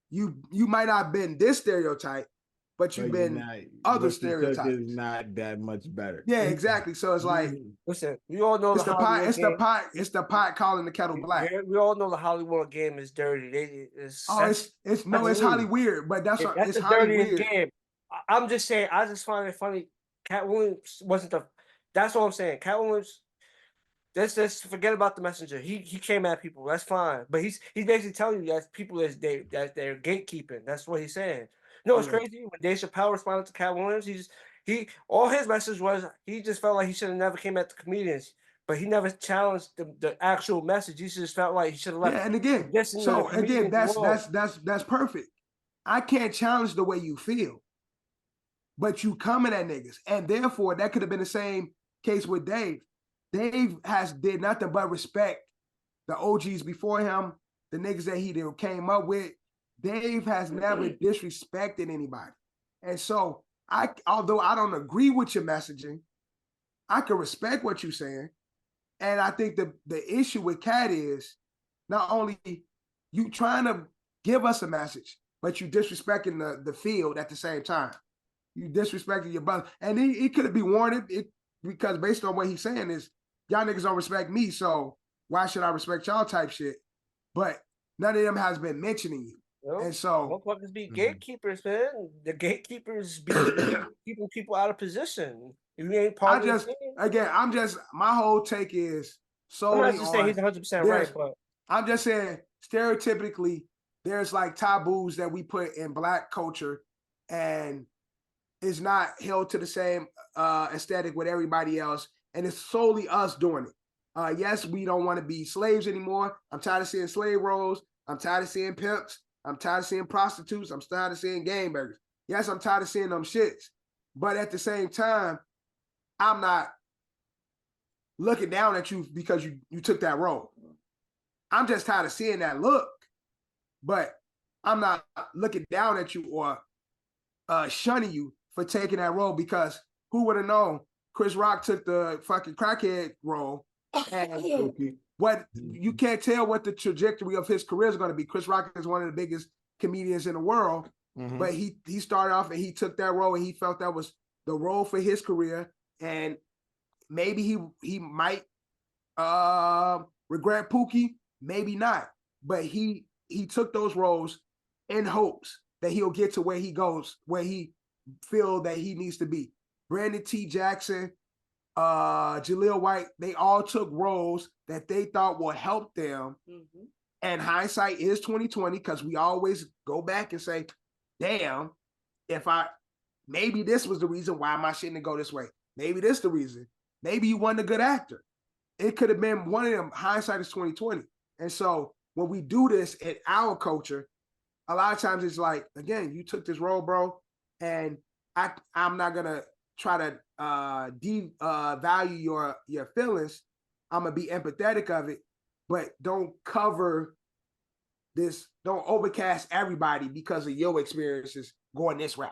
you might not have been this stereotype, but you've been other stereotypes.
Is not that much better.
Yeah, exactly. So it's like,
listen, we all know
it's the pot calling the kettle black.
We all know the Hollywood game is dirty.
It's Holly weird, but that's
the dirtiest game. I'm just saying, I just find it funny. Cat Williams wasn't that's what I'm saying. Cat Williams, Let's forget about the messenger. He came at people. That's fine. But he's basically telling you that people that they're gatekeeping. That's what he's saying. No, it's crazy. When Dave Chappelle responded to Cat Williams, he all his message was he just felt like he should have never came at the comedians. But he never challenged the actual message. He just felt like he should have left.
Yeah, and again, that's perfect. I can't challenge the way you feel, but you coming at niggas, and therefore that could have been the same case with Dave. Dave did nothing but respect the OGs before him, the niggas that he came up with. Dave has never disrespected anybody, and so although I don't agree with your messaging, I can respect what you're saying. And I think the issue with Cat is not only you trying to give us a message, but you disrespecting the field at the same time. You disrespecting your brother. And he could be warranted because based on what he's saying is, y'all niggas don't respect me, so why should I respect y'all type shit? But none of them has been mentioning you. Nope. And so
motherfuckers be gatekeepers, man. The gatekeepers be keeping people out of position. If you ain't part of the team.
My whole take is solely
I'm not just saying he's 100% right, but
I'm just saying stereotypically there's like taboos that we put in Black culture and it's not held to the same aesthetic with everybody else, and it's solely us doing it. Yes, we don't want to be slaves anymore. I'm tired of seeing slave roles. I'm tired of seeing pimps. I'm tired of seeing prostitutes. I'm tired of seeing gangbangers. Yes, I'm tired of seeing them shits. But at the same time, I'm not looking down at you because you took that role. I'm just tired of seeing that look. But I'm not looking down at you or shunning you for taking that role, because who would have known Chris Rock took the fucking crackhead role. What you can't tell what the trajectory of his career is going to be. Chris Rock is one of the biggest comedians in the world, but he started off and he took that role and he felt that was the role for his career, and maybe he might regret Pookie, maybe not, but he took those roles in hopes that he'll get to where he goes, where he feel that he needs to be. Brandon T. Jackson, Jaleel White, they all took roles that they thought will help them. And hindsight is 2020, because we always go back and say, damn, maybe this was the reason why my shit didn't go this way. Maybe this the reason. Maybe you wasn't a good actor. It could have been one of them. Hindsight is 2020. And so when we do this in our culture, a lot of times it's like, again, you took this role, bro, and I'm not gonna try to devalue your feelings. I'm gonna be empathetic of it, but don't cover this. Don't overcast everybody because of your experiences going this route.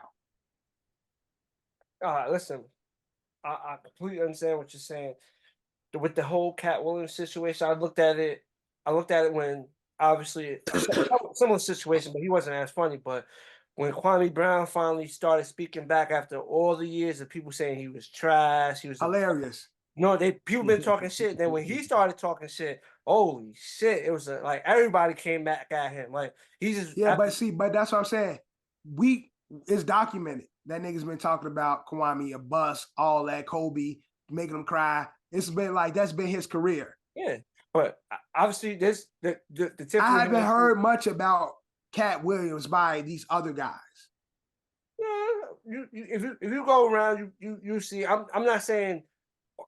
Listen, I completely understand what you're saying. With the whole Cat Williams situation, I looked at it when obviously similar situation, but he wasn't as funny. But when Kwame Brown finally started speaking back after all the years of people saying he was trash, he was
hilarious.
People been talking shit. Then when he started talking shit, holy shit, it was like everybody came back at him. Like he just
but that's what I'm saying. It's documented that niggas been talking about Kwame, a bust, all that, Kobe, making him cry. It's been like that's been his career.
Yeah, but obviously the
I haven't heard much about Cat Williams by these other guys.
Yeah, if you go around, you see. I'm not saying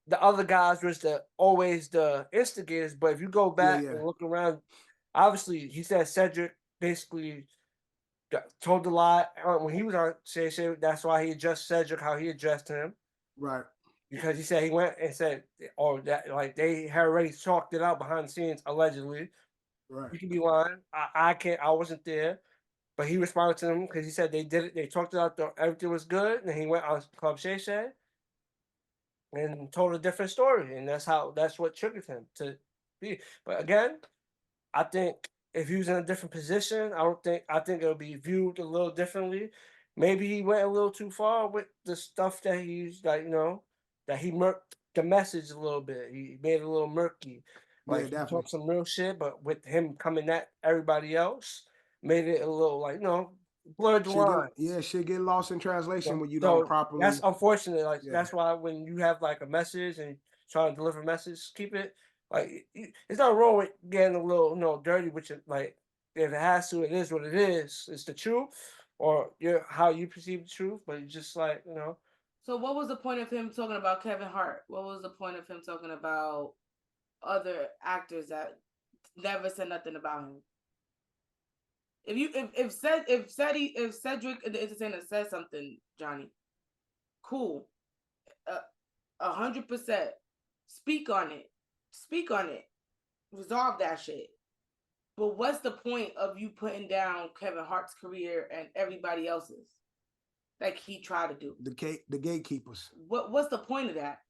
the other guys was always the instigators, but if you go back and look around, obviously he said Cedric basically told the lie when he was on Shay. That's why he addressed Cedric how he addressed him.
Right.
Because he said he went and said, that like they had already chalked it out behind the scenes allegedly.
Right.
You can be lying. I wasn't there, but he responded to them because he said they did it. They talked it out. Everything was good, and he went on Club Shay Shay and told a different story, and that's what triggered him to be. But again, I think if he was in a different position, I think it'll be viewed a little differently. Maybe he went a little too far with the stuff that he's like, that he murked the message a little bit. He made it a little murky. Like he talked some real shit, but with him coming at everybody else, made it a little like, blurred the line.
Shit get lost in translation when you don't properly.
That's unfortunate. Like that's why when you have like a message and trying to deliver a message, keep it like it's not wrong with getting a little, dirty with your like. If it has to, it is what it is. It's the truth, or how you perceive the truth. But it's just like
So what was the point of him talking about Kevin Hart? What was the point of him talking about other actors that never said nothing about him? If Cedric the Entertainer said something, Johnny, cool, 100%. Speak on it. Resolve that shit. But what's the point of you putting down Kevin Hart's career and everybody else's, like he tried to do?
The gatekeepers.
What's the point of that?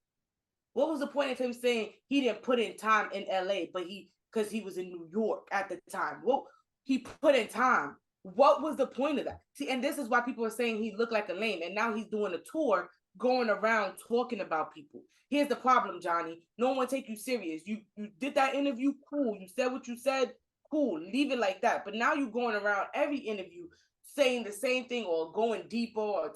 What was the point of him saying he didn't put in time in LA, but because he was in New York at the time? Well, he put in time. What was the point of that? See, and this is why people are saying he looked like a lame, and now he's doing a tour going around talking about people. Here's the problem, Johnny. No one take you serious. You did that interview, cool. You said what you said, cool. Leave it like that. But now you're going around every interview saying the same thing or going deeper. Or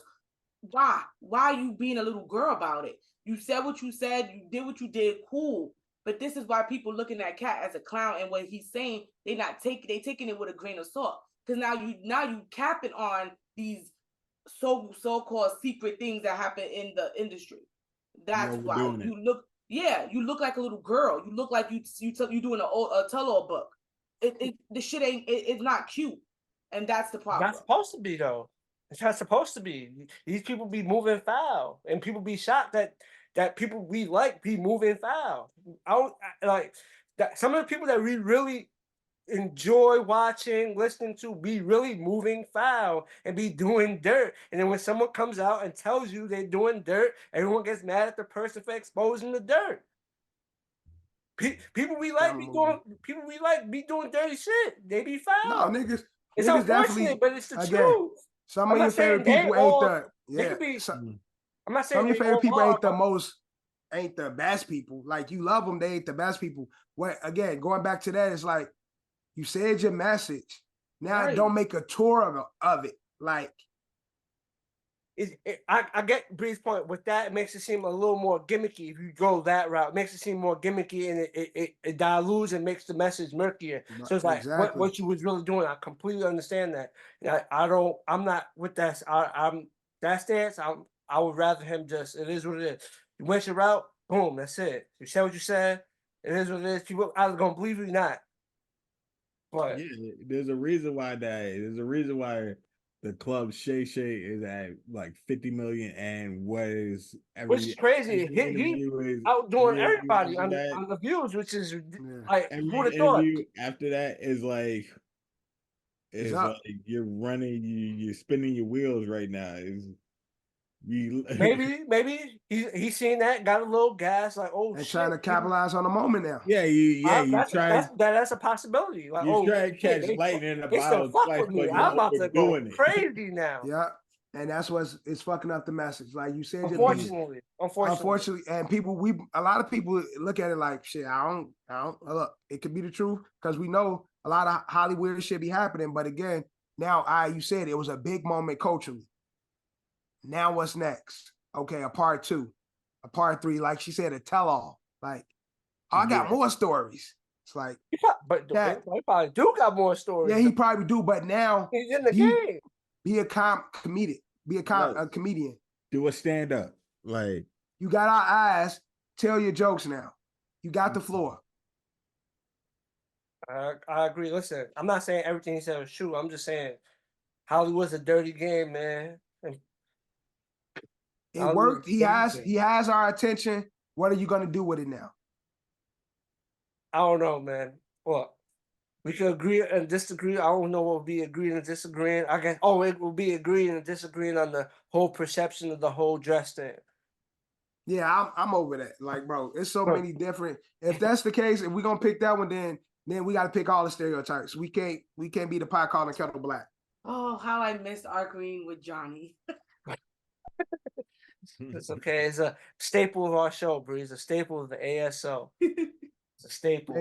why? Why are you being a little girl about it? You said what you said. You did what you did, cool. But this is why people looking at Cat as a clown, and what he's saying, they taking it with a grain of salt. Because now you capping on these so-called secret things that happen in the industry. That's why you look like a little girl. You look like you doing a tell-all book. The shit it's not cute, and that's the problem.
It's not supposed to be though. It's not supposed to be. These people be moving foul, and people be shocked that people we like be moving foul. Some of the people that we really enjoy watching, listening to, be really moving foul and be doing dirt. And then when someone comes out and tells you they're doing dirt, everyone gets mad at the person for exposing the dirt. People we like be doing dirty shit. They be foul.
No, niggas.
It's
niggas
unfortunate, but it's the truth.
Some of your favorite people ain't
I'm not saying
some of your favorite people ain't the best people. Like, you love them, they ain't the best people. What, again, going back to that, it's like, you said your message. Now don't make a tour of it. Like,
I get Bree's point. With that, it makes it seem a little more gimmicky. If you go that route, it makes it seem more gimmicky, and it dilutes and makes the message murkier. So it's like what you was really doing. I completely understand that. I'm not with that. I'm that stance. I would rather him just. It is what it is. You went your route. Boom. That's it. You said what you said. It is what it is. People either gonna believe you or not. But
yeah, there's a reason why the club Shay Shay is at like 50 million, and which is crazy.
He outdoing everybody on the views, which is like who would have thought?
After that is like you're spinning your wheels right now.
Maybe he's seen that, got a little gas, like
and trying to capitalize on the moment now.
That's a possibility. Like,
you try to catch lightning in a bottle twice, but
I'm about to go crazy now.
Yeah, and that's it's fucking up the message. Like you said,
unfortunately,
and a lot of people look at it like shit. I don't look. It could be the truth because we know a lot of Hollywood shit be happening. But again, now you said it was a big moment culturally. Now what's next? Okay, a part 2, a part 3, like she said, a tell-all. Like, I got more stories. It's like,
he probably do got more stories.
Yeah, he probably do, but now
he's in the game.
Be a comedian. Be a comedian.
Do a stand-up. Like,
you got our eyes. Tell your jokes now. You got the floor.
I agree. Listen, I'm not saying everything he said was true. I'm just saying Hollywood's a dirty game, man.
It worked. He has our attention. What are you going to do with it now?
I don't know, man. Well, we can agree and disagree. I don't know what would be agreeing and disagreeing. I guess. It will be agreeing and disagreeing on the whole perception of the whole dress thing.
Yeah, I'm over that. Like, bro, it's so many different. If that's the case, if we're gonna pick that one, then we got to pick all the stereotypes. We can't be the pot calling kettle black.
Oh, how I missed arguing with Johnny.
It's okay. It's a staple of our show, Bree. It's a staple of the ASO. It's a staple.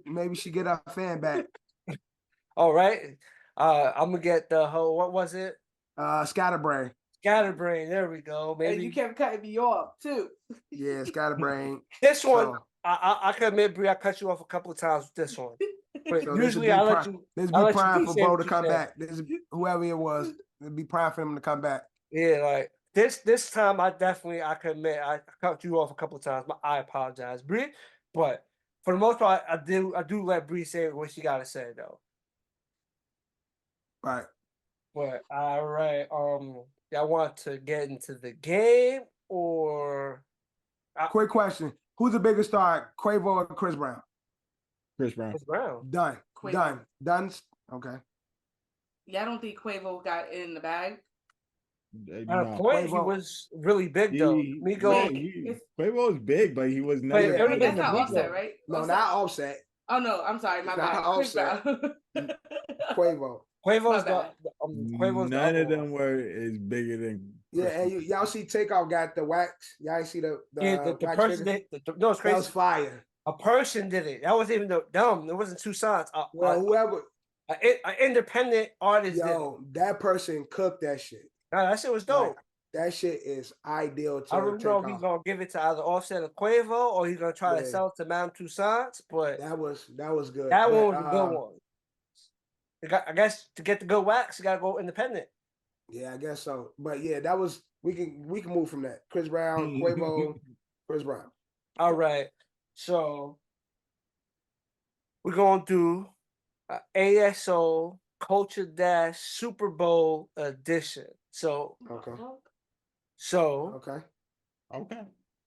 Maybe she get our fan back.
All right. I'm gonna get the whole. What was it?
Scatterbrain.
Scatterbrain. There we go. Maybe
And you kept cutting me off too.
Yeah, Scatterbrain.
this one.
So,
I can admit, Bree, I cut you off a couple of times with this one. But
so
usually I let you.
This
I
be
let
prime
you
for
say
bro
what
to
you
come
said.
back. This whoever it was. It'd be prime for him to come back.
Yeah, like this time I can admit I cut you off a couple of times. But I apologize, Bree. But for the most part, I do let Bree say what she gotta say though.
Right.
But all right, y'all want to get into the game or?
Quick question: who's the biggest star, Quavo or Chris Brown?
Chris Brown.
Chris Brown.
Done.
Quavo.
Done. Okay.
Yeah, I don't think Quavo got in the bag.
At a point, he was really big though.
Quavo was big, but he was never.
That's not Offset, right?
No, not Offset.
Oh no, I'm sorry, my bad.
Offset. Quavo.
Quavo's
Quavo's none of them were as bigger than.
Yeah, and y'all see Takeoff got the wax. Y'all see the
person did. No, it's crazy.
That was fire.
A person did it. That wasn't even dumb. It wasn't two songs.
Whoever.
An independent artist did it.
That person cooked that shit.
Nah, that shit was dope.
That shit is ideal to
I don't know if he's gonna give it to either Offset or Quavo, or he's gonna try to sell it to Madame Tussauds. But
that was good.
That one was a good one. I guess to get the good wax, you gotta go independent.
Yeah, I guess so. But yeah, that was we can move from that. Chris Brown, Quavo, Chris Brown.
All right, so we're gonna do ASO Culture Dash Super Bowl edition. So
okay.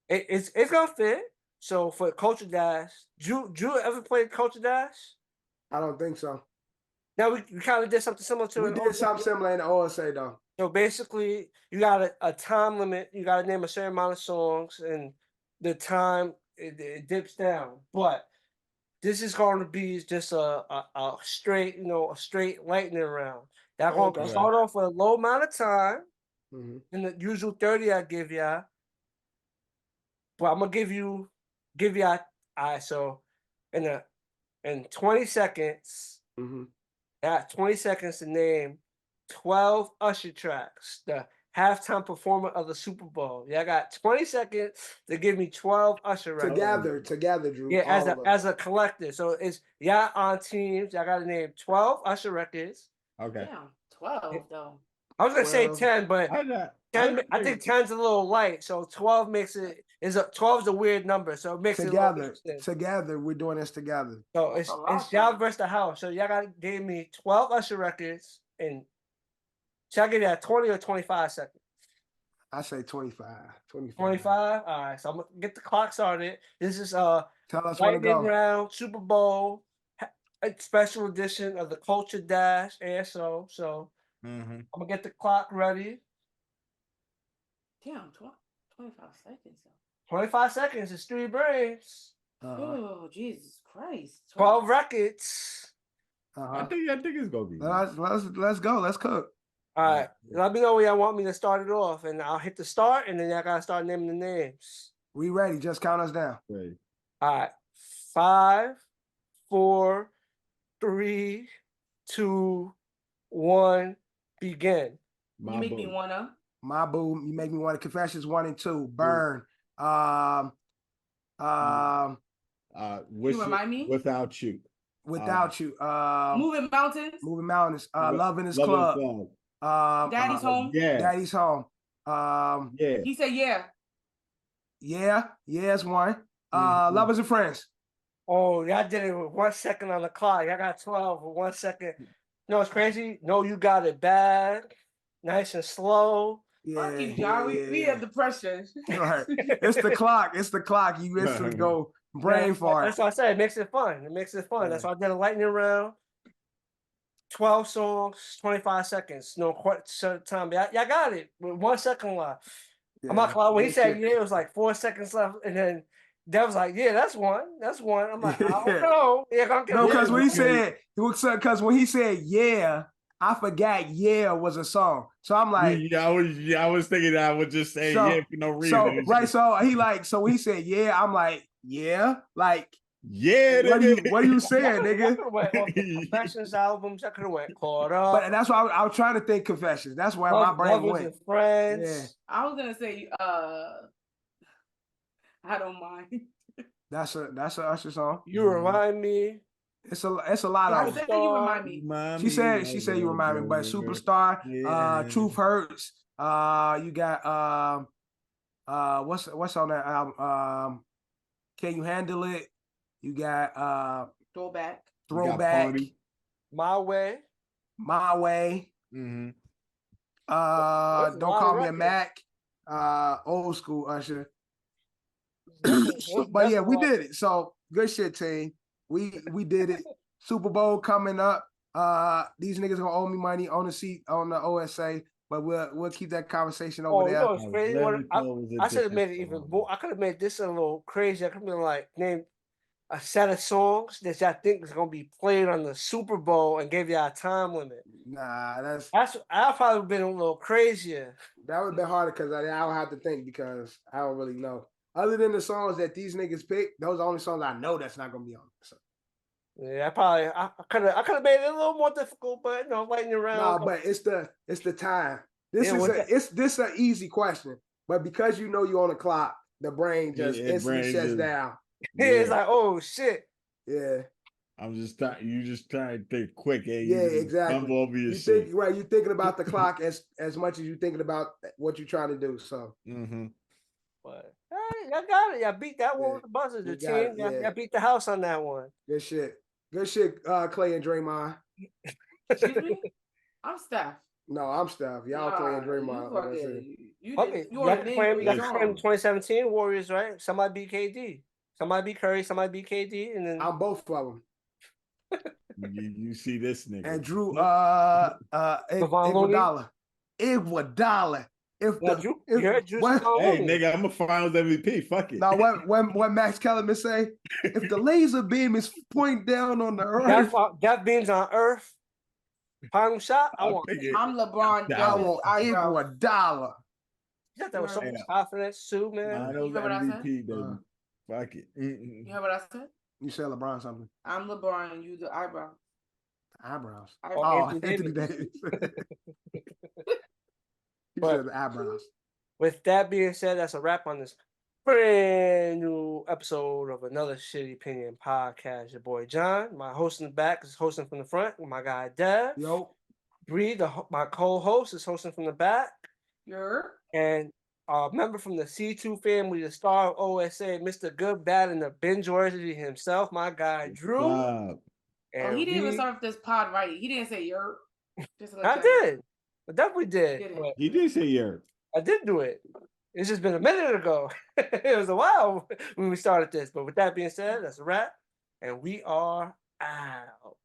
It's gonna fit. So for Culture Dash, Drew ever played Culture Dash?
I don't think so.
Now we kind of did something similar to
it. We did something similar in the OSA though.
So basically, you got a time limit. You got to name a certain amount of songs, and the time it dips down. But this is going to be just a straight, a straight lightning round. That's going to start off with a low amount of time, in the usual 30 I give y'all. But I'm gonna give y'all. All right, so in 20 seconds, got 20 seconds to name 12 Usher tracks, the halftime performer of the Super Bowl. Y'all got 20 seconds to give me 12 Usher records.
Together, Drew.
Yeah, as a collective. So it's y'all on teams. Y'all got to name 12 Usher records.
Okay.
Damn, 12 though.
I was gonna say 10, but 10. I think 10's a little light. So 12 makes it 12 is a weird number. So it makes it
together. We're doing this together.
So it's y'all versus the house. So y'all got to give me 12 Usher records and. Should I give that 20 or 25 seconds?
I say 25.
25? All right. So I'm going to get the clock started. This is
Tell us
lightning round, Super Bowl, a special edition of the Culture Dash ASO. So I'm going to get the clock ready.
Damn, 25 seconds.
25 seconds is 3 brains.
Oh, Jesus Christ.
12 records.
I think it's going to be.
Let's go. Let's cook.
All right, let me know where y'all want me to start it off, and I'll hit the start, and then y'all gotta start naming the names.
We ready? Just count us down.
Ready.
All right, 5, 4, 3, 2, 1, begin.
You make me wanna.
My boo, you make me wanna. Confessions 1 and 2. Burn.
You remind me.
Without you.
Moving mountains.
Love in his club.
Daddy's home.
Yeah. Daddy's home.
Yeah.
He said yeah.
Yeah, it's one. Lovers and friends.
Oh, y'all did it with 1 second on the clock. Y'all got 12 with 1 second. No, it's crazy. No, you got it bad. Nice and slow.
Yeah, we have depression.
Right. It's the clock. You instantly go brain fart.
That's what I said. It makes it fun. Yeah. That's why I did a lightning round. 12 songs, 25 seconds. No certain time. Y'all got it with 1 second left. Yeah. I'm not gonna lie. When he said it was like 4 seconds left, and then Dev was like, "Yeah, that's one. I'm like, I don't know. Yeah,
because when he said yeah, I forgot yeah was a song. So I'm like,
I was thinking that I would just say yeah for no reason.
So when he said yeah, I'm like, yeah, like
Yeah,
what are you saying,
I
nigga?
could have went off the Confessions albums. I could have went Caught Up.
But that's why I was trying to think Confessions. That's where my brain
Lovers
went.
and Friends.
Yeah.
I was gonna say, I don't mind.
That's a Usher song.
You Remind Me.
It's a lot
I
of
said you remind me.
She said you remind me, but Superstar, Truth Hurts. You got what's on that album? Can You Handle It? You got
Throwback.
My Way.
Mm-hmm. Don't Call Me a Mac. Old school Usher. But yeah, we did it. So good shit, team. We did it. Super Bowl coming up. These niggas gonna owe me money on the seat on the OSA, but we'll keep that conversation over there.
You know what's crazy? I should have made it even more. I could have made this a little crazy. I could have been like, name a set of songs that y'all think is gonna be played on the Super Bowl and gave y'all a time limit.
Nah, that's
I've probably been a little crazier.
That would have been harder because I don't have to think because I don't really know. Other than the songs that these niggas pick, those are the only songs I know that's not gonna be on. So.
Yeah, I could have made it a little more difficult, but lighting around.
No, but it's the time. This is an easy question, but because you know you're on the clock, the brain just instantly shuts down.
Yeah, it's like, oh shit.
Yeah.
I'm just trying. You just trying to think quick.
Yeah, exactly.
Over your shit.
You're thinking about the clock as much as you're thinking about what you're trying to do. So.
Mm-hmm.
But hey, y'all got it. Y'all beat that one with the buzzer. The team, y'all beat the house on that one.
Good shit. Good shit, Clay and Draymond.
Excuse me? I'm Steph.
No, I'm Steph. Y'all Clay and Draymond.
You claim 2017 Warriors, right? Somebody beat KD. Somebody beat Curry. Somebody beat KD. And then
I'm both of them.
You see this nigga.
And Drew Iguodala. Hey,
nigga, I'm a Finals MVP. Fuck it.
Now, what Max Kellerman say? If the laser beam is pointing down on the earth,
that beam's on Earth. Final shot. I'm
LeBron.
I want Iguodala.
You got that with so much confidence too, man.
I know MVP, baby. Fuck it.
You heard what I said?
You said LeBron something.
I'm LeBron and you the eyebrows.
Eyebrows.
Anthony
Davis. You said the eyebrows.
With that being said, that's a wrap on this brand new episode of Another Shitty Opinion podcast. Your boy John, my host in the back is hosting from the front. My guy Dev.
Yo.
Bree, my co-host, is hosting from the back. And a member from the C2 family, the star of OSA, Mr. Good, Bad, and the binge-worthy himself, my guy Drew.
And he didn't even start this pod right. He didn't say "yer."
I did. I definitely did.
He did say "yer."
I did do it. It's just been a minute ago. It was a while when we started this. But with that being said, that's a wrap. And we are out.